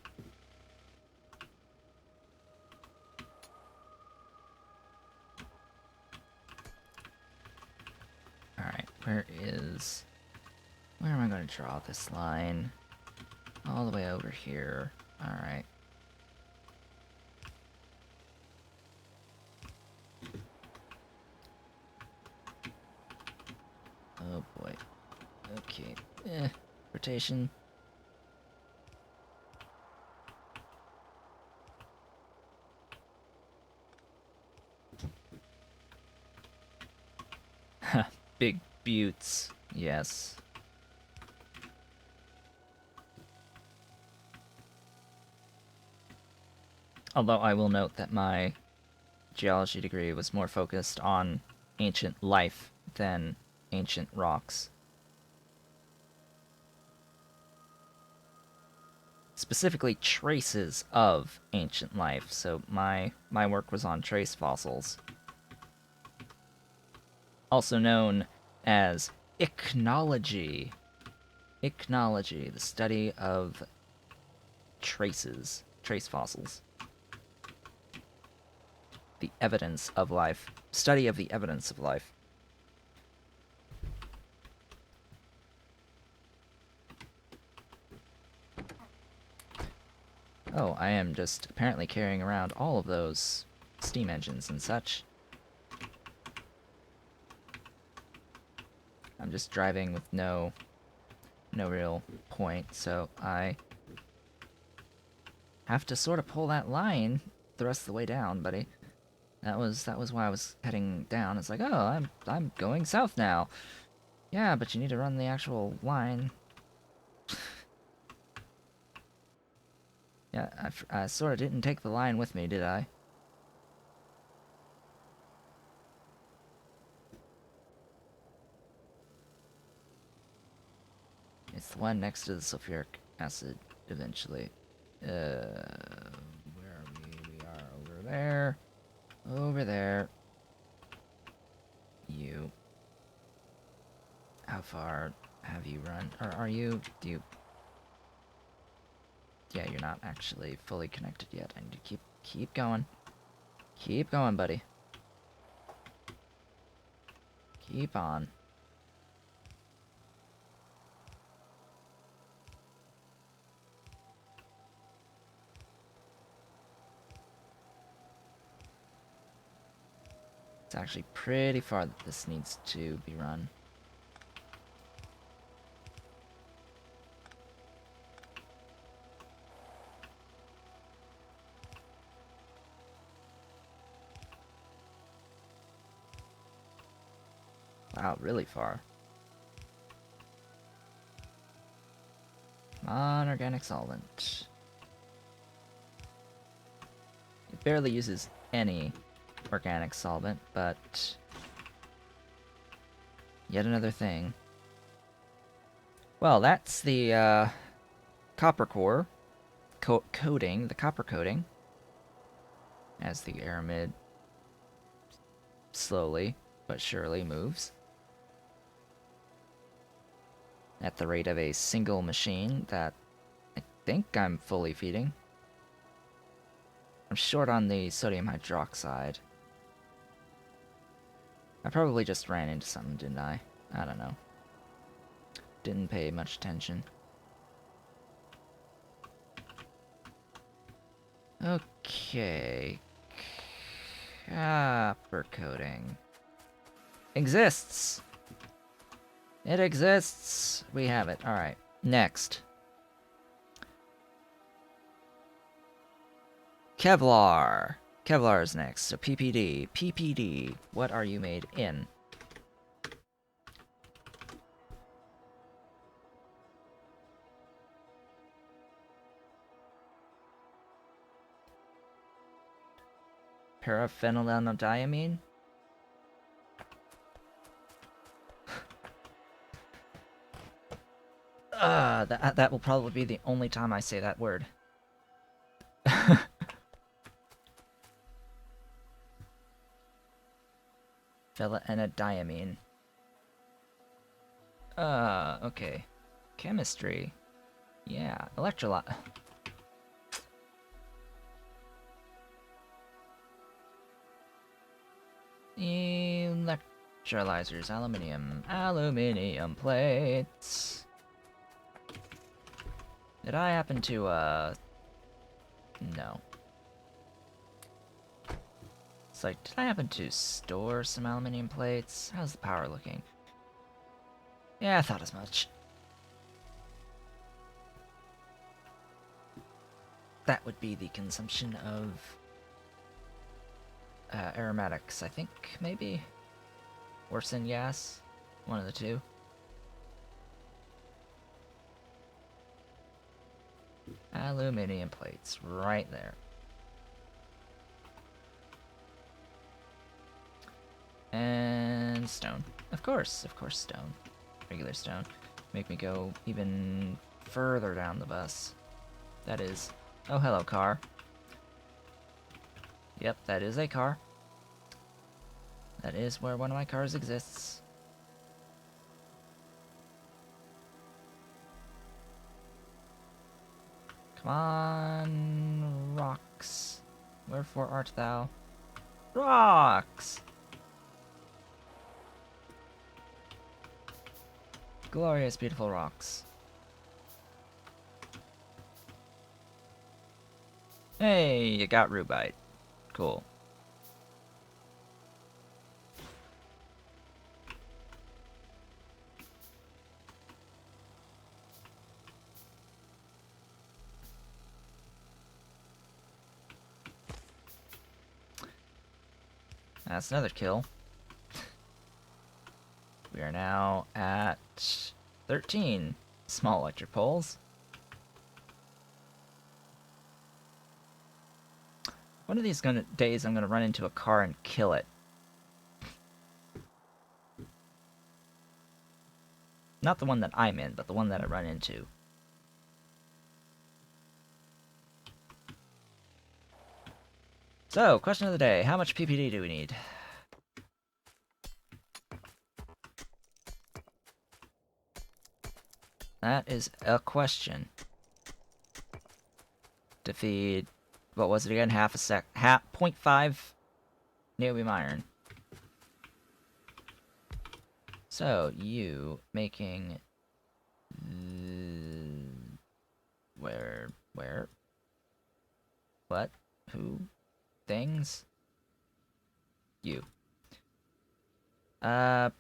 Alright, where am I going to draw this line? All the way over here. Alright. Oh boy. Okay. Rotation. Big buttes. Yes. Although I will note that my geology degree was more focused on ancient life than ancient rocks. Specifically traces of ancient life, so my work was on trace fossils. Also known as ichnology. Ichnology, the study of traces, trace fossils. The evidence of life. Study of the evidence of life. Oh, I am just apparently carrying around all of those steam engines and such. I'm just driving with no real point, so I have to sort of pull that line the rest of the way down, buddy. That was why I was heading down. It's like, oh, I'm going south now. Yeah, but you need to run the actual line. Yeah, I sort of didn't take the line with me, did I? It's the one next to the sulfuric acid, eventually. Where are we? We are over there. Over there. You. How far have you run? Or are you... do you... Yeah, you're not actually fully connected yet. I need to keep going. Keep going, buddy. Keep on. It's actually pretty far that this needs to be run. Wow, really far. Come on, organic solvent. It barely uses any organic solvent, but yet another thing. Well, that's the copper core coating, the copper coating, as the aramid slowly but surely moves at the rate of a single machine that I think I'm fully feeding. I'm short on the sodium hydroxide. I probably just ran into something, didn't I? I don't know. Didn't pay much attention. Okay. Copper coating. Exists! It exists! We have it. Alright. Next. Kevlar. Kevlar is next. So PPD. PPD. What are you made in? Paraphenyldiamine? That will probably be the only time I say that word. Phenyldiamine. Okay. Chemistry. Yeah, electrolyte. Electrolyzers, aluminium plates. Did I happen to, no. It's like, did I happen to store some aluminium plates? How's the power looking? Yeah, I thought as much. That would be the consumption of aromatics, I think, maybe? Or syngas? One of the two. Aluminium plates, right there. And stone. Of course stone. Regular stone. Make me go even further down the bus. That is... Oh, hello, car. Yep, that is a car. That is where one of my cars exists. Come on, rocks. Wherefore art thou? Rocks! Glorious, beautiful rocks. Hey, you got rubite. Cool. That's another kill. We are now at 13 small electric poles. One of these days I'm gonna run into a car and kill it. Not the one that I'm in, but the one that I run into. So, question of the day. How much PPD do we need? That is a question. To feed... What was it again? 0.5 neobium iron. So, you making... Where? What? Who? Things? You. 0.5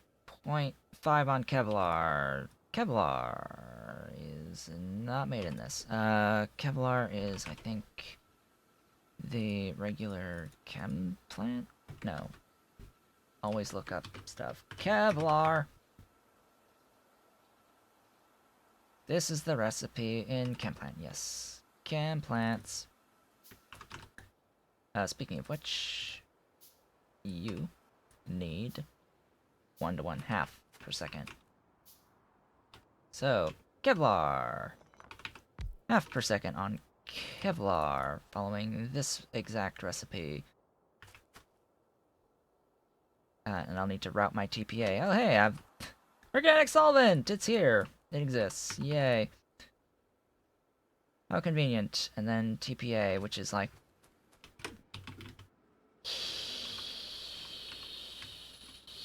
on Kevlar. Kevlar is not made in this. Kevlar is, I think, the regular chem plant? No. always look up stuff. Kevlar! This is the recipe in Chemplant, yes. Chemplants. Speaking of which, you need 1 to 1/2 per second. So, Kevlar! Half per second on Kevlar, following this exact recipe. And I'll need to route my TPA. Oh hey, I've... Organic solvent! It's here! It exists. Yay. How convenient. And then TPA, which is like...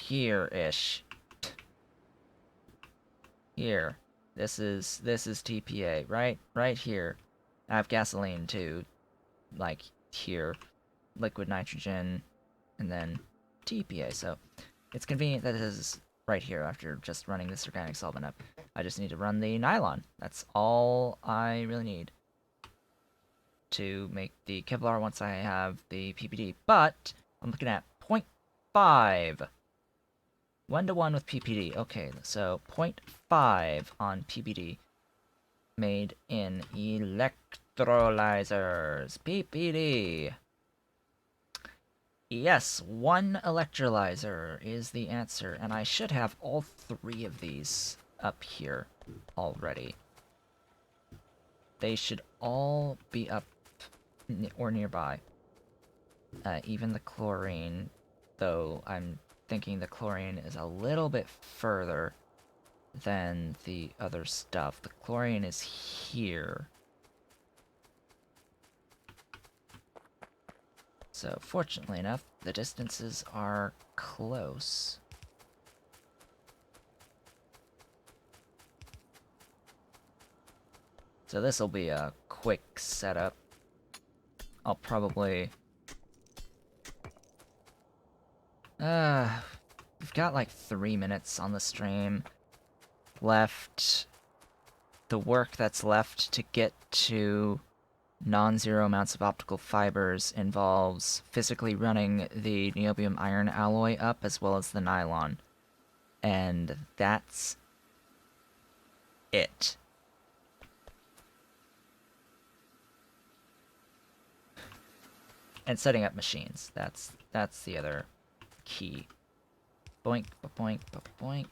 here-ish. Here. This is TPA, right? Right here. I have gasoline too. Like, here. Liquid nitrogen. And then TPA, so... It's convenient that it is right here after just running this organic solvent up. I just need to run the nylon. That's all I really need to make the Kevlar once I have the PPD. But I'm looking at 0.5. 1 to 1 with PPD. Okay, so 0.5 on PPD. Made in electrolyzers. PPD. Yes, 1 electrolyzer is the answer, and I should have all 3 of these up here already. They should all be up or nearby. Even the chlorine, though I'm thinking the chlorine is a little bit further than the other stuff. The chlorine is here. So, fortunately enough, the distances are close. So this will be a quick setup. I'll probably... we've got like 3 minutes on the stream left. The work that's left to get to non-zero amounts of optical fibers involves physically running the niobium iron alloy up as well as the nylon. And that's it. And setting up machines. That's the other key. Boink, boink, boink.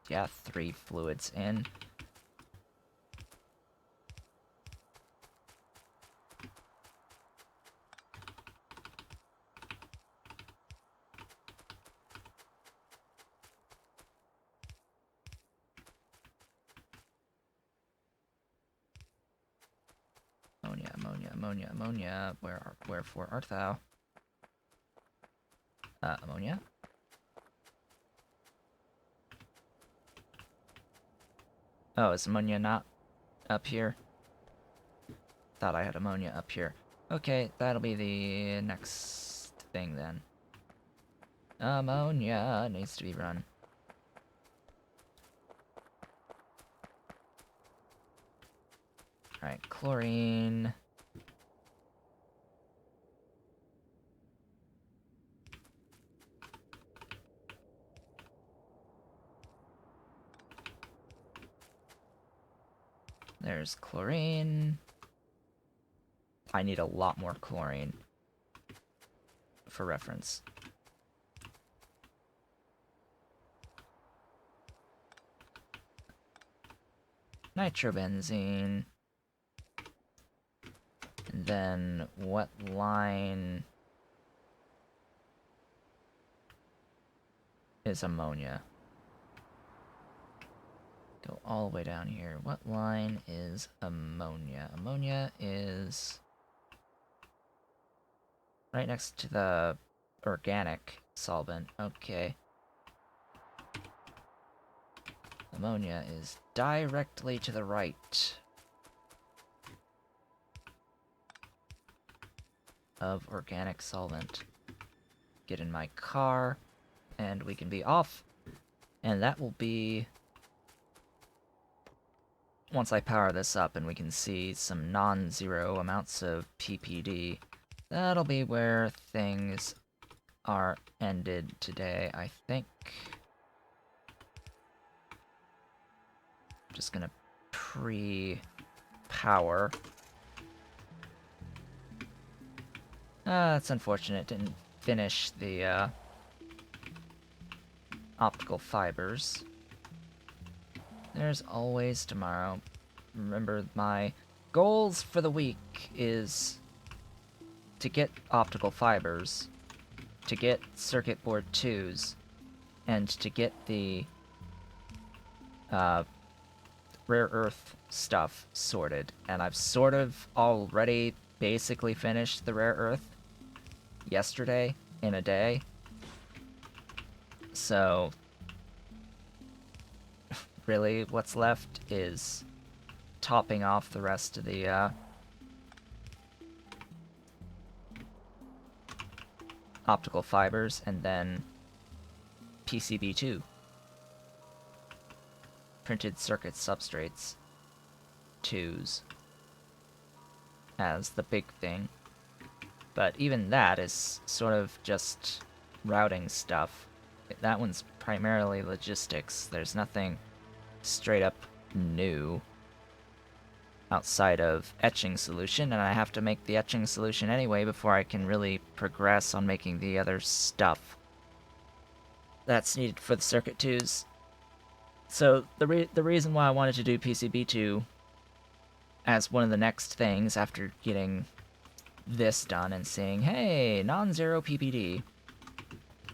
Yeah, 3 fluids in. Ammonia. Wherefore art thou? Ammonia? Oh, is ammonia not up here? Thought I had ammonia up here. Okay, that'll be the next thing then. Ammonia needs to be run. Alright, chlorine. There's chlorine. I need a lot more chlorine for reference. Nitrobenzene. And then what line is ammonia? Go all the way down here. What line is ammonia? Ammonia is right next to the organic solvent. Okay. Ammonia is directly to the right of organic solvent. Get in my car, and we can be off. And that will be... once I power this up and we can see some non-zero amounts of PPD, that'll be where things are ended today, I think. Just gonna pre-power. It's unfortunate, didn't finish the optical fibers. There's always tomorrow. Remember, my goals for the week is to get optical fibers, to get circuit board 2s, and to get the rare earth stuff sorted. And I've sort of already basically finished the rare earth yesterday in a day. So really what's left is topping off the rest of the optical fibers, and then PCB2. Printed circuit substrates 2s as the big thing. But even that is sort of just routing stuff. That one's primarily logistics. There's nothing straight up new outside of etching solution, and I have to make the etching solution anyway before I can really progress on making the other stuff that's needed for the circuit 2s. So the reason why I wanted to do PCB2 as one of the next things after getting this done and seeing, hey, non-zero PPD.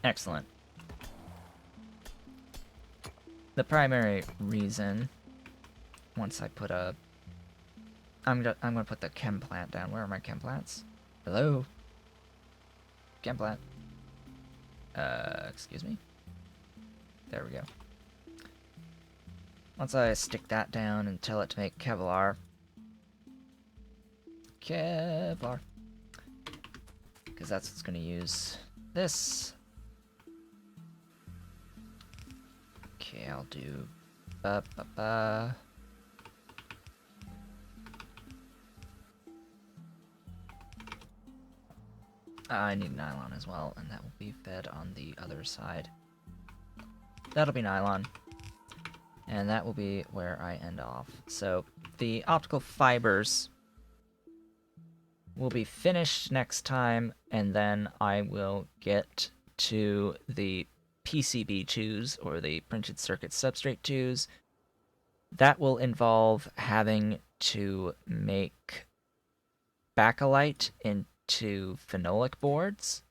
Excellent. The primary reason, once I put a... I'm gonna put the chem plant down. Where are my chem plants? Hello? Chem plant. Excuse me? There we go. Once I stick that down and tell it to make Kevlar. Kevlar. Because that's what's gonna use this. Okay, I'll do I need nylon as well, and that will be fed on the other side. That'll be nylon. And that will be where I end off. So, the optical fibers will be finished next time, and then I will get to the PCB2s, or the printed circuit substrate 2s. That will involve having to make bakelite into phenolic boards,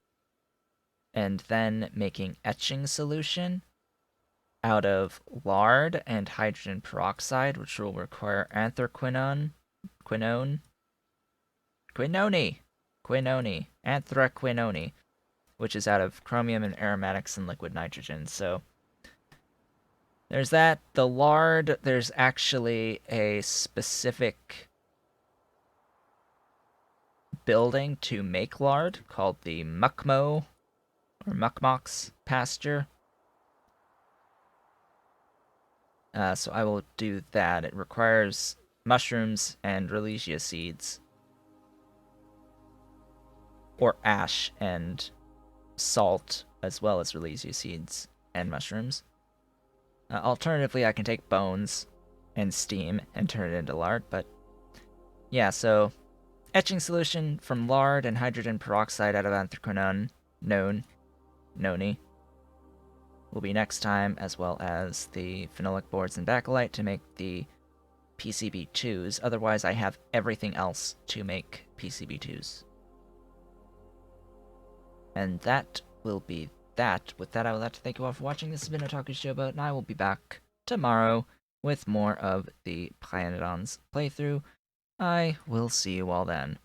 and then making etching solution out of lard and hydrogen peroxide, which will require anthraquinone, anthraquinone, which is out of chromium and aromatics and liquid nitrogen. So there's that. The lard, there's actually a specific building to make lard called the Muckmo or Muckmox pasture. So I will do that. It requires mushrooms and Relesia seeds. Or ash and salt, as well as Relesia seeds and mushrooms. Alternatively, I can take bones and steam and turn it into lard, but yeah, so etching solution from lard and hydrogen peroxide out of anthraquinone, noni, will be next time, as well as the phenolic boards and bakelite to make the PCB2s. Otherwise, I have everything else to make PCB2s. And that will be that. With that, I would like to thank you all for watching. This has been Otaku Showboat, and I will be back tomorrow with more of the Pyanodon's playthrough. I will see you all then.